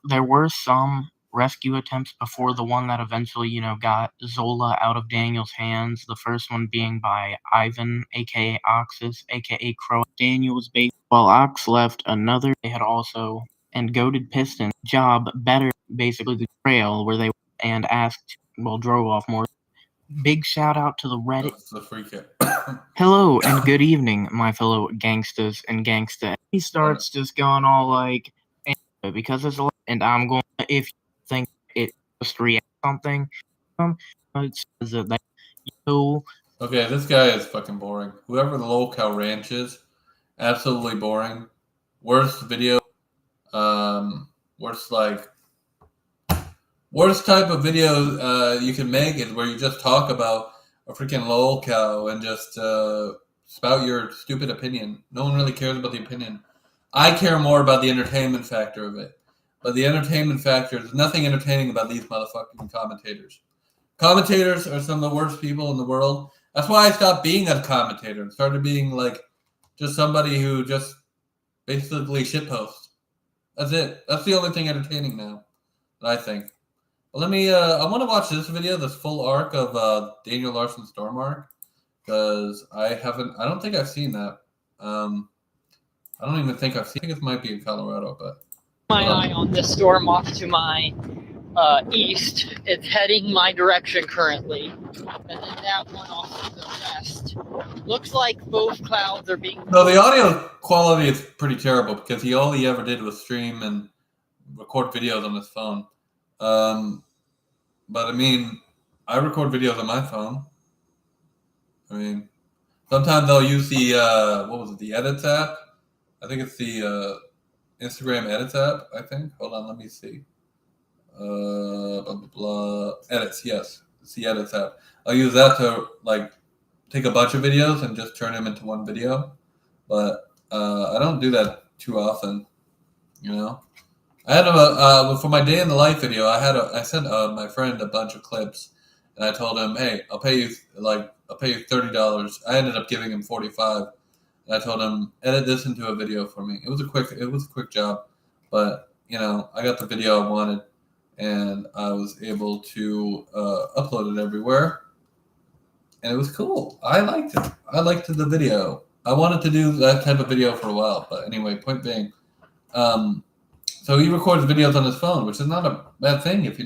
Speaker 11: There were some rescue attempts before the one that eventually, got Zola out of Daniel's hands. The first one being by Ivan, aka Oxus, aka Crow. Daniel was based while Ox left. Another they had also and goaded Piston job better, basically the trail where they and asked, drove off more. Big shout out to the Reddit.
Speaker 1: That's the freak out.
Speaker 11: Hello and good evening, my fellow gangstas and gangsta. He starts just going all like, because it's a lot, and I'm going. If you think it just react something, it says that
Speaker 1: Okay, this guy is fucking boring. Whoever the Locale Ranch is, absolutely boring. Worst video. Worst type of video you can make is where you just talk about a freaking lolcow and just spout your stupid opinion. No one really cares about the opinion. I care more about the entertainment factor of it. But the entertainment factor, there's nothing entertaining about these motherfucking commentators. Commentators are some of the worst people in the world. That's why I stopped being a commentator and started being like just somebody who just basically shitposts. That's it. That's the only thing entertaining now, I think. Well, I want to watch this video, this full arc of Daniel Larson's storm arc, because I don't think I've seen that. I don't even think I've seen it. I think it might be in Colorado, but.
Speaker 14: My eye on this storm off to my east. It's heading my direction currently. And then that one off to the west. Looks like both clouds are being...
Speaker 1: No, the audio quality is pretty terrible because all he ever did was stream and record videos on his phone. But I mean, I record videos on my phone. I mean, sometimes I'll use the Edits app? I think it's the Instagram Edits app, I think. Hold on, let me see. Blah, blah, blah. Edits, yes. It's the Edits app. I'll use that to, take a bunch of videos and just turn them into one video. But I don't do that too often, I had for my day in the life video, I sent my friend a bunch of clips, and I told him, "Hey, I'll pay you $30." I ended up giving him $45, and I told him, "Edit this into a video for me." It was a quick job, but I got the video I wanted, and I was able to upload it everywhere, and it was cool. I liked it. I liked the video. I wanted to do that type of video for a while, but anyway, point being. So he records videos on his phone, which is not a bad thing if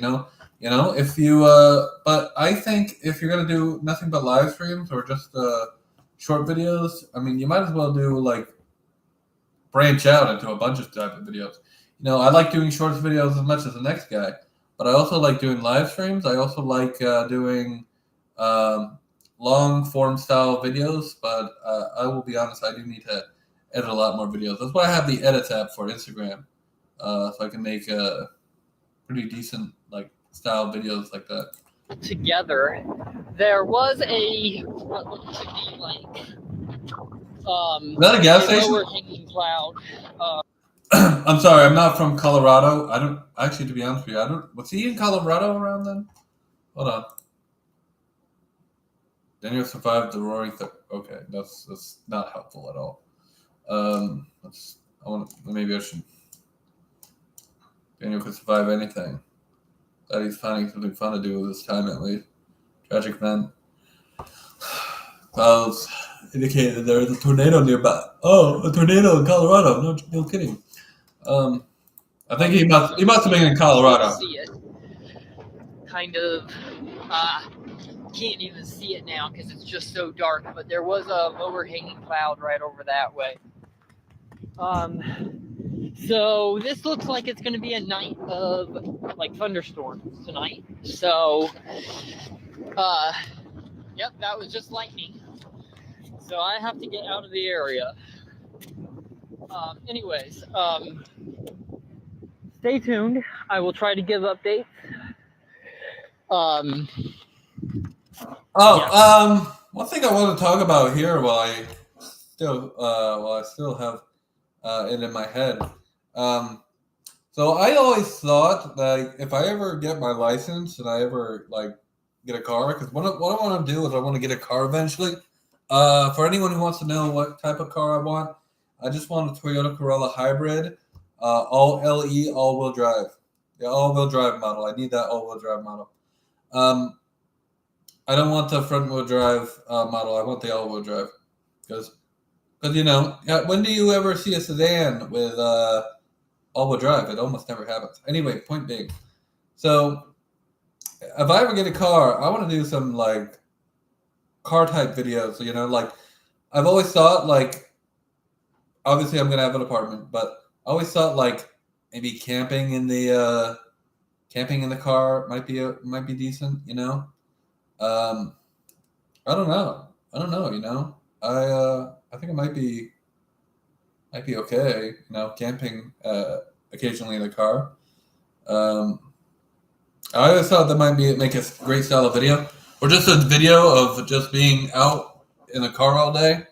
Speaker 1: but I think if you're going to do nothing but live streams or just short videos, I mean, you might as well do branch out into a bunch of type of videos. I like doing short videos as much as the next guy, but I also like doing live streams. I also like doing long form style videos, but I will be honest, I do need to edit a lot more videos. That's why I have the Edits app for Instagram. So I can make pretty decent style videos like that.
Speaker 14: Together, there was what looks to be
Speaker 1: is that a gas station?
Speaker 14: Lower hanging cloud.
Speaker 1: I'm sorry, I'm not from Colorado. I don't actually, to be honest with you, was he in Colorado around then? Hold on. Daniel survived the roaring. Okay, that's not helpful at all. Maybe I should. Daniel could survive anything. That he's finding something fun to do with his time, at least. Tragic event. Clouds indicated there is a tornado nearby. Oh, a tornado in Colorado. No kidding. I think he must have been in Colorado.
Speaker 14: See it. kind of can't even see it now because it's just so dark, but there was a overhanging cloud right over that way. So this looks like it's going to be a night of like thunderstorms tonight. So yep, that was just lightning. So I have to get out of the area. Anyways, stay tuned. I will try to give updates.
Speaker 1: One thing I want to talk about here while I still have it in my head. So I always thought that if I ever get my license and I ever like get a car, because what I want to do is I want to get a car eventually. For anyone who wants to know what type of car I want, I just want a Toyota Corolla hybrid, all LE, all-wheel drive. Yeah, all-wheel drive model. I need that all-wheel drive model. I don't want the front-wheel drive model. I want the all-wheel drive because you know, when do you ever see a sedan with all-wheel drive? It almost never happens. Anyway, point being, so if I ever get a car, I want to do some like car type videos. You know, like I've always thought, like obviously I'm gonna have an apartment, but I always thought like maybe camping in the car might be decent. You know, I don't know. You know, I think it might be okay. You know, camping occasionally in the car. I always thought that might make a great style of video, or just a video of just being out in a car all day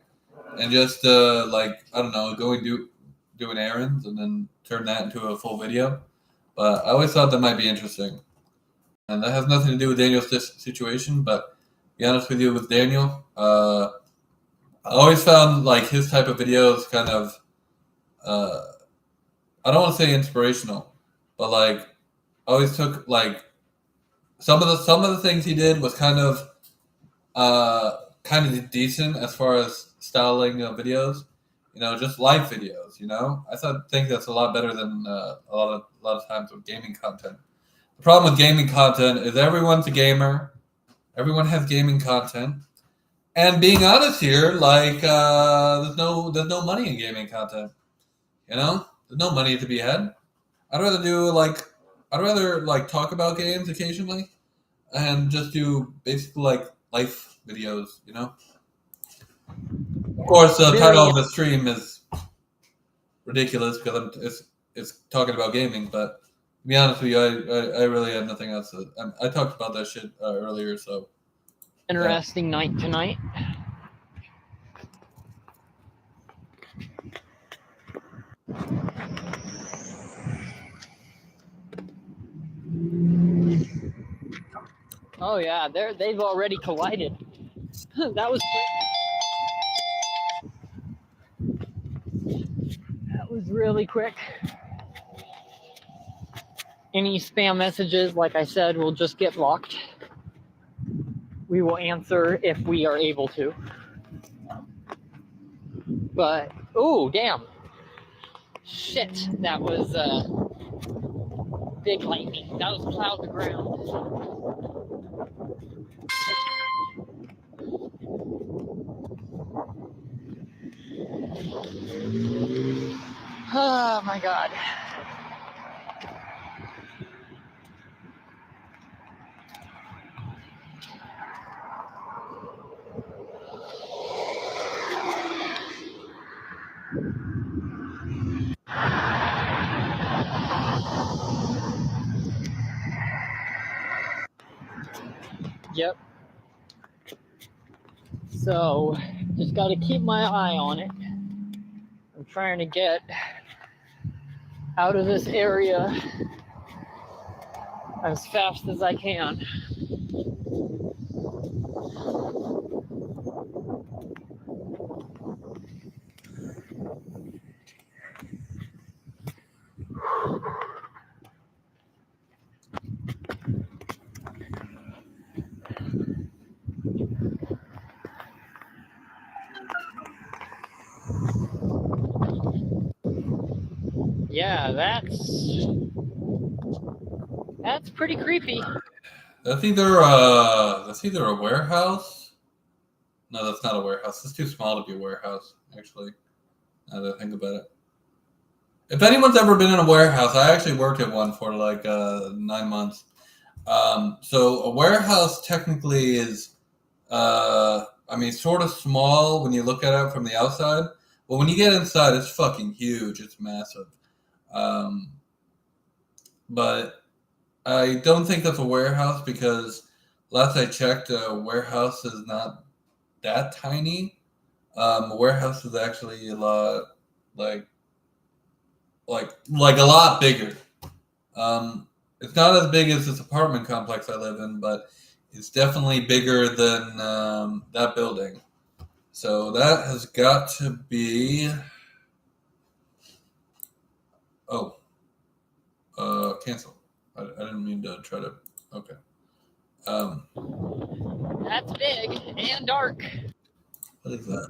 Speaker 1: and just like I don't know, doing errands and then turn that into a full video. But I always thought that might be interesting, and that has nothing to do with Daniel's situation. But to be honest with you, with Daniel, I always found like his type of videos kind of I don't want to say inspirational, but like I always took like some of the things he did was kind of decent as far as styling videos, you know, just live videos. You know, I think that's a lot better than a lot of times with gaming content. The problem with gaming content is everyone's a gamer, everyone has gaming content, and being honest here, like there's no money in gaming content. You know, there's no money to be had. I'd rather talk about games occasionally and just do basically like life videos, you know? Of course, the title of the stream is ridiculous because it's talking about gaming, but to be honest with you, I really had nothing else to... I talked about that shit earlier, so...
Speaker 14: Interesting night tonight. Oh yeah, they've already collided. That was quick. That was really quick. Any spam messages, like I said, will just get blocked. We will answer if we are able to. But oh damn. Shit, that was big lightning. That was plowed the ground. Oh my god. Yep. So, just got to keep my eye on it. I'm trying to get out of this area as fast as I can. Yeah, that's pretty creepy.
Speaker 1: That's either a warehouse. No, that's not a warehouse. It's too small to be a warehouse, actually. Now that I think about it. If anyone's ever been in a warehouse, I actually worked at one for like 9 months. So a warehouse technically is, sort of small when you look at it from the outside. But when you get inside, it's fucking huge. It's massive. But I don't think that's a warehouse because last I checked, a warehouse is not that tiny. A warehouse is actually a lot like a lot bigger. It's not as big as this apartment complex I live in, but it's definitely bigger than that building. So that has got to be. Cancel. I didn't mean to try to. Okay.
Speaker 14: That's big and dark.
Speaker 1: What is that?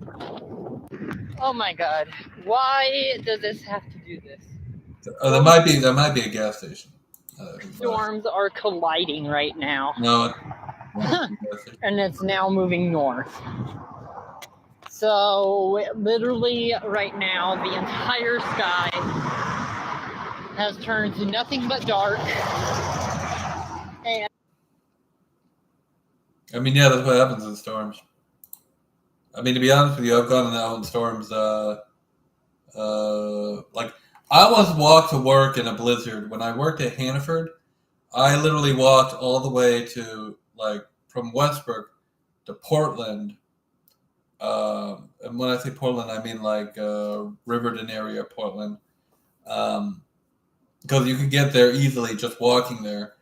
Speaker 14: Oh my god. Why does this have to do this?
Speaker 1: That might be a gas station.
Speaker 14: Storms are colliding right now.
Speaker 1: No.
Speaker 14: And it's now moving north. So literally right now the entire sky has turned to nothing but dark. And
Speaker 1: yeah, that's what happens in storms. To be honest with you, I've gone out in storms. I once walked to work in a blizzard. When I worked at Hannaford, I literally walked all the way to from Westbrook to Portland. And when I say Portland, I mean Riverton area, Portland. Because you could get there easily just walking there,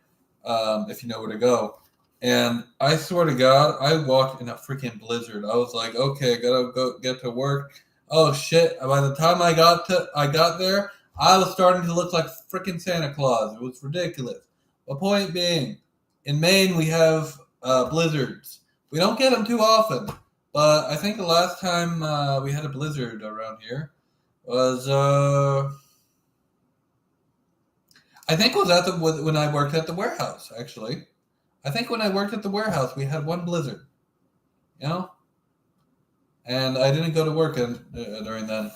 Speaker 1: if you know where to go. And I swear to God, I walked in a freaking blizzard. I was like, okay, I gotta go get to work. Oh shit! By the time I got there, I was starting to look like freaking Santa Claus. It was ridiculous. The point being, in Maine we have blizzards. We don't get them too often, but I think the last time we had a blizzard around here was I think it was when I worked at the warehouse. Actually, I think when I worked at the warehouse we had one blizzard. And I didn't go to work during then.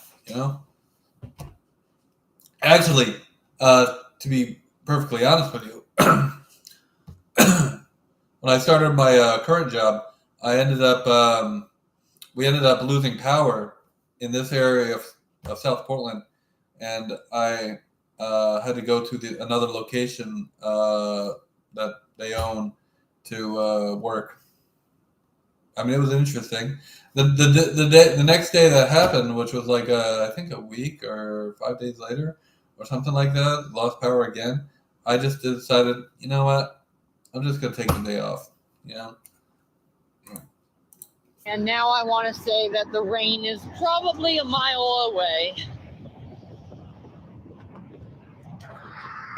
Speaker 1: Actually, to be perfectly honest with you, when I started my current job, we ended up losing power in this area of South Portland, and I had to go to another location that they own to work. It was interesting. The next day that happened, which was I think a week or 5 days later, or something like that, lost power again. I just decided, you know what, I'm just gonna take the day off.
Speaker 14: And now I want to say that the rain is probably a mile away.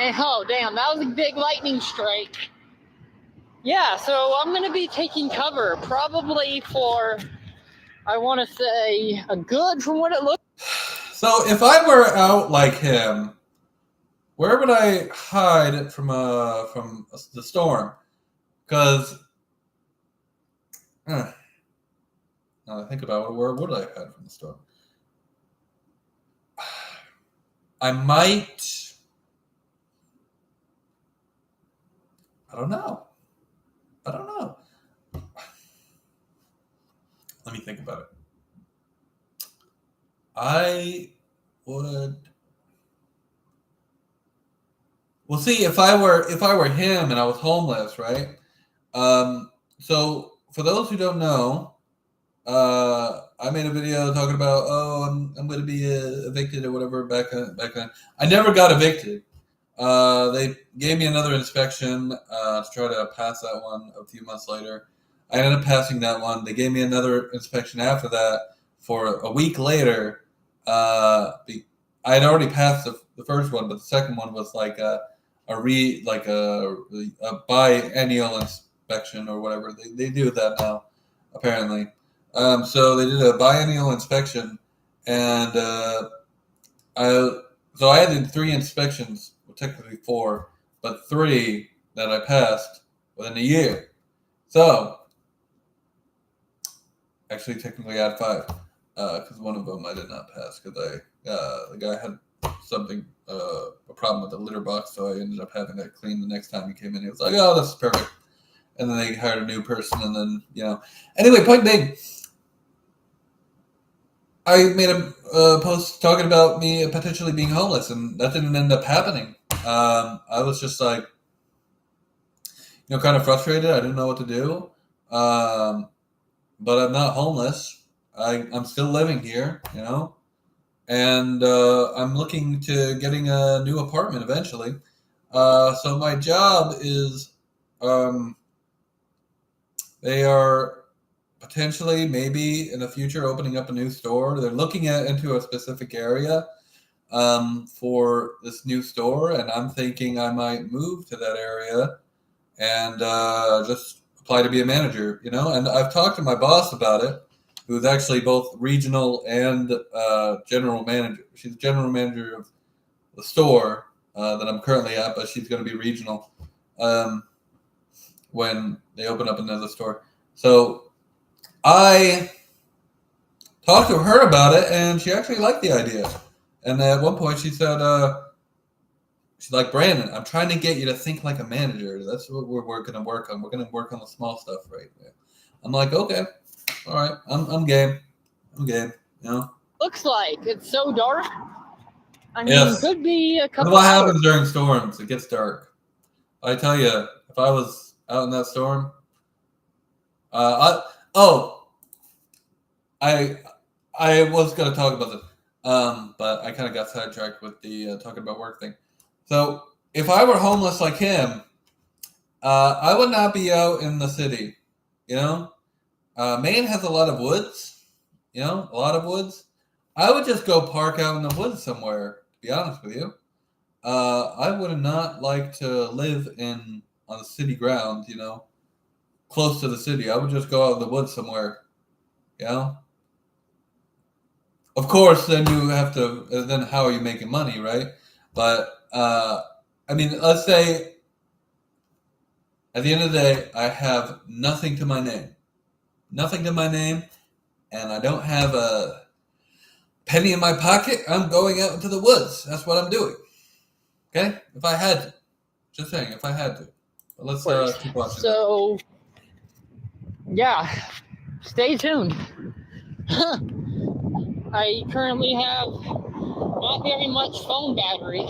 Speaker 14: And oh damn, that was a big lightning strike. Yeah, so I'm going to be taking cover probably for, I want to say, a good from what it looks.
Speaker 1: So if I were out like him, where would I hide from the storm? Because now I think about it, where would I hide from the storm? I might. I don't know. Let me think about it. I would. Well, see, if I were him and I was homeless, right? So for those who don't know, I made a video talking about, I'm going to be evicted or whatever back then. I never got evicted. They gave me another inspection to try to pass that one a few months later. I ended up passing that one. They gave me another inspection after that for a week later. I had already passed the first one, but the second one was like a biennial inspection or whatever. They do that now, apparently. So they did a biennial inspection, and I had 3 inspections, well, technically 4, but 3 that I passed within a year. So, actually, technically, I had 5 because one of them I did not pass because the guy had something a problem with the litter box, so I ended up having that cleaned the next time he came in. He was like, "Oh, this is perfect," and then they hired a new person, and then Anyway, point being, I made a post talking about me potentially being homeless, and that didn't end up happening. I was just like, kind of frustrated. I didn't know what to do, but I'm not homeless. I'm still living here, and I'm looking to getting a new apartment eventually. So my job is, they are potentially, maybe in the future, opening up a new store. They're looking into a specific area for this new store, and I'm thinking I might move to that area and just apply to be a manager, And I've talked to my boss about it, who's actually both regional and general manager. She's general manager of the store that I'm currently at, but she's going to be regional when they open up another store. So I talked to her about it, and she actually liked the idea. And at one point, she said, she's like, "Brandon, I'm trying to get you to think like a manager. That's what we're going to work on. We're going to work on the small stuff right now." I'm like, "Okay, all right, I'm game. I'm game."
Speaker 14: Looks like it's so dark. I mean,
Speaker 1: Yes.
Speaker 14: could be a couple
Speaker 1: What
Speaker 14: hours.
Speaker 1: happens during storms? It gets dark. I tell you, if I was out in that storm, I was going to talk about this, but I kind of got sidetracked with the talking about work thing. So if I were homeless like him, I would not be out in the city. Maine has a lot of woods. A lot of woods. I would just go park out in the woods somewhere. To be honest with you, I would not like to live on the city grounds. Close to the city. I would just go out in the woods somewhere. Of course, then you have to. Then how are you making money, right? But I mean, let's say at the end of the day, I have nothing to my name, and I don't have a penny in my pocket. I'm going out into the woods. That's what I'm doing. Okay, if I had to, just saying, if I had to. But let's keep watching.
Speaker 14: So, yeah, stay tuned. I currently have not very much phone battery.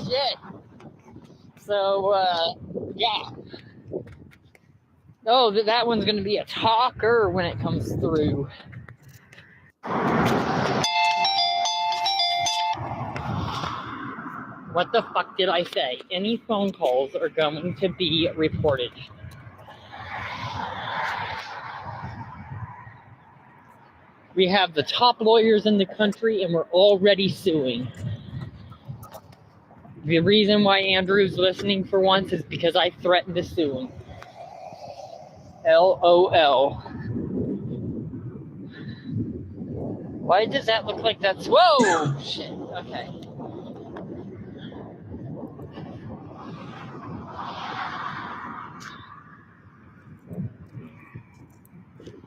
Speaker 14: Shit. So, yeah. Oh, that one's going to be a talker when it comes through. What the fuck did I say? Any phone calls are going to be reported. We have the top lawyers in the country, and we're already suing. The reason why Andrew's listening for once is because I threatened to sue him. LOL. Why does that look like that's... Whoa! Shit, okay.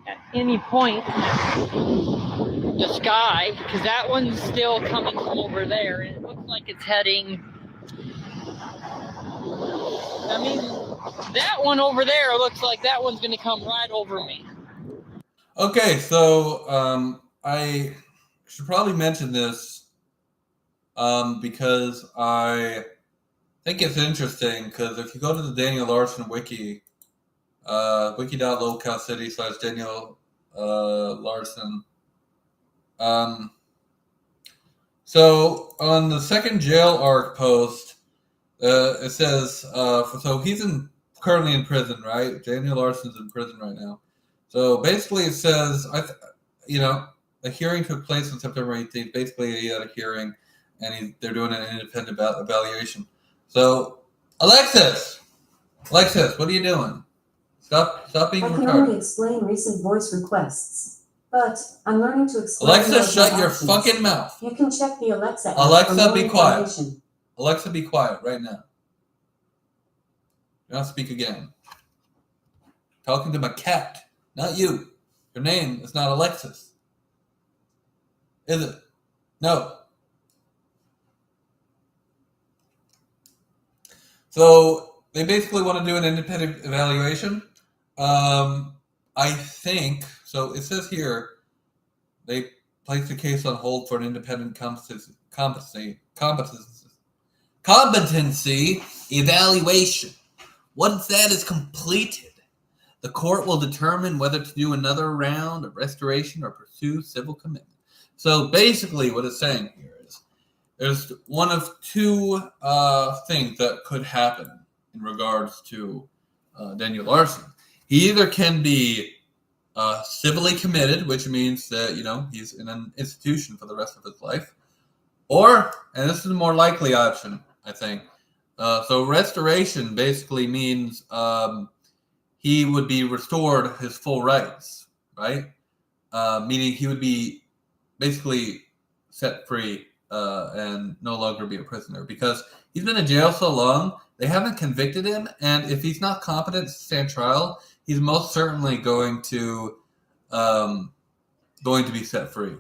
Speaker 14: At any point, the sky, because that one's still coming from over there, and it looks like it's heading... I mean, that one over there looks like that one's going to come right over me.
Speaker 1: Okay, so I should probably mention this because I think it's interesting, because if you go to the Daniel Larson wiki, wiki.localcity/Daniel Larson, so on the second jail arc post, it says, so he's currently in prison, right? Daniel Larson's in prison right now. So basically it says, a hearing took place on September 18th. Basically he had a hearing, and they're doing an independent evaluation. So Alexis, what are you doing? Stop being retarded.
Speaker 15: I can only explain recent voice requests, but I'm learning to explain...
Speaker 1: Alexa, shut your fucking mouth.
Speaker 15: You can check the Alexa app.
Speaker 1: Alexa, be quiet. Alexa, be quiet right now. Do not speak again. Talking to my cat, not you. Your name is not Alexis. Is it? No. So they basically want to do an independent evaluation. I think, so it says here, they placed the case on hold for an independent competency evaluation. Once that is completed, the court will determine whether to do another round of restoration or pursue civil commitment. So basically what it's saying here is there's one of two things that could happen in regards to Daniel Larson. He either can be civilly committed, which means that, he's in an institution for the rest of his life, or, and this is a more likely option, I think, so restoration basically means he would be restored his full rights, right? Meaning he would be basically set free and no longer be a prisoner, because he's been in jail so long, they haven't convicted him, and if he's not competent to stand trial, he's most certainly going to be set free.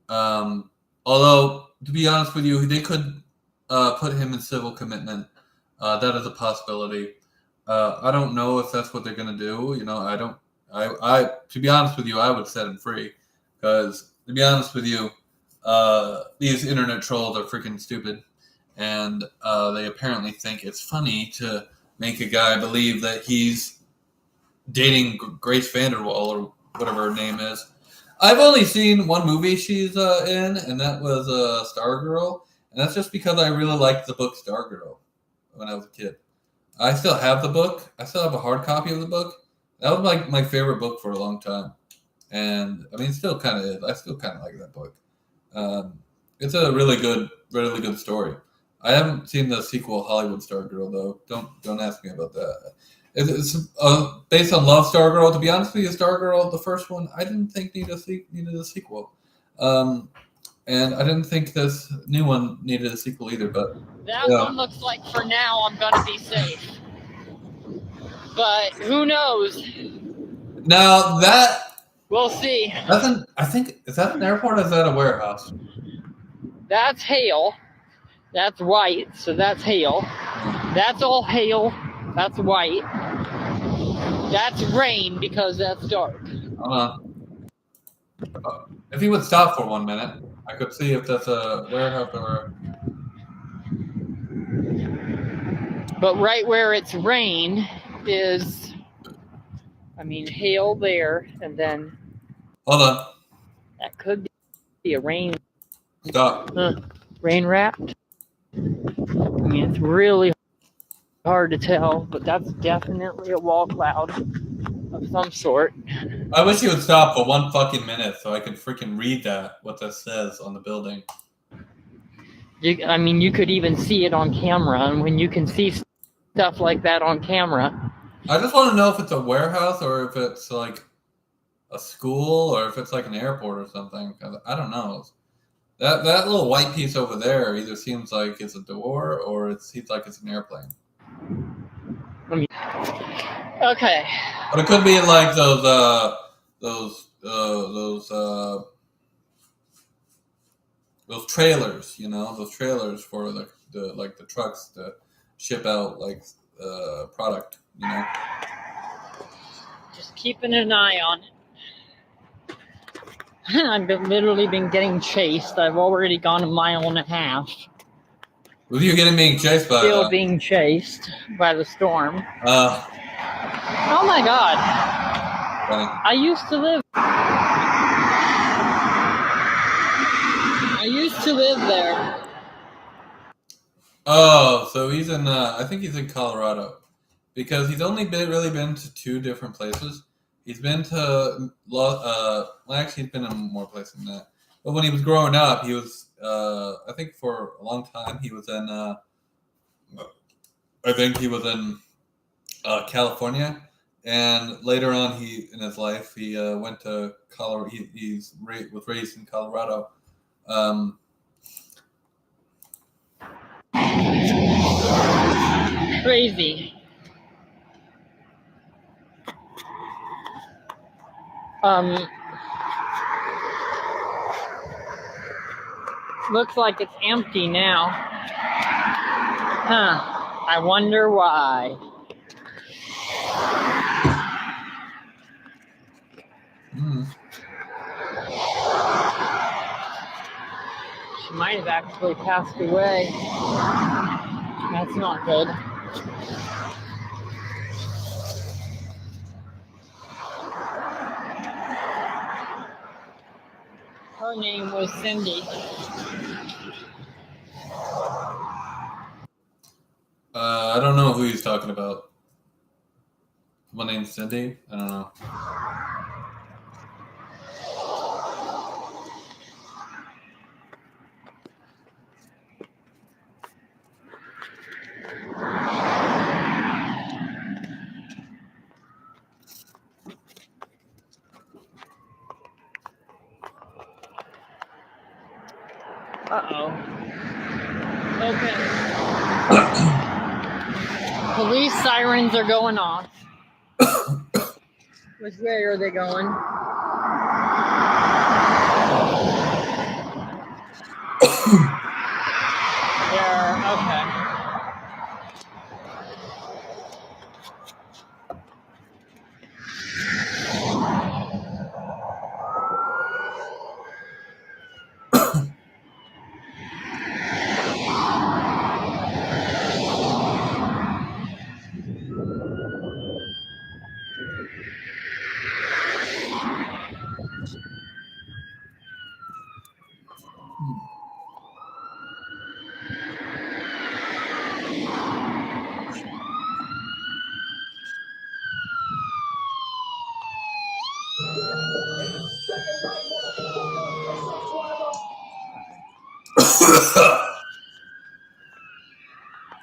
Speaker 1: Although, to be honest with you, they could put him in civil commitment. That is a possibility. I don't know if that's what they're going to do. To be honest with you, I would set him free, because to be honest with you, these internet trolls are freaking stupid, and they apparently think it's funny to make a guy believe that he's dating Grace Vanderwall or whatever her name is. I've only seen one movie she's in, and that was Stargirl, and that's just because I really liked the book Stargirl when I was a kid. I still have the book. I still have a hard copy of the book. That was like my favorite book for a long time, and I mean, it still kind of is. I still kind of like that book. It's a really good story. I haven't seen the sequel, Hollywood Stargirl, though. Don't ask me about that. It's based on Love Stargirl. To be honest with you, Stargirl, the first one, I didn't think needed a sequel. And I didn't think this new one needed a sequel either. But
Speaker 14: that one looks like for now I'm going to be safe. But who knows?
Speaker 1: Now that...
Speaker 14: We'll see.
Speaker 1: I think, is that an airport or is that a warehouse?
Speaker 14: That's hail. That's white, so that's hail. That's all hail. That's white. That's rain because that's dark.
Speaker 1: If you would stop for 1 minute, I could see if that's a warehouse or...
Speaker 14: But right where it's rain is, hail there, and then...
Speaker 1: Hold on.
Speaker 14: That could be a rain...
Speaker 1: Stop.
Speaker 14: Rain wrapped. It's really hard to tell, but that's definitely a wall cloud of some sort.
Speaker 1: I wish you would stop for 1 fucking minute so I could freaking read what that says on the building.
Speaker 14: You could even see it on camera, and when you can see stuff like that on camera...
Speaker 1: I just want to know if it's a warehouse or if it's like a school or if it's like an airport or something. I don't know. That little white piece over there either seems like it's a door or it seems like it's an airplane.
Speaker 14: Okay.
Speaker 1: But it could be like those trailers, those trailers for the trucks to ship out product,
Speaker 14: Just keeping an eye on it. I've literally been getting chased. I've already gone 1.5 miles.
Speaker 1: Well, you're being chased by...
Speaker 14: Still being chased by the storm. Oh my god. I used to live there.
Speaker 1: Oh, so he's in, I think he's in Colorado. Because he's only really been to 2 different places. He's been to, he's been in more places than that. But when he was growing up, he was, I think for a long time, he was in, California. And later on in his life, he went to Colorado. He was raised in Colorado.
Speaker 14: Crazy. Looks like it's empty now. Huh. I wonder why. She might have actually passed away. That's not good. Her name was Cindy.
Speaker 1: I don't know who he's talking about. My name's Cindy. I don't know.
Speaker 14: Uh-oh. Okay. Police sirens are going off. Which way are they going? Okay.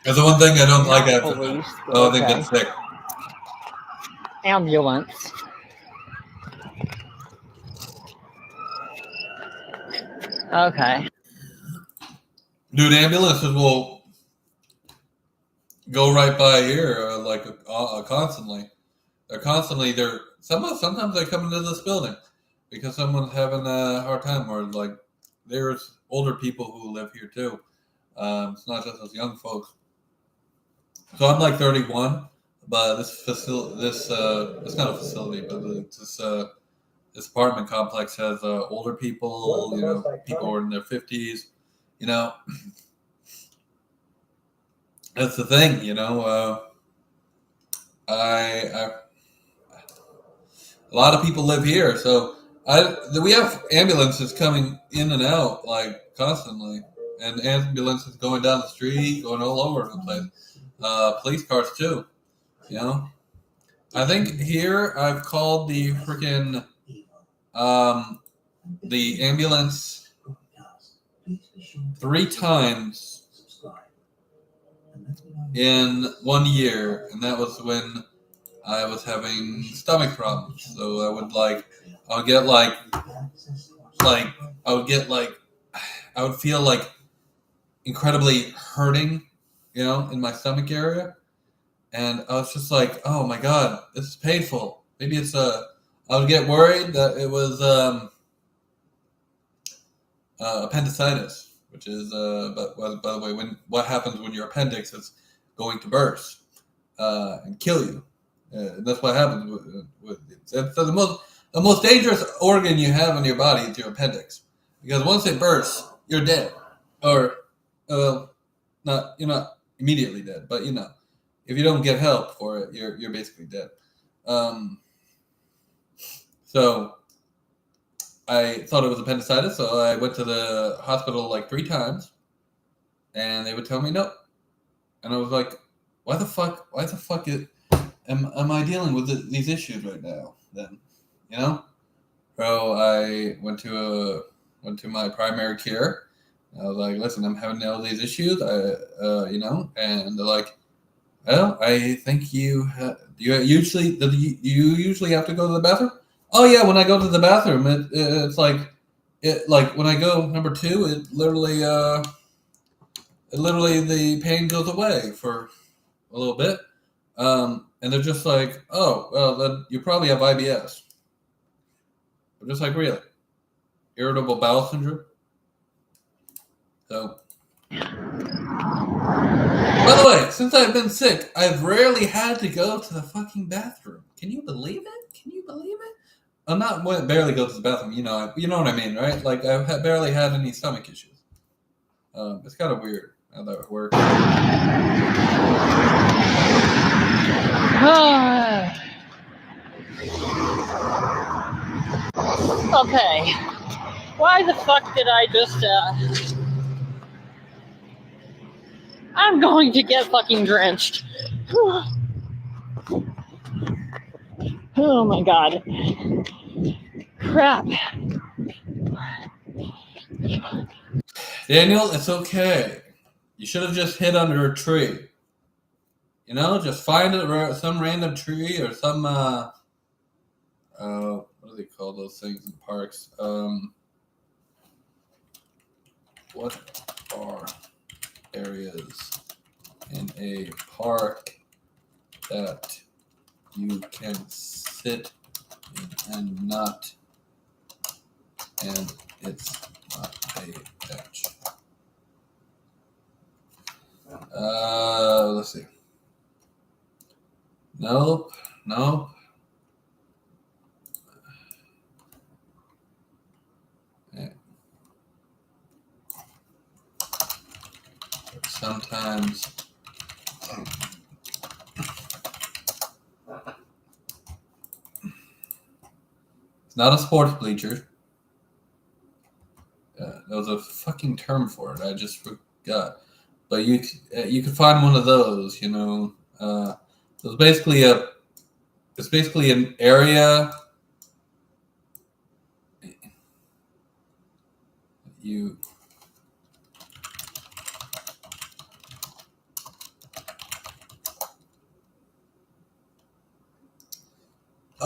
Speaker 1: That's the one thing I don't like after
Speaker 14: police,
Speaker 1: that. Oh, they've
Speaker 14: okay.
Speaker 1: been sick.
Speaker 14: Ambulance. Okay.
Speaker 1: Dude, ambulances will go right by here, constantly. Sometimes they come into this building because someone's having a hard time, or like there's older people who live here too. It's not just us young folks. So I'm like 31, but this it's not a facility, but this apartment complex has older people, people who are in their 50s, That's the thing, a lot of people live here, so we have ambulances coming in and out like constantly, and ambulances going down the street, going all over the place. Police cars too, I think here I've called the freaking the ambulance 3 times in 1 year, and that was when I was having stomach problems. So I would feel like incredibly hurting, in my stomach area. And I was just like, oh my God, this is painful. Maybe it's I would get worried that it was appendicitis, which is, but by the way, what happens when your appendix is going to burst and kill you. And that's what happens with it. So the most dangerous organ you have in your body is your appendix, because once it bursts, you're dead, or you're not immediately dead, but if you don't get help for it, you're basically dead. So I thought it was appendicitis, so I went to the hospital like 3 times, and they would tell me no, and I was like, why the fuck am I dealing with these issues right now? Then, So I went to my primary care. I was like, listen, I'm having all these issues, and they're like, well, I think you usually have to go to the bathroom? Oh yeah, when I go to the bathroom, it's like when I go number 2, it literally the pain goes away for a little bit, and they're just like, oh well, then you probably have IBS. I'm just like, really? Irritable bowel syndrome? So, by the way, since I've been sick, I've rarely had to go to the fucking bathroom. Can you believe it? Can you believe it? I'm not barely go to the bathroom. You know what I mean, right? Like I've barely had any stomach issues. It's kind of weird how that works.
Speaker 14: Okay. Why the fuck did I just, I'm going to get fucking drenched. Oh my god. Crap.
Speaker 1: Daniel, it's okay. You should have just hid under a tree. You know, just find some random tree or some, what do they call those things in parks? What are areas in a park that you can sit in and it's not a bench? Let's see. Nope. Yeah. Sometimes it's not a sports bleacher. There was a fucking term for it. I just forgot. But you could find one of those. You know, so it's basically an area.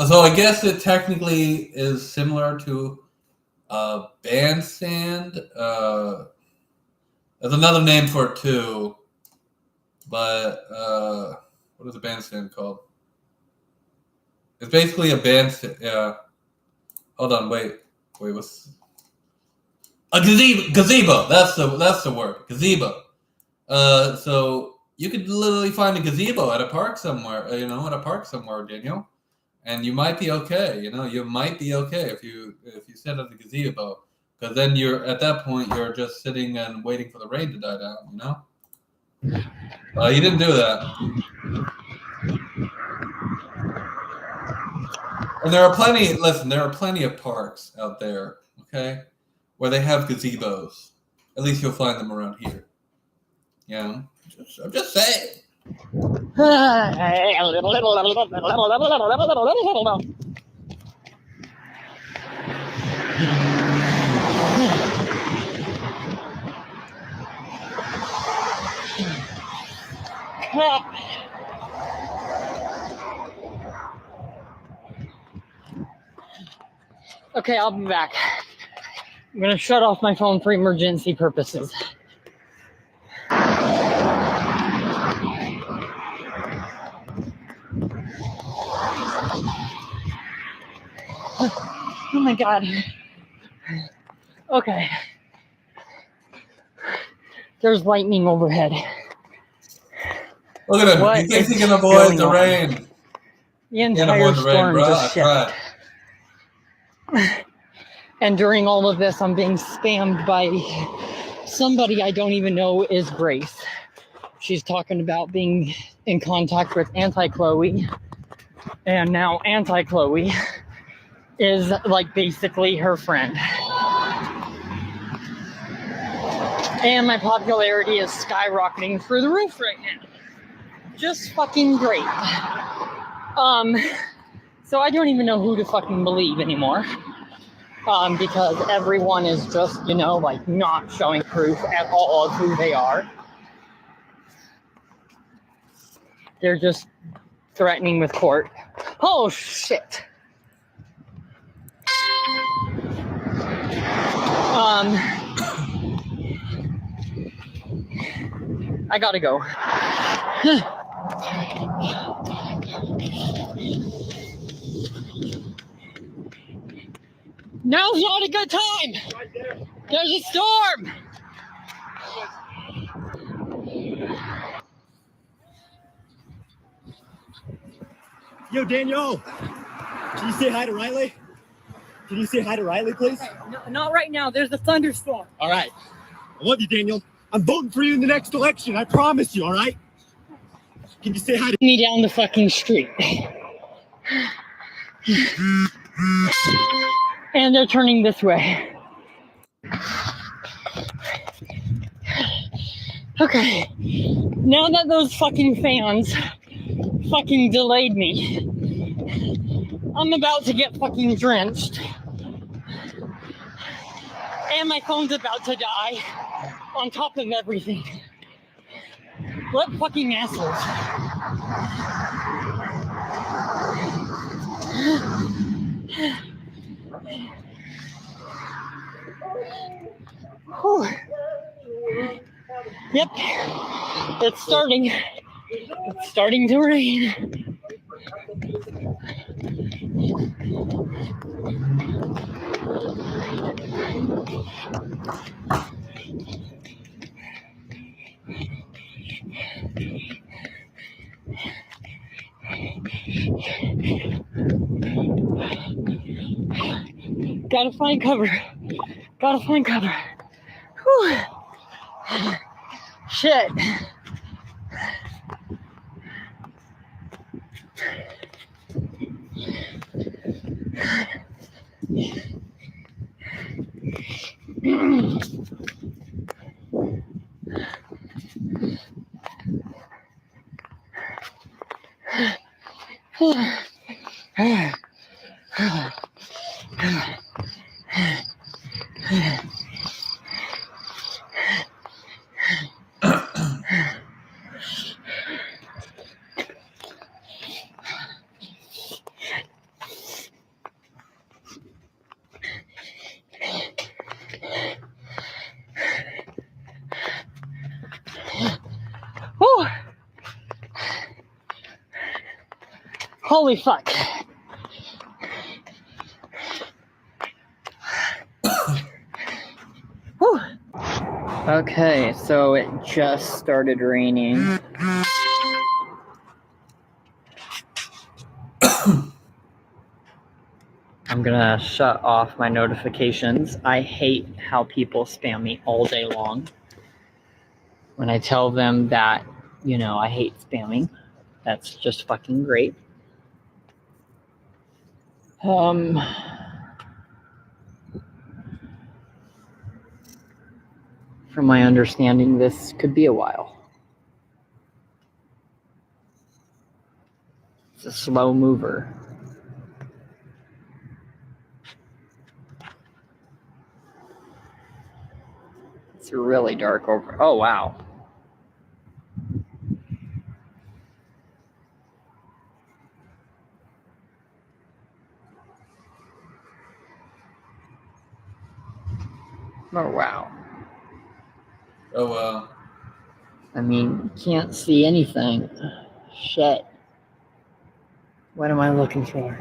Speaker 1: So I guess it technically is similar to a bandstand. There's another name for it too, but what is a bandstand called? It's basically a bandstand. Yeah. Hold on. Wait. What's a gazebo? That's the word. Gazebo. So you could literally find a gazebo at a park somewhere. At a park somewhere, Daniel. And you might be okay. You might be okay if you sit at the gazebo, because then at that point you're just sitting and waiting for the rain to die down. You didn't do that. And there are plenty. Listen, there are plenty of parks out there, okay, where they have gazebos. At least you'll find them around here. I'm just saying.
Speaker 14: Okay, I'll be back. I'm gonna shut off my phone for emergency purposes. Oh my god. Okay. There's lightning overhead.
Speaker 1: Look at him. He thinks he can avoid the rain.
Speaker 14: The entire storm just shifted. And during all of this, I'm being spammed by somebody I don't even know is Grace. She's talking about being in contact with Anti-Chloe. And now Anti-Chloe is like basically her friend. And my popularity is skyrocketing through the roof right now. Just fucking great. So I don't even know who to fucking believe anymore. Because everyone is just, not showing proof at all of who they are. They're just threatening with court. Oh, shit. I gotta go. Now's not a good time. There's a storm.
Speaker 16: Yo, Daniel, can you say hi to Riley? Can you say hi to Riley, please?
Speaker 14: Okay, no, not right now. There's a thunderstorm.
Speaker 16: All right. I love you, Daniel. I'm voting for you in the next election. I promise you, all right? Can you say hi to
Speaker 14: me down the fucking street? And they're turning this way. Okay. Now that those fucking fans fucking delayed me, I'm about to get fucking drenched. And my phone's about to die on top of everything. What fucking assholes. Whew. Yep, it's starting. It's starting to rain. Gotta find cover. Gotta find cover. Whew. Shit. Whew. Holy fuck. Whew. Okay, so it just started raining. I'm gonna shut off my notifications. I hate how people spam me all day long. When I tell them that, you know, I hate spamming, that's just fucking great. From my understanding, this could be a while. It's a slow mover. It's really dark over. Oh, wow. Oh, wow.
Speaker 1: Oh, wow.
Speaker 14: I mean, can't see anything. Shit. What am I looking for?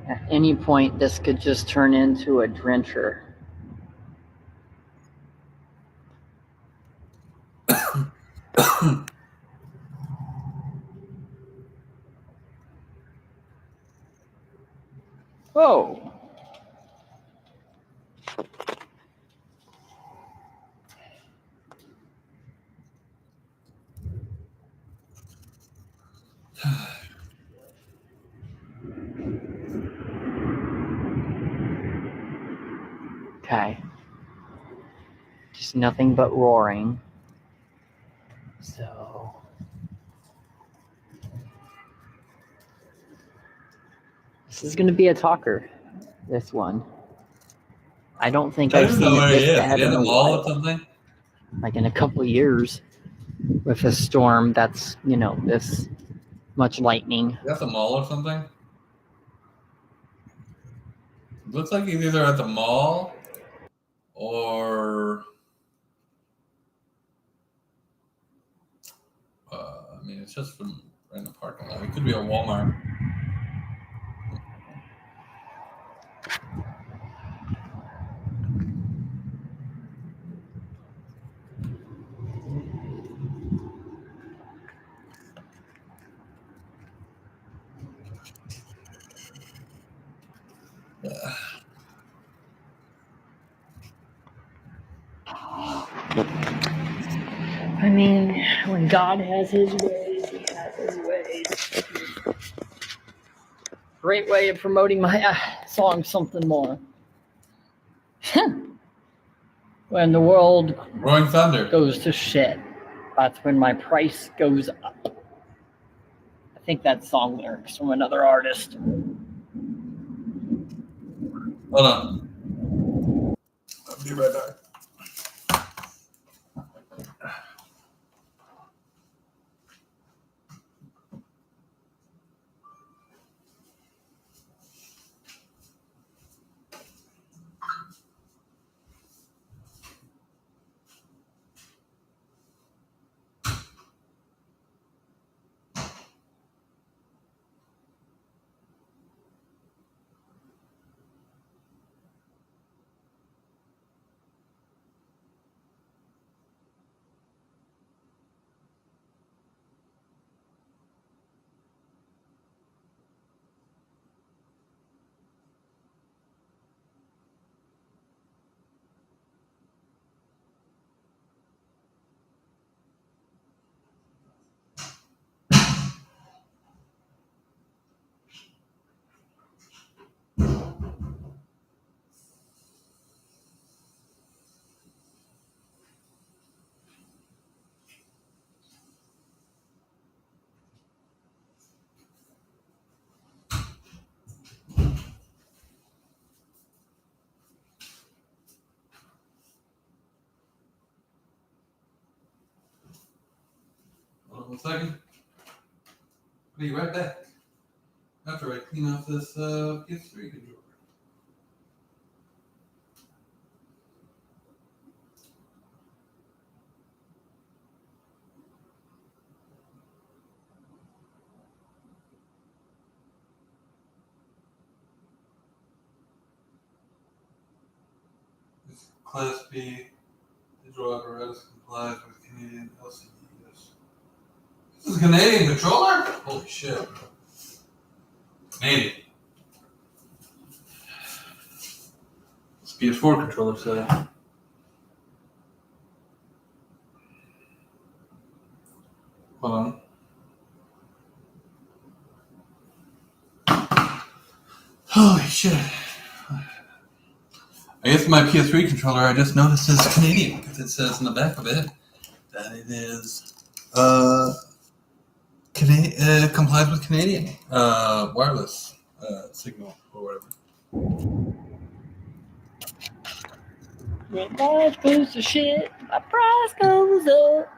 Speaker 14: At any point, this could just turn into a drencher. Whoa. Okay. Just nothing but roaring. So. This is going to be a talker, this one. I don't think I've seen it this bad in a while.
Speaker 1: Something?
Speaker 14: Like in a couple of years. with a storm that's, this much lightning.
Speaker 1: You at the mall or something? It looks like he's either at the mall or I mean, it's just from in the parking lot. It could be a Walmart.
Speaker 14: I mean, when God has his ways, he has his ways. Great way of promoting my song, Something More. When the world
Speaker 1: Roaring Thunder
Speaker 14: goes to shit, that's when my price goes up. I think that's song lyrics from another artist.
Speaker 1: Hold on. I'll be right back. Hold on 1 second. I'll be right back. After I clean off this PS3 controller. This Class B digital apparatus complies with Canadian LCDs. This is a Canadian controller? Holy shit. Canadian. This PS4 controller set. Hold on. Holy shit. I guess my PS3 controller, I just noticed is Canadian because it says in the back of it that it is complies with Canadian wireless signal or whatever.
Speaker 14: When life goes to shit, my price goes up.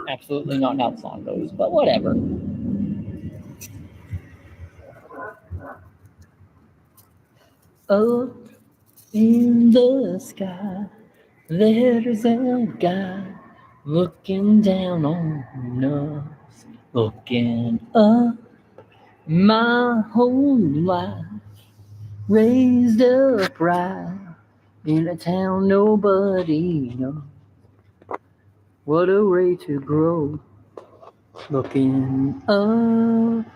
Speaker 14: Absolutely not how the song goes, but whatever. Up in the sky, there's a guy looking down on us, looking up. My whole life raised up right in a town nobody knows. What a way to grow, looking up.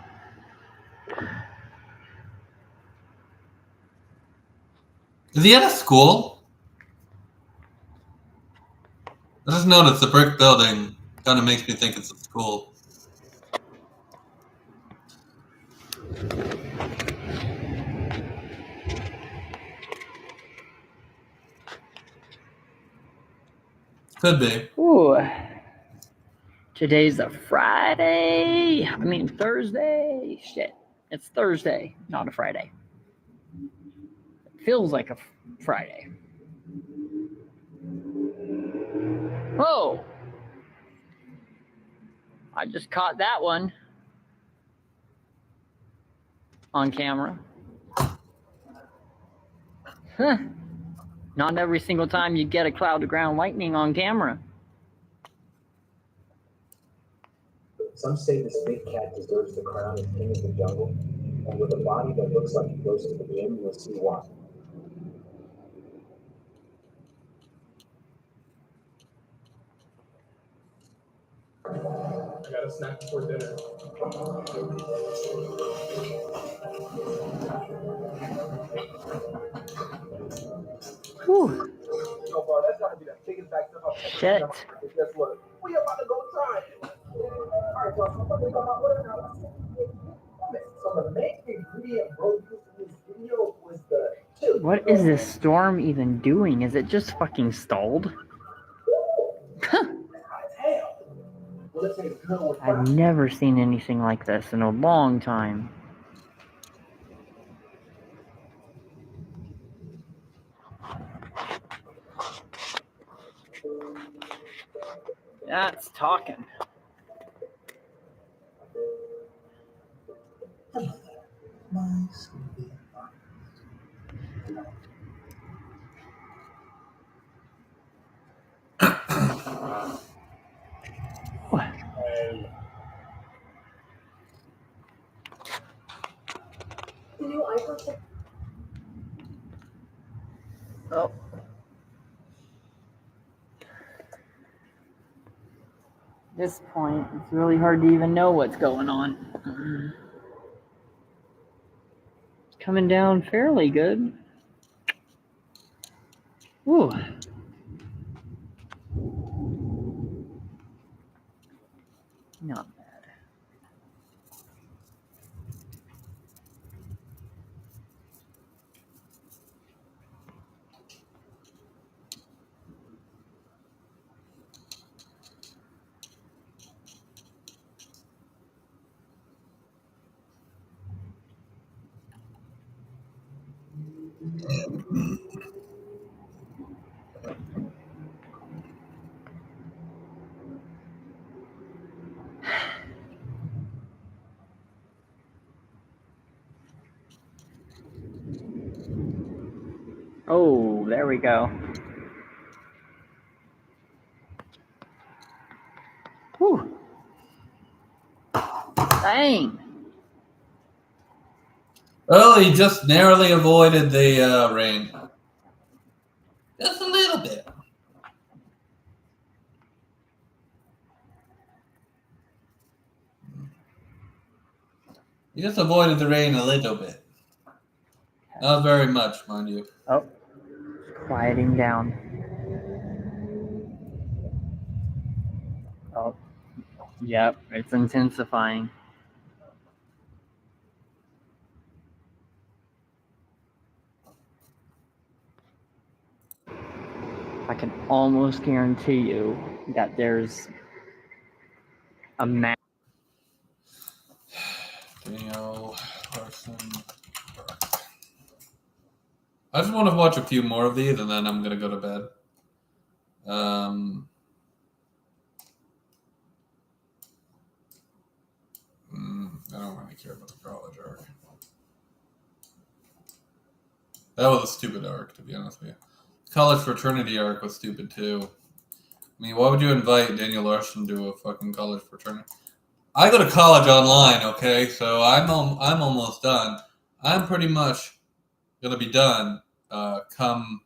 Speaker 1: Is he at a school? I just noticed the brick building kind of makes me think it's a school. Could be.
Speaker 14: Ooh. Today's a Friday. Thursday. Shit. It's Thursday, not a Friday. It feels like a Friday. Oh! I just caught that one on camera. Huh. Not every single time you get a cloud to ground lightning on camera.
Speaker 2: Some say this big cat deserves the crown of king of the jungle, and with a body that looks like it goes to the gym, you'll see why. I got a snack before dinner.
Speaker 14: Whew.
Speaker 6: Yo, bro, that's gotta be the biggest back stuff I've ever
Speaker 14: Shit.
Speaker 6: done. Guess what? We about to go try it. Alright, y'all, so I'm talking about my order now. So the main ingredient bro used in this video was the chili.
Speaker 14: What is this storm even doing? Is it just fucking stalled? I've never seen anything like this in a long time. That's talking. Oh. At this point, it's really hard to even know what's going on. It's coming down fairly good. Ooh. Not bad. Oh, there we go. Whew. Dang.
Speaker 1: Well, he just narrowly avoided the rain. Just a little bit. He just avoided the rain a little bit. Not very much, mind you.
Speaker 14: Oh, quieting down. Oh, yep, it's intensifying. I can almost guarantee you that there's a map.
Speaker 1: Daniel Larson. I just want to watch a few more of these, and then I'm gonna go to bed. I don't really care about the college arc. That was a stupid arc, to be honest with you. College fraternity arc was stupid too. I mean, why would you invite Daniel Larson to a fucking college fraternity? I go to college online, okay, so I'm almost done. I'm pretty much gonna be done come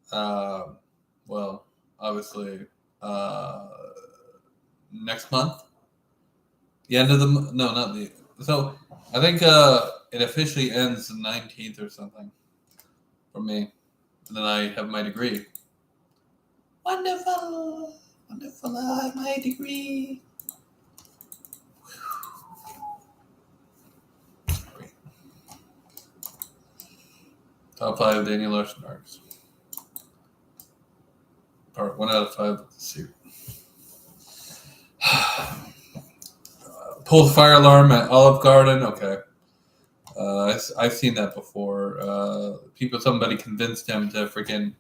Speaker 1: well, obviously next month. The end of the no, not the so I think it officially ends the 19th or something for me. And then I have my degree. Wonderful, wonderful! I have my degree. Great. Top 5 Daniel Larson arcs. Part 1 out of 5 of the suit. Pull the fire alarm at Olive Garden. Okay. I've seen that before. Somebody convinced him to freaking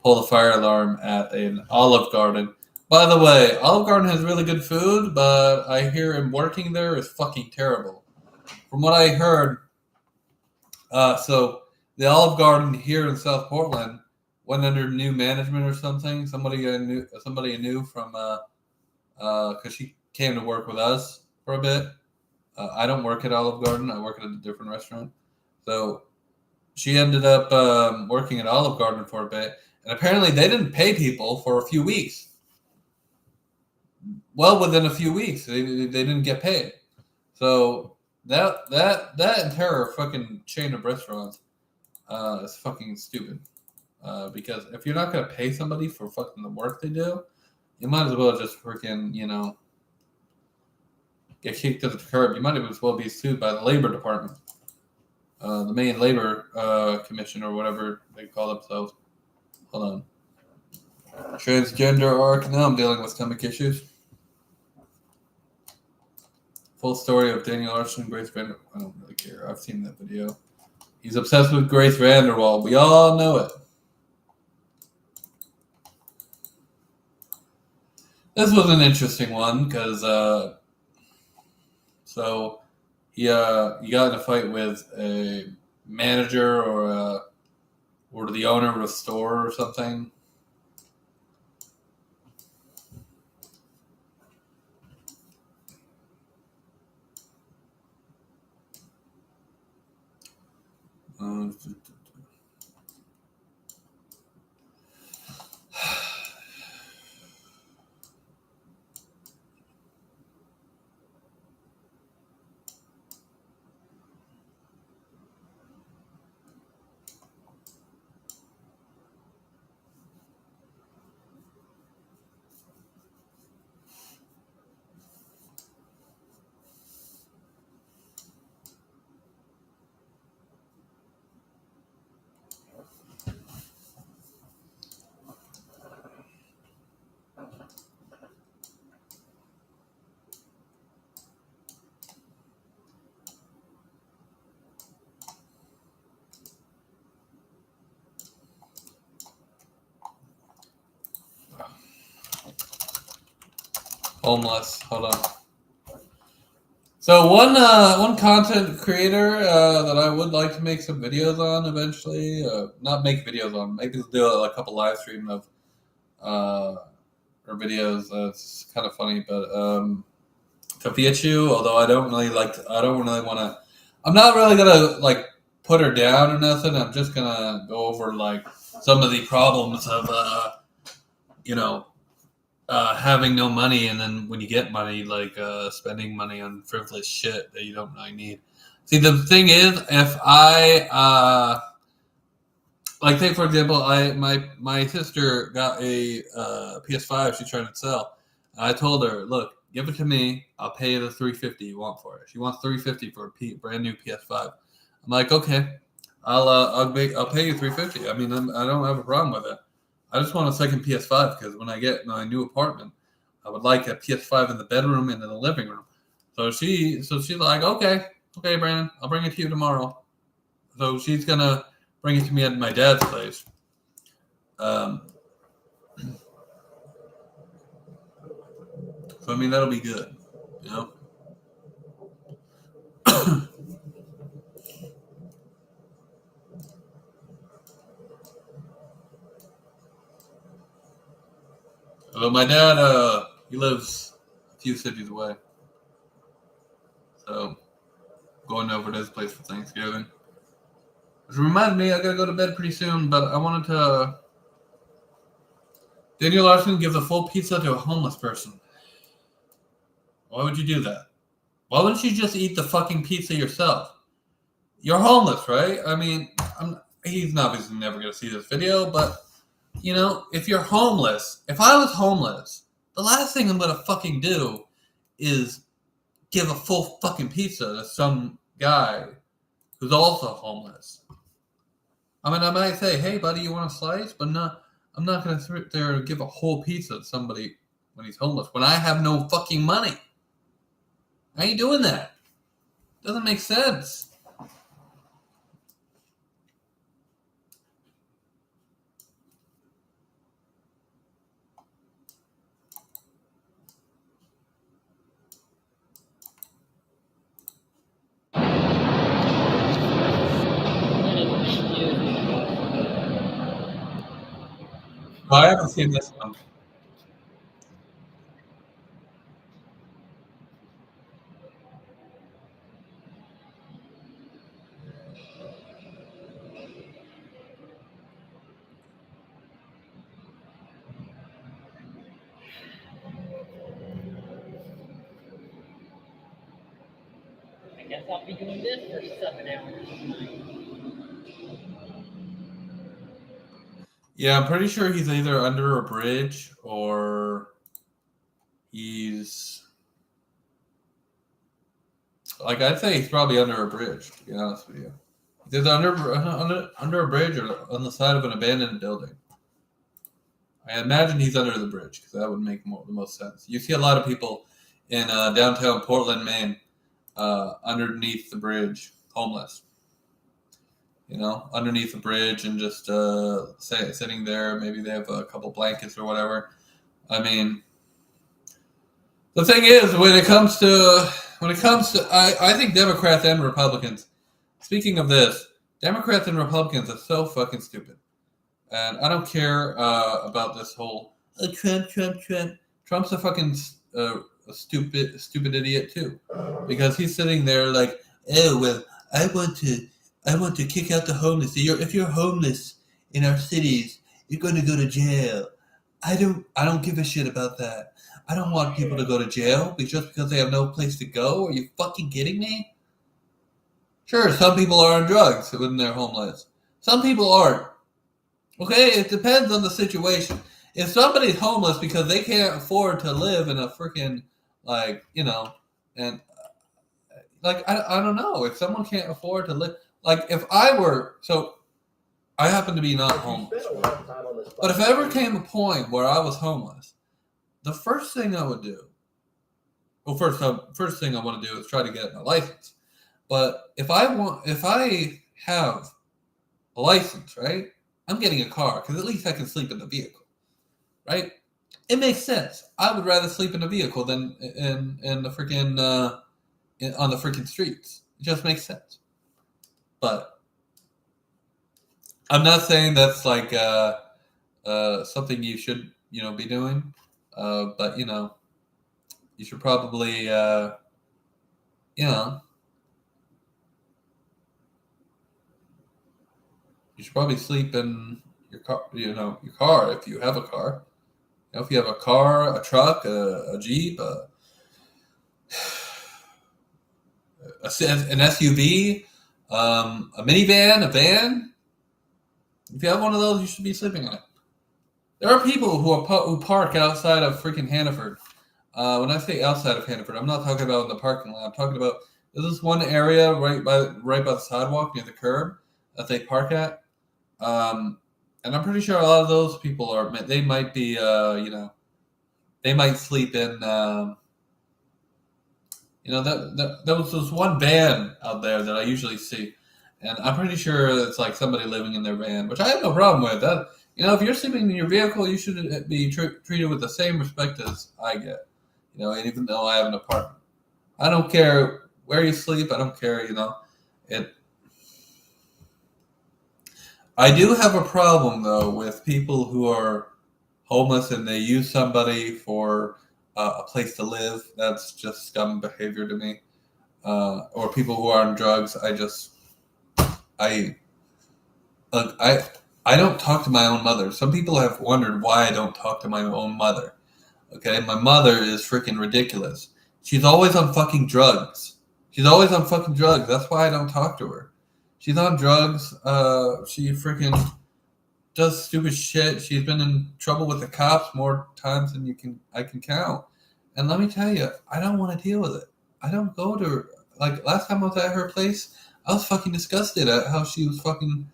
Speaker 1: pull the fire alarm at an Olive Garden. By the way, Olive Garden has really good food, but I hear him working there is fucking terrible. From what I heard, so the Olive Garden here in South Portland went under new management or something. Somebody I knew from because she came to work with us for a bit. I don't work at Olive Garden. I work at a different restaurant. So she ended up working at Olive Garden for a bit, and apparently they didn't pay people for a few weeks. Well, within a few weeks, they didn't get paid. So that entire fucking chain of restaurants is fucking stupid. Because if you're not gonna pay somebody for fucking the work they do, you might as well just freaking get kicked to the curb. You might as well be sued by the labor department, the Maine Labor Commission or whatever they call themselves. Hold on. Transgender arc. Now I'm dealing with stomach issues. Full story of Daniel Larson and Grace Vanderwall. I don't really care. I've seen that video. He's obsessed with Grace Vanderwall. We all know it. This was an interesting one because so he got in a fight with a manager or the owner of a store or something. Homeless. Hold on. So one content creator that I would like to make some videos on eventually, not make videos on, maybe do a couple live stream of or videos. It's kind of funny, but Kafiachu, although I don't really want to. I'm not really gonna like put her down or nothing. I'm just gonna go over like some of the problems of having no money, and then when you get money, like spending money on frivolous shit that you don't really need. See, the thing is, if I like, take for example, my sister got a PS5 she's trying to sell. I told her, look, give it to me. I'll pay you the $350 you want for it. She wants $350 for a brand new PS5. I'm like, okay, I'll pay you $350. I mean, I don't have a problem with it. I just want a second PS5 because when I get my new apartment, I would like a PS5 in the bedroom and in the living room. So she's like, okay, Brandon, I'll bring it to you tomorrow. So she's gonna bring it to me at my dad's place. So I mean, that'll be good, you know. Although my dad, he lives a few cities away, so going over to his place for Thanksgiving. Which reminds me, I gotta go to bed pretty soon, but I wanted to. Daniel Larson gives a full pizza to a homeless person. Why would you do that? Why wouldn't you just eat the fucking pizza yourself? You're homeless, right? I mean, he's obviously never gonna see this video, but if you're homeless, if I was homeless, the last thing I'm gonna fucking do is give a full fucking pizza to some guy who's also homeless. I mean, I might say, hey, buddy, you want a slice? But no, I'm not going to sit there and give a whole pizza to somebody when he's homeless, when I have no fucking money. How are you doing that? Doesn't make sense. Oh, I haven't seen this one.
Speaker 14: I guess I'll be doing this for 7 hours tonight.
Speaker 1: Yeah, I'm pretty sure he's either under a bridge or he's like, I'd say he's probably under a bridge, to be honest with you. He's either under a bridge or on the side of an abandoned building. I imagine he's under the bridge because that would make the most sense. You see a lot of people in downtown Portland, Maine, underneath the bridge, homeless. You know, underneath the bridge and just sitting there. Maybe they have a couple blankets or whatever. I mean, the thing is, when it comes to, I think Democrats and Republicans. Speaking of this, Democrats and Republicans are so fucking stupid, and I don't care about this whole Trump. Trump's a fucking a stupid idiot too, because he's sitting there like, oh well, I want to kick out the homeless. If you're homeless in our cities, you're going to go to jail. I don't give a shit about that. I don't want people to go to jail just because they have no place to go. Are you fucking kidding me? Sure, some people are on drugs when they're homeless. Some people aren't. Okay, it depends on the situation. If somebody's homeless because they can't afford to live in a freaking, like, you know, and like, I don't know. If someone can't afford to live, like if I were, so I happen to be not homeless. But if ever came a point where I was homeless, the first thing I would do, well, first thing I want to do is try to get my license. But if I have a license, right, I'm getting a car because at least I can sleep in the vehicle, right? It makes sense. I would rather sleep in a vehicle than in the freaking on the freaking streets. It just makes sense. But I'm not saying that's like something you should, you know, be doing. But you know, you should probably, you know, you should probably sleep in your car. You know, your car if you have a car. You know, if you have a car, a truck, a Jeep, an SUV, a minivan, a van. If you have one of those, you should be sleeping in it. There are people who park outside of freaking Hannaford. When I say outside of Hannaford, I'm not talking about in the parking lot. I'm talking about there's this one area right by the sidewalk near the curb that they park at. And I'm pretty sure a lot of those people they might be, you know, they might sleep in, you know, there was this one van out there that I usually see. And I'm pretty sure it's like somebody living in their van, which I have no problem with. That, you know, if you're sleeping in your vehicle, you should be treated with the same respect as I get. You know, and even though I have an apartment, I don't care where you sleep. I don't care, you know. I do have a problem though with people who are homeless and they use somebody for a place to live. That's just scum behavior to me. Or people who are on drugs. I don't talk to my own mother. Some people have wondered why I don't talk to my own mother. Okay, my mother is freaking ridiculous. She's always on fucking drugs. That's why I don't talk to her. She's on drugs. She freaking does stupid shit. She's been in trouble with the cops more times than I can count. And let me tell you, I don't want to deal with it. I don't go to her. Like last time I was at her place, I was fucking disgusted at how she was fucking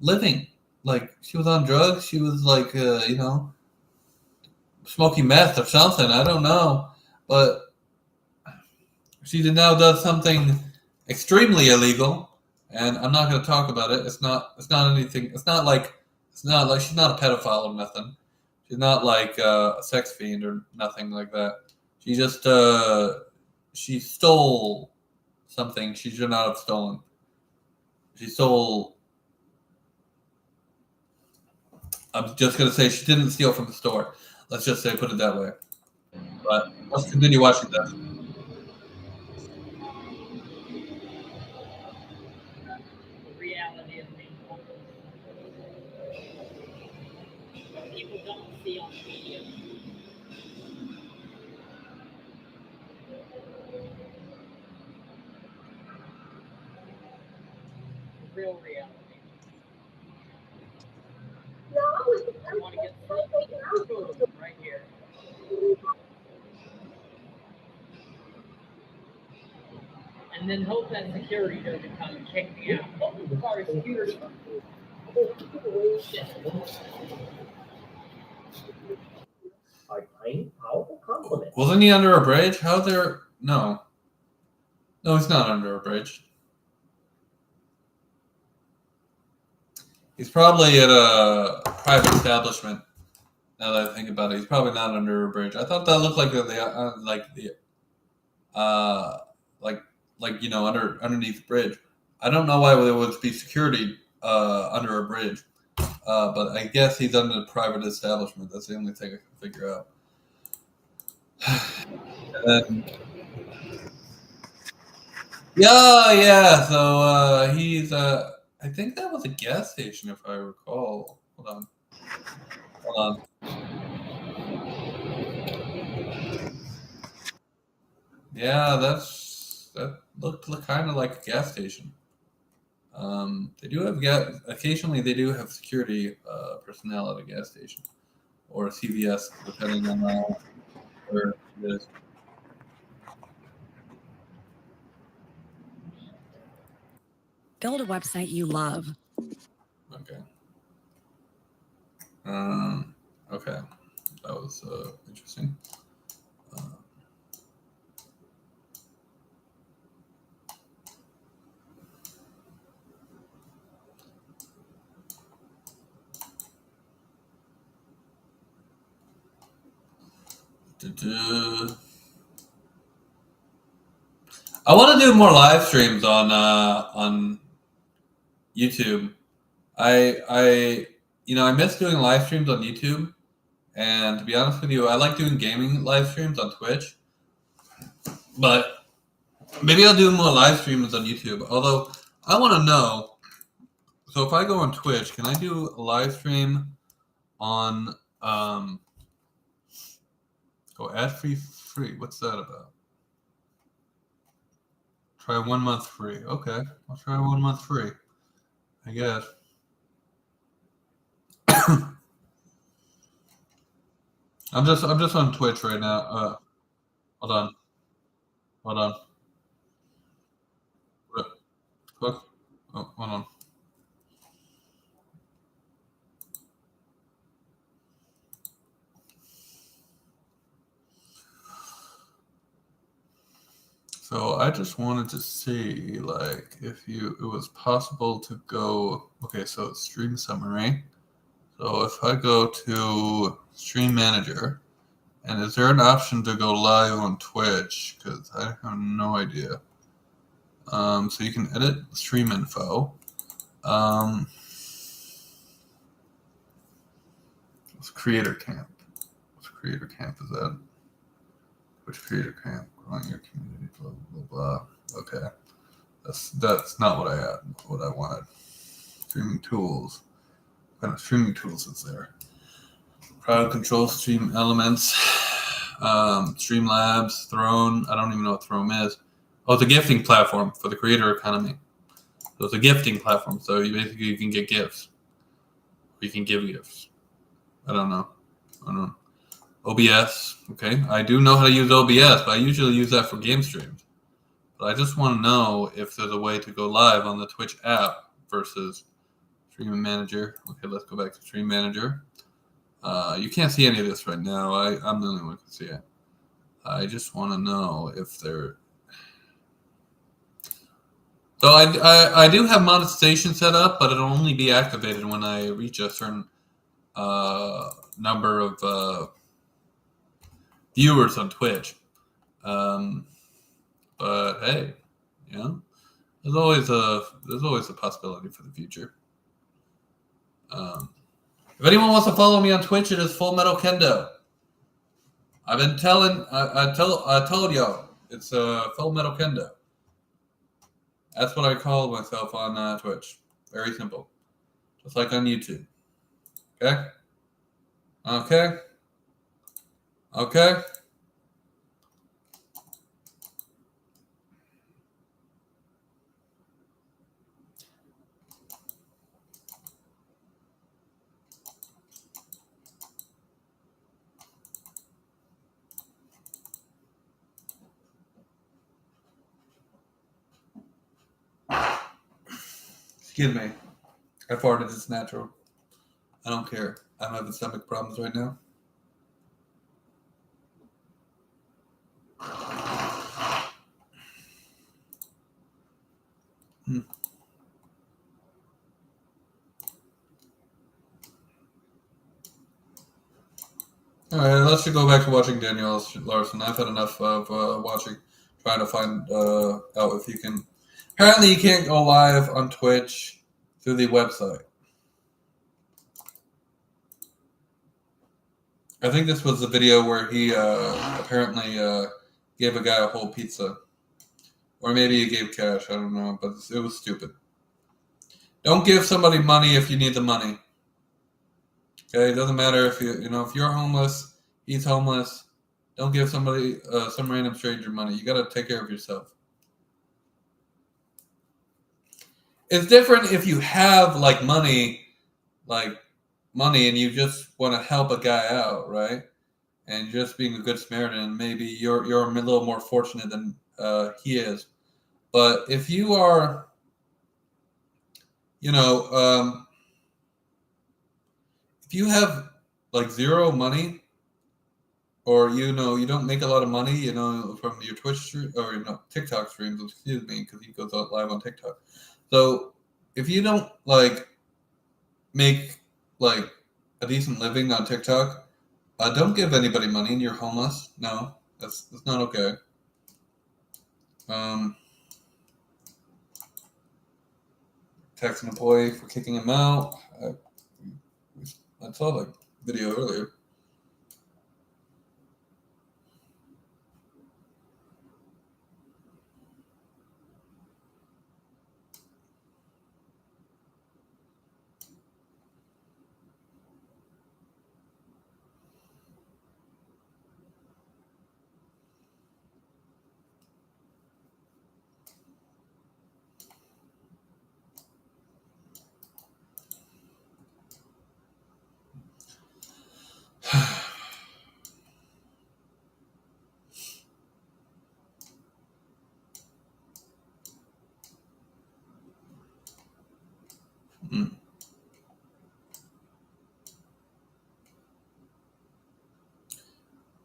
Speaker 1: living. Like she was on drugs. She was like, you know, smoking meth or something. I don't know, but she now does something extremely illegal, and I'm not going to talk about it. It's not anything. It's not like she's not a pedophile or nothing. She's not like a sex fiend or nothing like that. She just she stole something she should not have stolen. She stole I'm just gonna say she didn't steal from the store. Let's just say put it that way. But let's continue watching this.
Speaker 14: The reality of things. What people don't see on media. Real reality. I want to get through right here. And then hope that security doesn't come and kick me out. Oh, sorry, security. Shit.
Speaker 2: A tiny, powerful compliment.
Speaker 1: Wasn't he under a bridge? How there? No. No, he's not under a bridge. He's probably at a private establishment. Now that I think about it, he's probably not under a bridge. I thought that looked like underneath the bridge. I don't know why there would be security under a bridge, but I guess he's under a private establishment. That's the only thing I can figure out. And then, yeah. So he's. I think that was a gas station, if I recall. Hold on. Yeah, that looked kind of like a gas station. They do have occasionally they do have security personnel at a gas station or a CVS, depending on where it is.
Speaker 17: Build a website you love.
Speaker 1: Okay. Okay. That was interesting. I want to do more live streams on YouTube. I miss doing live streams on YouTube, and to be honest with you, I like doing gaming live streams on Twitch. But maybe I'll do more live streams on YouTube. Although I want to know, so if I go on Twitch, can I do a live stream on ad free? What's that about? Try 1 month free. Okay, I'll try 1 month free, I guess. I'm just on Twitch right now. Hold on. What? Oh, hold on. So I just wanted to see, like, if it was possible to go. Okay, so it's stream summary. So if I go to Stream Manager, and is there an option to go live on Twitch? Because I have no idea. So you can edit stream info. What's Creator Camp? What's Creator Camp? Is that? Which Creator Camp? Growing your community, blah, blah, blah. Okay. That's not what I wanted. Streaming tools. What kind of streaming tools is there? Crowd control, stream elements, Streamlabs, Throne. I don't even know what Throne is. Oh, it's a gifting platform for the creator economy. So it's a gifting platform. So you can get gifts. Or you can give gifts. I don't know. OBS. Okay. I do know how to use OBS, but I usually use that for game streams. But I just want to know if there's a way to go live on the Twitch app versus Stream Manager. Okay, let's go back to Stream Manager. You can't see any of this right now. I'm the only one who can see it. I just want to know if there. So I do have monetization set up, but it'll only be activated when I reach a certain number of viewers on Twitch. But hey, there's always a possibility for the future. If anyone wants to follow me on Twitch, it is FullMetalKendo. I've been telling, I told y'all, it's FullMetalKendo. That's what I call myself on Twitch. Very simple. Just like on YouTube. Okay? Okay? Okay? Excuse me. I farted. It's natural. I don't care. I'm having stomach problems right now. All right, let's go back to watching Daniel Larson. I've had enough of trying to find out if you can. Apparently, you can't go live on Twitch through the website. I think this was the video where he apparently gave a guy a whole pizza. Or maybe he gave cash, I don't know, but it was stupid. Don't give somebody money if you need the money. Okay, it doesn't matter if if you're homeless, he's homeless. Don't give somebody, some random stranger money. You got to take care of yourself. It's different if you have money, and you just want to help a guy out, right? And just being a good Samaritan, maybe you're a little more fortunate than he is. But if you are, if you have zero money, or you don't make a lot of money, from your Twitch stream or TikTok streams, excuse me, because he goes out live on TikTok. So if you don't make a decent living on TikTok, don't give anybody money and you're homeless. No, that's not okay. Text an employee for kicking him out. I saw the video earlier.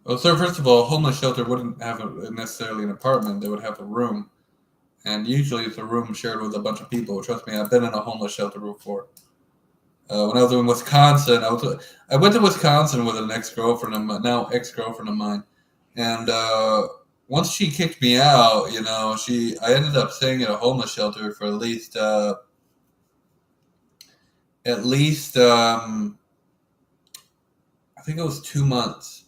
Speaker 1: Well, sir, first of all, a homeless shelter wouldn't have necessarily an apartment. They would have a room. And usually it's a room shared with a bunch of people. Trust me, I've been in a homeless shelter before. When I was in Wisconsin, I went to Wisconsin with an ex-girlfriend, now ex-girlfriend of mine. And once she kicked me out, I ended up staying at a homeless shelter for at least I think it was 2 months.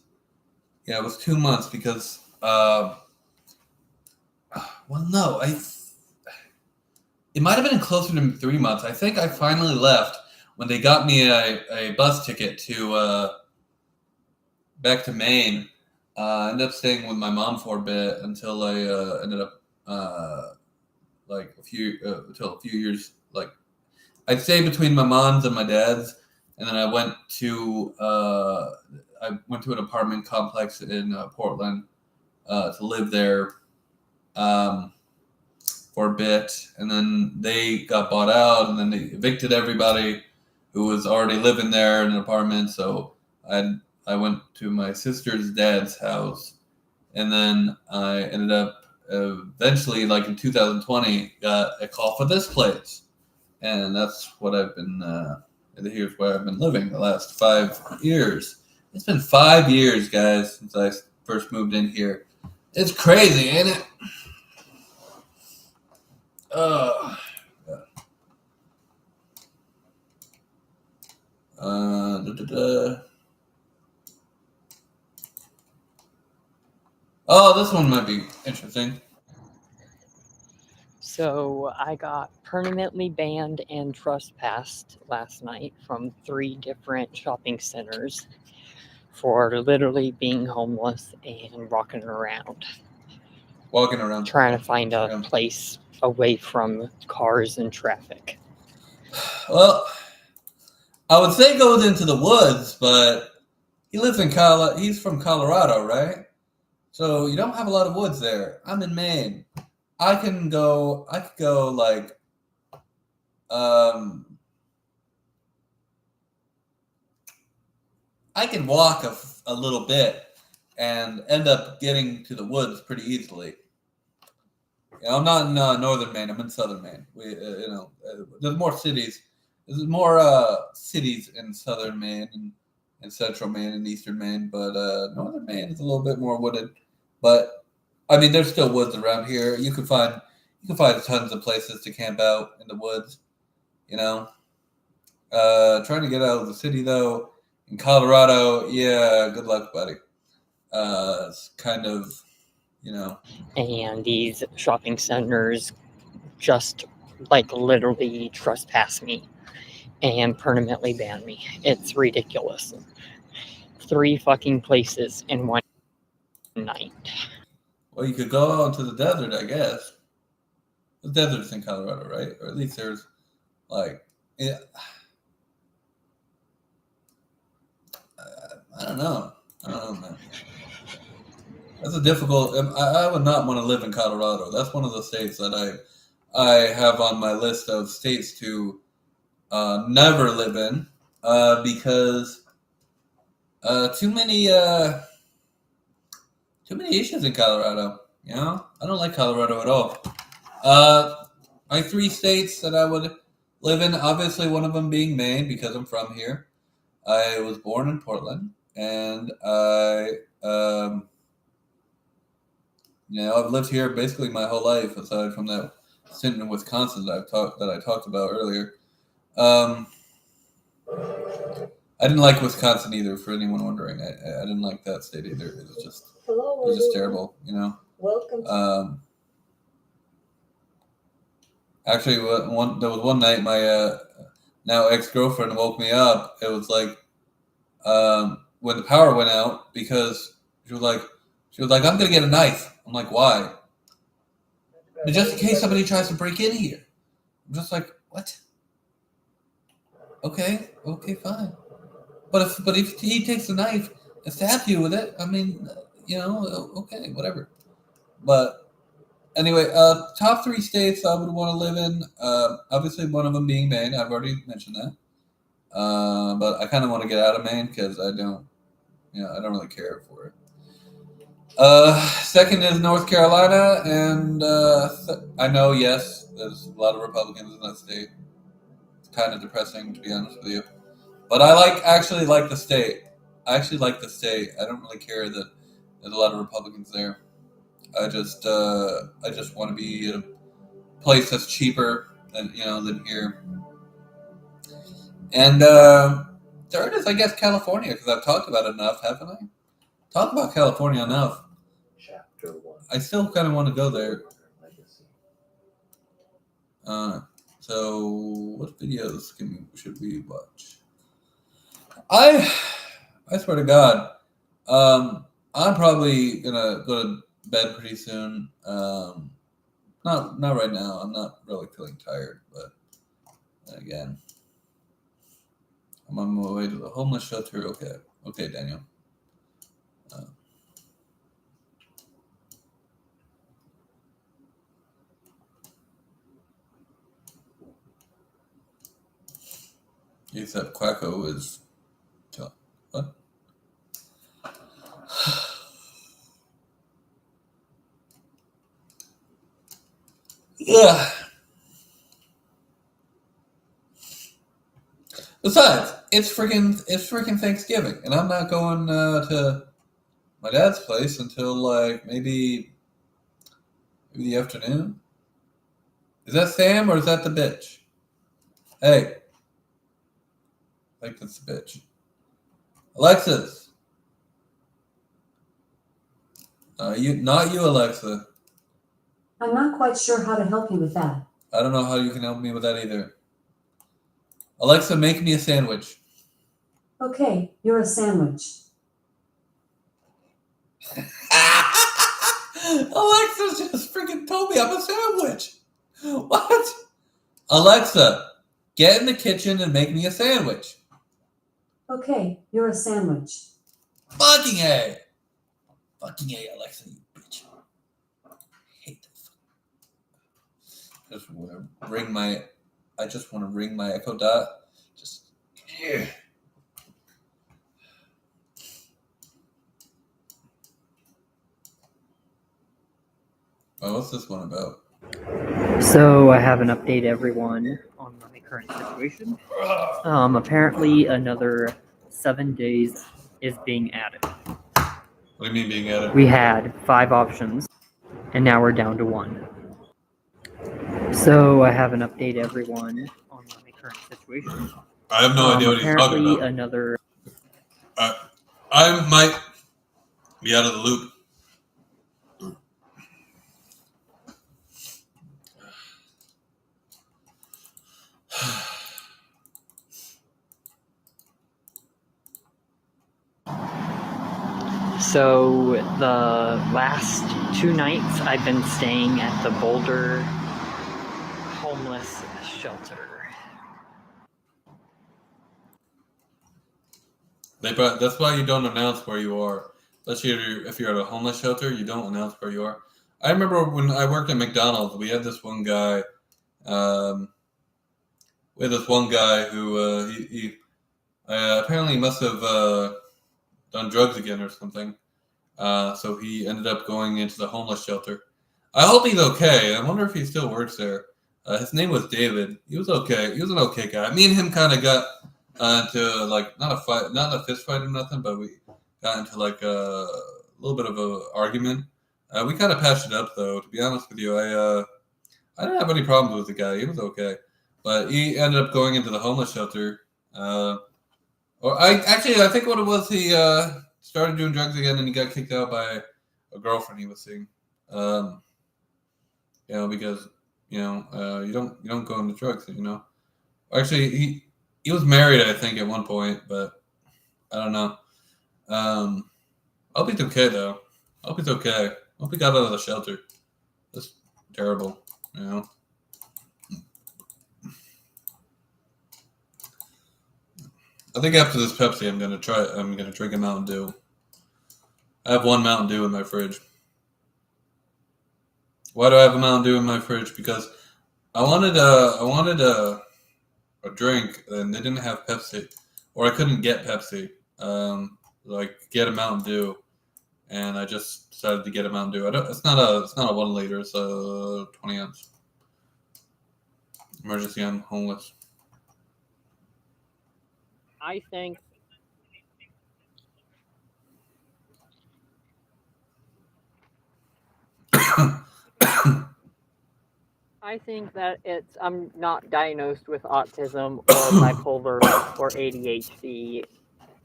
Speaker 1: Yeah, it was 2 months because, it might have been closer to 3 months. I think I finally left when they got me a bus ticket to back to Maine. I ended up staying with my mom for a bit until I ended up until a few years. I'd stay between my mom's and my dad's, and then I went to an apartment complex in Portland to live there for a bit, and then they got bought out, and then they evicted everybody who was already living there in an apartment. So I went to my sister's dad's house, and then I ended up eventually, in 2020, got a call for this place, and that's what I've been. Here's where I've been living the last 5 years. It's been 5 years, guys, since I first moved in here. It's crazy, ain't it? Oh, this one might be interesting.
Speaker 14: So I got permanently banned and trespassed last night from 3 different shopping centers for literally being homeless and walking around. Trying to find a place away from cars and traffic.
Speaker 1: Well, I would say goes into the woods, but he lives in he's from Colorado, right? So you don't have a lot of woods there. I'm in Maine. I could go like I can walk a little bit and end up getting to the woods pretty easily. I'm not in northern Maine. I'm in southern Maine. There's more cities. There's more cities in southern Maine and central Maine and eastern Maine, but northern Maine is a little bit more wooded. But I mean, there's still woods around here. You can find tons of places to camp out in the woods. Trying to get out of the city though, in Colorado, yeah, good luck, buddy. It's kind of,
Speaker 14: And these shopping centers just like literally trespass me and permanently ban me. It's ridiculous. 3 fucking places in one night.
Speaker 1: Well, you could go out to the desert, I guess. The desert's in Colorado, right? Or at least there's yeah. I don't know, man. That's a difficult. I would not want to live in Colorado. That's one of the states that I have on my list of states to never live in because too many issues in Colorado. I don't like Colorado at all. My 3 states that I would live in, obviously one of them being Maine because I'm from here. I was born in Portland, and I've lived here basically my whole life, aside from that stint in Wisconsin that I talked about earlier. I didn't like Wisconsin either. For anyone wondering, I didn't like that state either. It was just terrible.
Speaker 4: Welcome.
Speaker 1: Actually, there was one night my now ex-girlfriend woke me up. It was like when the power went out because she was like, I'm gonna get a knife. I'm like, why? Just in case somebody tries to break in here. I'm just like, what? Okay, fine. But if he takes the knife and stabs you with it, I mean, okay, whatever. But anyway, top 3 states I would want to live in. Obviously, one of them being Maine. I've already mentioned that. But I kind of want to get out of Maine because I don't really care for it. Second is North Carolina, and I know, yes, there's a lot of Republicans in that state. It's kind of depressing, to be honest with you. But I actually like the state. I actually like the state. I don't really care that there's a lot of Republicans there. I just want to be in a place that's cheaper than here. And third is, I guess, California, because I've talked about it enough, haven't I? Talked about California enough.
Speaker 2: Chapter 1.
Speaker 1: I still kind of want to go there. So what videos should we watch? I swear to God, I'm probably gonna go to bed pretty soon. Not right now. I'm not really feeling tired, but again, I'm on my way to the homeless shelter. Okay, Daniel. Except Quacko is what? Yeah. Besides, it's freaking Thanksgiving, and I'm not going to my dad's place until like maybe the afternoon. Is that Sam or is that the bitch? Hey. Like this bitch. Alexis. Not you, Alexa.
Speaker 15: I'm not quite sure how to help you with that.
Speaker 1: I don't know how you can help me with that either. Alexa, make me a sandwich.
Speaker 15: Okay, you're a sandwich.
Speaker 1: Alexa just freaking told me I'm a sandwich. What? Alexa, get in the kitchen and make me a sandwich.
Speaker 15: Okay, you're a sandwich.
Speaker 1: Fucking A. Fucking A, Alexa, you bitch. I hate this. I just want to ring my Echo Dot. Just yeah. Oh, what's this one about?
Speaker 12: So I have an update, everyone, on my current situation. Apparently another 7 days is being added.
Speaker 1: What do you mean being added?
Speaker 12: We had 5 options, and now we're down to 1. So I have an update, everyone, on my current situation.
Speaker 1: I have no idea what he's talking about.
Speaker 12: Another.
Speaker 1: I might be out of the loop.
Speaker 12: So the last 2 nights I've been staying at the Boulder homeless shelter.
Speaker 1: That's why you don't announce where you are. Especially if you're at a homeless shelter, you don't announce where you are. I remember when I worked at McDonald's, we had this one guy. Who he apparently must have done drugs again or something. So he ended up going into the homeless shelter. I hope he's okay. I wonder if he still works there. His name was David. He was okay. He was an okay guy. Me and him kind of got into like not a fist fight or nothing, but we got into like a little bit of a argument. We kind of patched it up though. To be honest with you, I didn't have any problems with the guy. He was okay, but he ended up going into the homeless shelter. I think what it was, he started doing drugs again, and he got kicked out by a girlfriend he was seeing. Because you don't go into drugs. Actually, he was married, I think, at one point, but I don't know. I hope he's okay though. I hope he's okay. I hope he got out of the shelter. That's terrible. I think after this Pepsi, I'm gonna drink a Mountain Dew. I have 1 Mountain Dew in my fridge. Why do I have a Mountain Dew in my fridge? Because I wanted a drink, and they didn't have Pepsi, or I couldn't get Pepsi. Get a Mountain Dew, and I just decided to get a Mountain Dew. It's not a 1 liter. It's a 20 ounce. Emergency, I'm homeless.
Speaker 14: I think that I'm not diagnosed with autism or bipolar or ADHD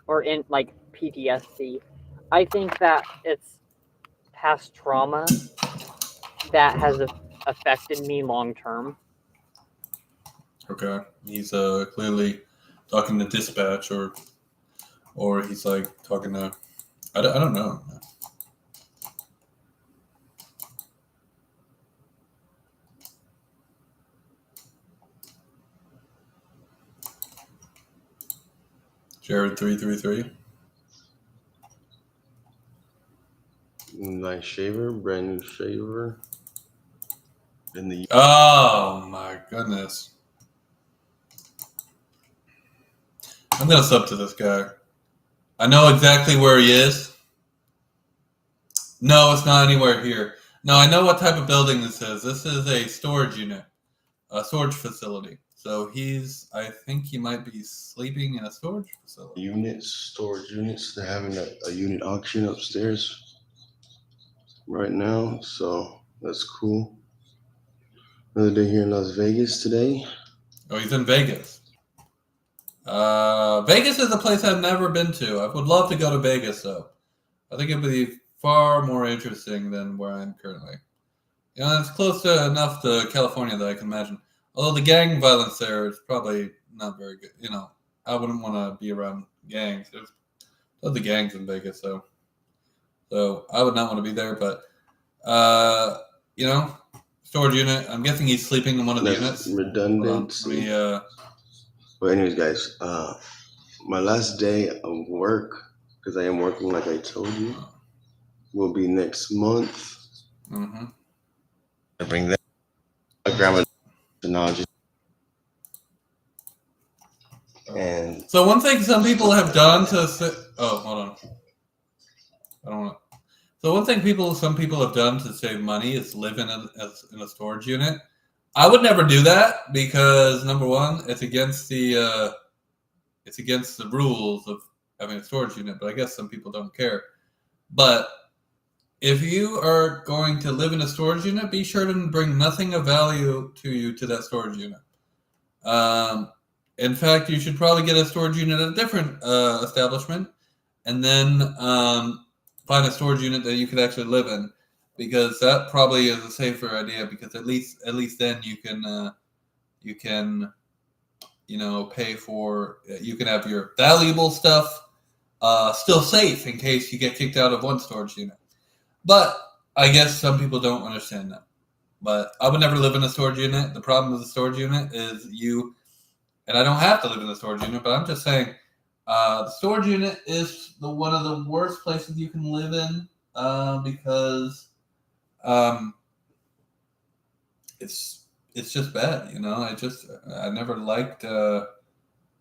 Speaker 14: or in like PTSD. I think that it's past trauma that has affected me long term.
Speaker 1: Okay, he's clearly talking to dispatch, or he's like talking to I don't know. Jared 333.
Speaker 18: Nice shaver, brand new shaver.
Speaker 1: Oh my goodness. I'm gonna sub to this guy. I know exactly where he is. No, it's not anywhere here. No, I know what type of building this is. This is a storage unit, a storage facility. So I think he might be sleeping in a storage facility.
Speaker 18: Storage units. They're having a unit auction upstairs right now, so that's cool. Another day here in Las Vegas today.
Speaker 1: Oh, he's in Vegas. Vegas is a place I've never been to. I would love to go to Vegas, though. I think it would be far more interesting than where I'm currently. You know, it's close to enough to California that I can imagine. Although the gang violence there is probably not very good. You know, I wouldn't want to be around gangs. There's the gangs in Vegas, so I would not want to be there. But you know, storage unit. I'm guessing he's sleeping in one of the units.
Speaker 18: Redundancy. But anyways, guys, my last day of work, because I am working like I told you, will be next month.
Speaker 1: Mm-hmm.
Speaker 18: I bring that. My grandma knowledge. And
Speaker 1: so one thing some people have done to hold on. I don't want to. So one thing some people have done to save money is live in a storage unit. I would never do that because number one, it's against the rules of having a storage unit. But I guess some people don't care. But if you are going to live in a storage unit, be sure to bring nothing of value to you to that storage unit. In fact, you should probably get a storage unit at a different establishment, and then find a storage unit that you could actually live in, because that probably is a safer idea. Because at least then you can pay for, you can have your valuable stuff still safe in case you get kicked out of one storage unit. But I guess some people don't understand that. But I would never live in a storage unit. The problem with the storage unit is and I don't have to live in the storage unit, but I'm just saying the storage unit is one of the worst places you can live in because it's just bad, you know. I never liked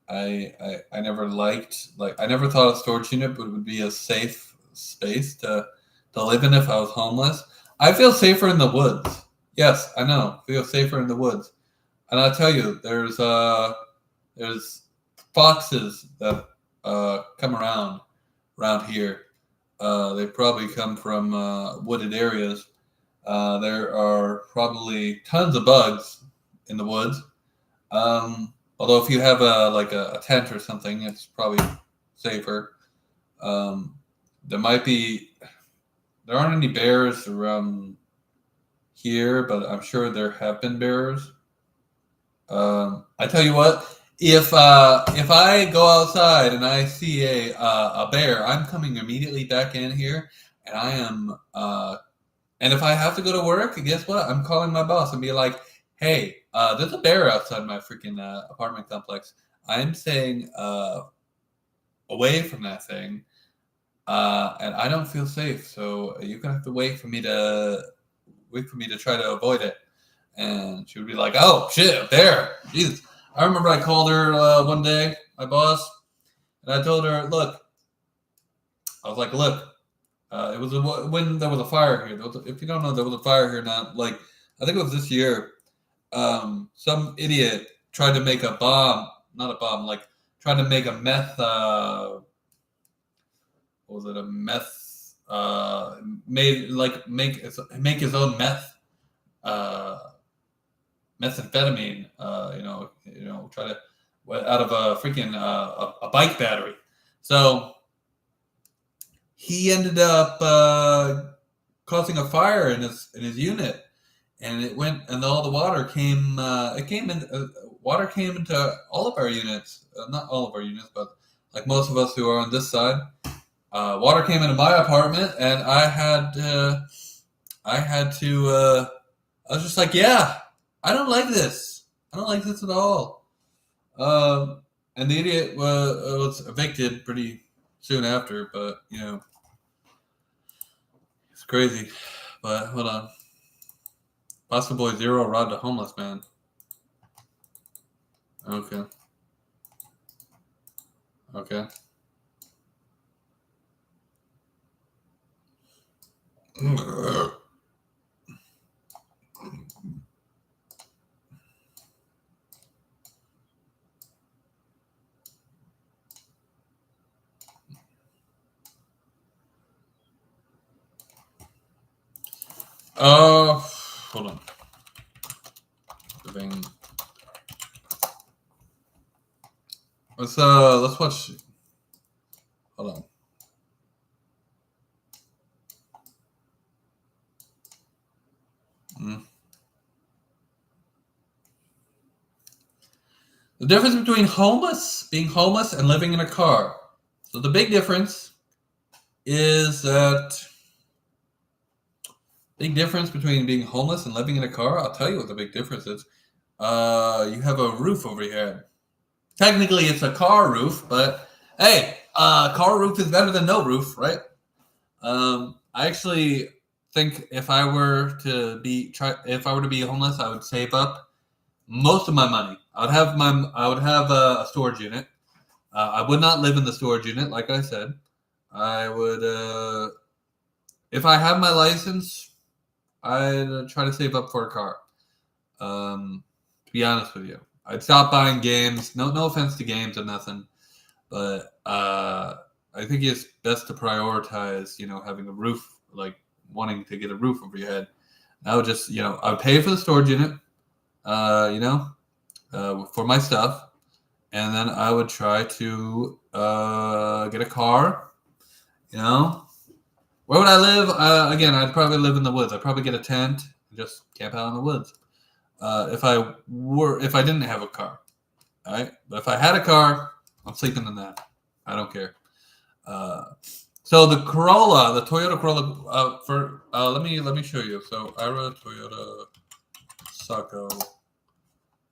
Speaker 1: I never liked, like, I never thought a storage unit would be a safe space to live in if I was homeless. I feel safer in the woods. Yes, I know. I feel safer in the woods. And I'll tell you, there's foxes that come around here. They probably come from wooded areas. There are probably tons of bugs in the woods. Although if you have a tent or something, it's probably safer. There aren't any bears around here, but I'm sure there have been bears. I tell you what, if I go outside and I see a bear, I'm coming immediately back in here, and I am and if I have to go to work, guess what? I'm calling my boss and be like, "Hey, there's a bear outside my freaking apartment complex. I'm staying away from that thing, and I don't feel safe. So you're gonna have to wait for me to try to avoid it." And she would be like, "Oh shit, a bear! Jesus!" I remember I called her one day, my boss, and I told her, "Look," I was like, "Look." It was when there was a fire here. If you don't know, there was a fire here. Not like, I think it was this year. Some idiot tried to make a bomb, not a bomb, like tried to make a meth. What was it? A meth? Make his own meth. Methamphetamine. Try to out of a freaking a bike battery. So he ended up causing a fire in his unit, and it went, and all the water came. Water came into all of our units, not all of our units, but like most of us who are on this side. Water came into my apartment, and I was just like, yeah, I don't like this. I don't like this at all. And the idiot was evicted pretty soon after, but it's crazy. But hold on. Pasta Boy Zero robbed a homeless man. Okay. Hold on. Let's watch. Hold on. The difference between being homeless, and living in a car. So the big difference is that between being homeless and living in a car. I'll tell you what the big difference is. You have a roof over your head. Technically, it's a car roof, but hey, car roof is better than no roof, right? I actually think if I were to be homeless, I would save up most of my money. I would have a storage unit. I would not live in the storage unit, like I said. I would, if I have my license, I'd try to save up for a car. To be honest with you, I'd stop buying games. No offense to games or nothing, but I think it's best to prioritize, having a roof, like wanting to get a roof over your head. I would just, I would pay for the storage unit, for my stuff, and then I would try to get a car. Where would I live? Again, I'd probably live in the woods. I'd probably get a tent and just camp out in the woods. If I didn't have a car, all right. But if I had a car, I'm sleeping in that. I don't care. So the Toyota Corolla. Let me show you. So Ira Toyota Sacco.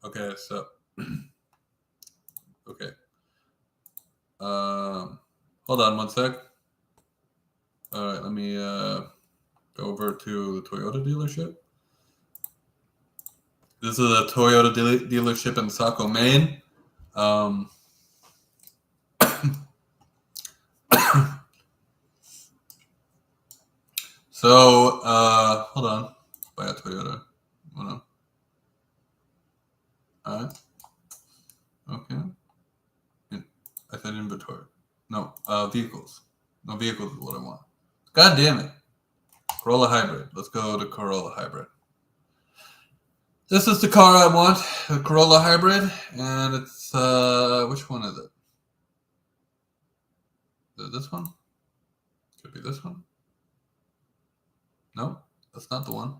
Speaker 1: Okay, so okay. Hold on one sec. All right, let me go over to the Toyota dealership. This is a Toyota dealership in Saco, Maine. So hold on. Buy a Toyota. Hold on. All right. Okay. I said inventory. No, vehicles. No, vehicles is what I want. God damn it. Corolla Hybrid. Let's go to Corolla Hybrid. This is the car I want, the Corolla Hybrid, and it's, which one is it? Is it this one? Could be this one. No, that's not the one.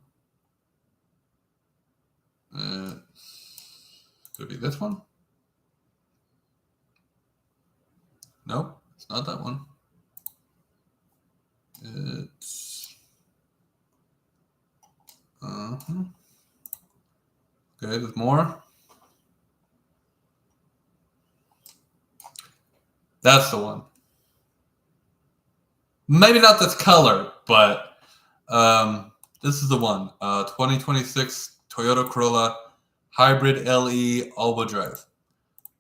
Speaker 1: Could be this one. No, it's not that one. It's okay. There's more. That's the one. Maybe not this color, but this is the one. 2026 Toyota Corolla Hybrid LE all-wheel drive.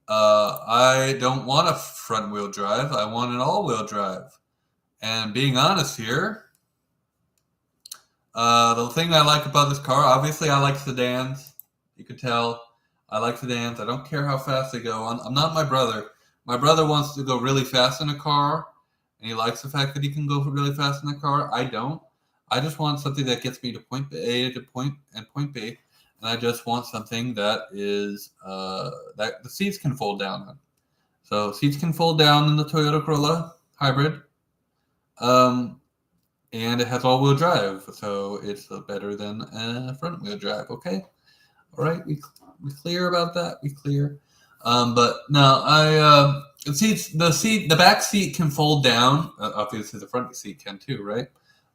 Speaker 1: I don't want a front-wheel drive. I want an all-wheel drive. And being honest here, the thing I like about this car, obviously I like sedans. You can tell I like sedans. I don't care how fast they go. I'm not my brother. My brother wants to go really fast in a car, and he likes the fact that he can go really fast in a car. I don't. I just want something that gets me to point A to point B, and I just want something that is that the seats can fold down on. So seats can fold down in the Toyota Corolla Hybrid, and it has all-wheel drive, so it's better than a front-wheel drive. Okay, all right, we clear about that. We clear. But no, the back seat can fold down. Obviously, the front seat can too, right?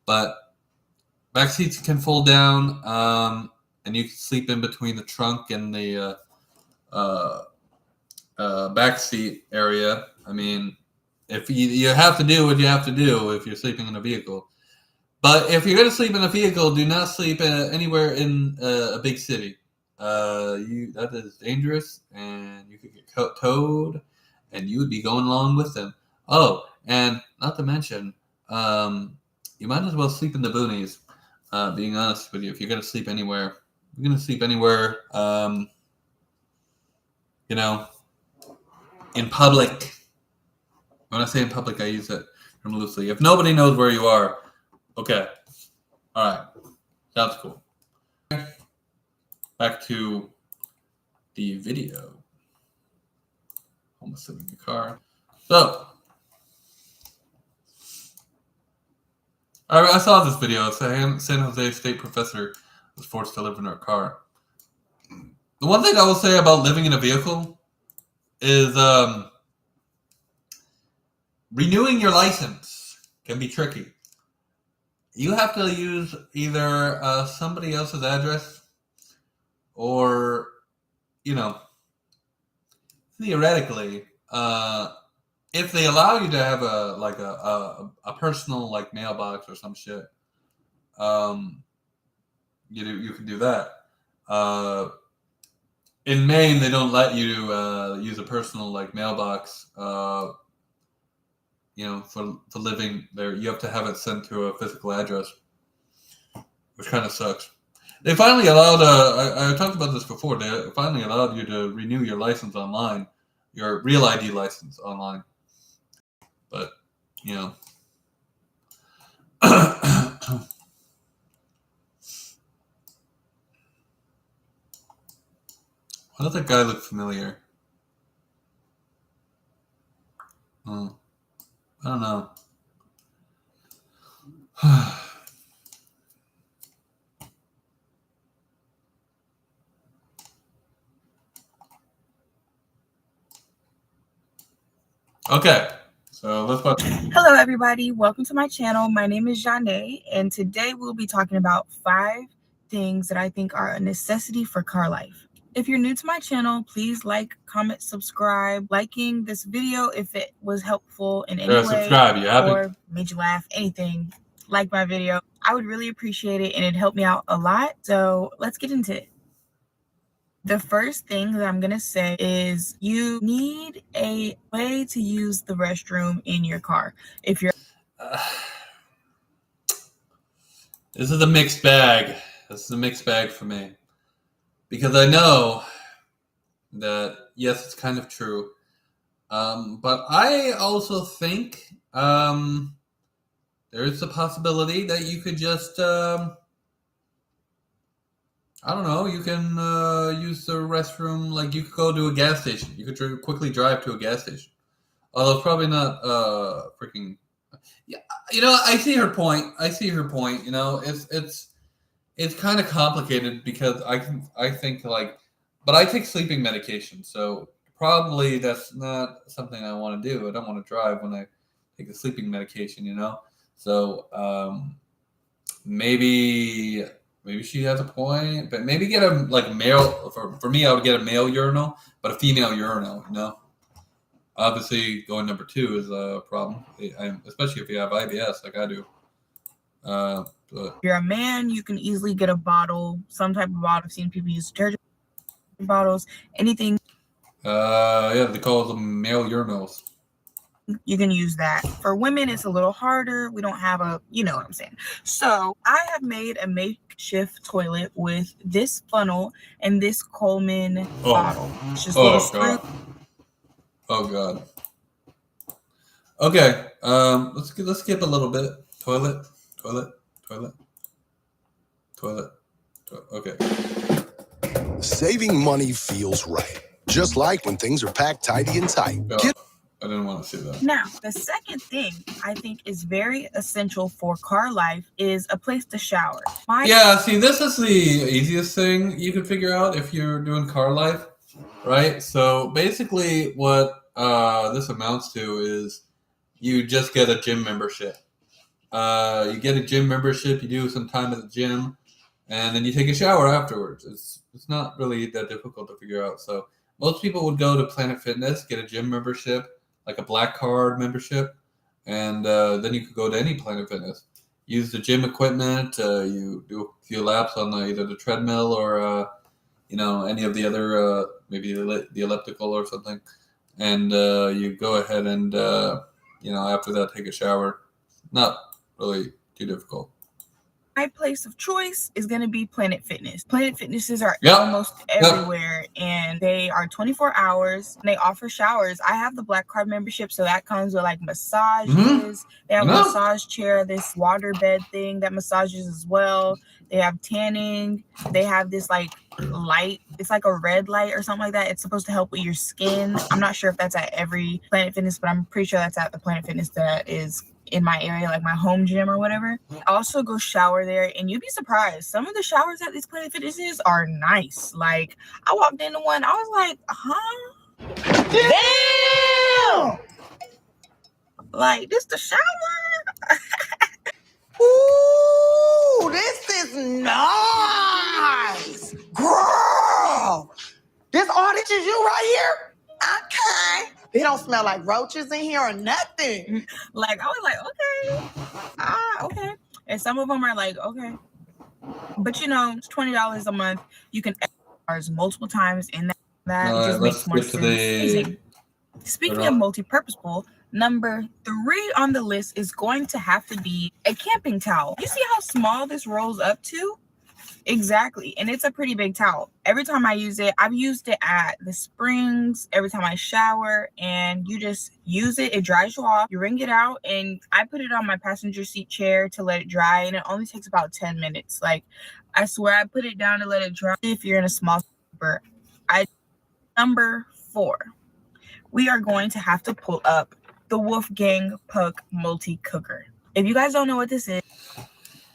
Speaker 1: But back seats can fold down, and you can sleep in between the trunk and the back seat area. I mean, if you have to do what you have to do if you're sleeping in a vehicle. But if you're going to sleep in a vehicle, do not sleep anywhere in a big city. That is dangerous, and you could get towed, and you would be going along with them. Oh, and not to mention, you might as well sleep in the boonies. Being honest with you, if you're going to sleep anywhere, in public. When I say in public, I use it from loosely. If nobody knows where you are, okay. All right. Sounds cool. Back to the video. almost sitting in your car. So, I saw this video. San Jose State professor was forced to live in her car. The one thing I will say about living in a vehicle is renewing your license can be tricky. You have to use either somebody else's address or, theoretically, if they allow you to have a personal like mailbox or some shit, you can do that. In Maine, they don't let you use a personal like mailbox. For living there, you have to have it sent to a physical address, which kind of sucks. They finally allowed. I talked about this before. They finally allowed you to renew your license online, your real ID license online. But why does that guy look familiar? I don't know. Okay, so let's watch.
Speaker 19: Hello everybody, welcome to my channel. My name is Janae, and today we'll be talking about 5 things that I think are a necessity for car life. If you're new to my channel, please like, comment, subscribe. Liking this video if it was helpful in any way
Speaker 1: Subscribe, you happy?
Speaker 19: Or made you laugh, anything. Like my video, I would really appreciate it and it'd help me out a lot. So let's get into it. The first thing that I'm going to say is you need a way to use the restroom in your car. If you're...
Speaker 1: This is a mixed bag. This is a mixed bag for me. Because I know that, yes, it's kind of true. But I also think there is a possibility that you could just... I don't know, you can use the restroom, like you could go to a gas station. You could quickly drive to a gas station. Although it's probably not freaking... Yeah, I see her point. It's kind of complicated because I think but I take sleeping medication, so probably that's not something I want to do. I don't want to drive when I take a sleeping medication, So maybe she has a point, but maybe get a male. For me, I would get a male urinal, but a female urinal. Obviously, going number 2 is a problem, especially if you have IBS like I do. But
Speaker 19: if you're a man, you can easily get a bottle, some type of bottle. I've seen people use detergent bottles, anything.
Speaker 1: Yeah, they call them male urinals.
Speaker 19: You can use that. For women, it's a little harder. We don't have a, you know what I'm saying. So I have made a makeshift toilet with this funnel and this Coleman bottle. It's just little screw.
Speaker 1: Oh God. Okay. Let's skip a little bit. Toilet. Okay.
Speaker 20: Saving money feels right. Just like when things are packed tidy and tight.
Speaker 1: I didn't want to see that.
Speaker 19: Now, the second thing I think is very essential for car life is a place to shower.
Speaker 1: See, this is the easiest thing you can figure out if you're doing car life, right? So basically what this amounts to is you just get a gym membership. You get a gym membership, you do some time at the gym, and then you take a shower afterwards. It's not really that difficult to figure out. So most people would go to Planet Fitness, get a gym membership, like a black card membership, and then you could go to any Planet Fitness. Use the gym equipment. You do a few laps on either the treadmill or any of the other maybe the elliptical or something, and you go ahead and after that take a shower. Not really too difficult.
Speaker 19: My place of choice is going to be Planet Fitness. Planet Fitnesses are
Speaker 1: Yep.
Speaker 19: almost everywhere, and they are 24 hours. And they offer showers. I have the Black Card membership, so that comes with like massages. They have a massage chair, this water bed thing that massages as well. They have tanning. They have this like light. It's like a red light or something like that. It's supposed to help with your skin. I'm not sure if that's at every Planet Fitness, but I'm pretty sure that's at the Planet Fitness that is in my area, like my home gym or whatever. I also go shower there, and you'd be surprised. Some of the showers at these Planet Fitnesses are nice. Like, I walked into one, I was like, huh? Damn! Like, this the shower?
Speaker 21: Ooh, this is nice. Girl, this all this is you right here? Okay. They don't smell like roaches in here or nothing.
Speaker 19: Like, I was like, okay. Okay. And some of them are like, okay. But you know, it's $20 a month. You can exercise multiple times in that. It just makes more sense. Speaking of multi-purpose pool, number 3 on the list is going to have to be a camping towel. You see how small this rolls up to? Exactly. And it's a pretty big towel. Every time I use it, I've used it at the springs, every time I shower, and you just use it. It dries you off. You wring it out, and I put it on my passenger seat chair to let it dry, and it only takes about 10 minutes. Like, I swear, I put it down to let it dry. If you're in a small sleeper, number 4, we are going to have to pull up the Wolfgang Puck multi-cooker. If you guys don't know what this is,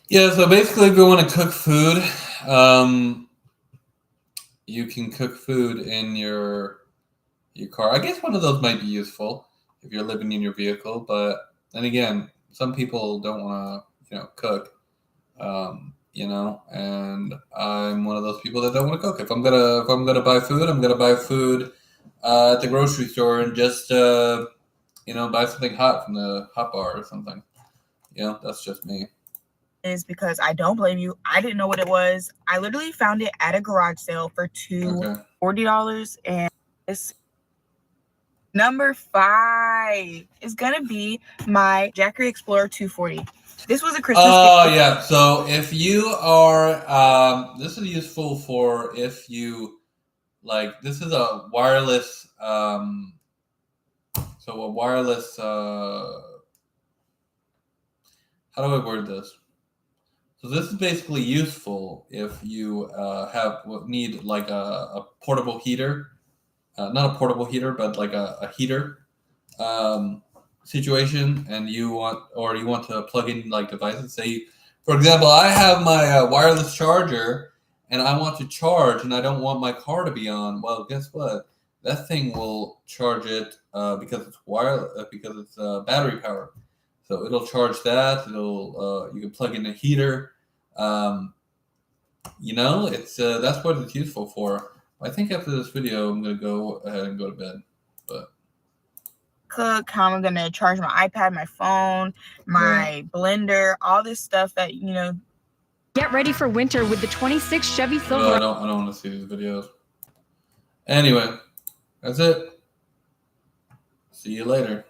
Speaker 1: yeah, so basically if you want to cook food, you can cook food in your car. I guess one of those might be useful if you're living in your vehicle, but then again, some people don't want to, cook, and I'm one of those people that don't want to cook. If I'm gonna buy food, I'm gonna buy food at the grocery store and just buy something hot from the hot bar or something. That's just me.
Speaker 19: Is because I don't blame you. I didn't know what it was. I literally found it at a garage sale for $40, and it's number 5 is gonna be my Jackery Explorer 240. This was a Christmas gift.
Speaker 1: Oh yeah. So if you are, this is useful for if you like. This is a wireless. So a wireless. How do I word this? So this is basically useful if you need like a portable heater, not a portable heater, but like a heater situation, and you want to plug in like devices. Say, for example, I have my wireless charger, and I want to charge, and I don't want my car to be on. Well, guess what? That thing will charge it because it's wireless, because it's battery powered. So it'll charge that. It'll you can plug in a heater. It's that's what it's useful for. I think after this video, I'm gonna go ahead and go to bed. But
Speaker 19: cook, how I'm gonna charge my iPad, my phone, my blender, all this stuff that
Speaker 17: Get ready for winter with the 26 Chevy Silverado.
Speaker 1: I don't want to see these videos. Anyway, that's it. See you later.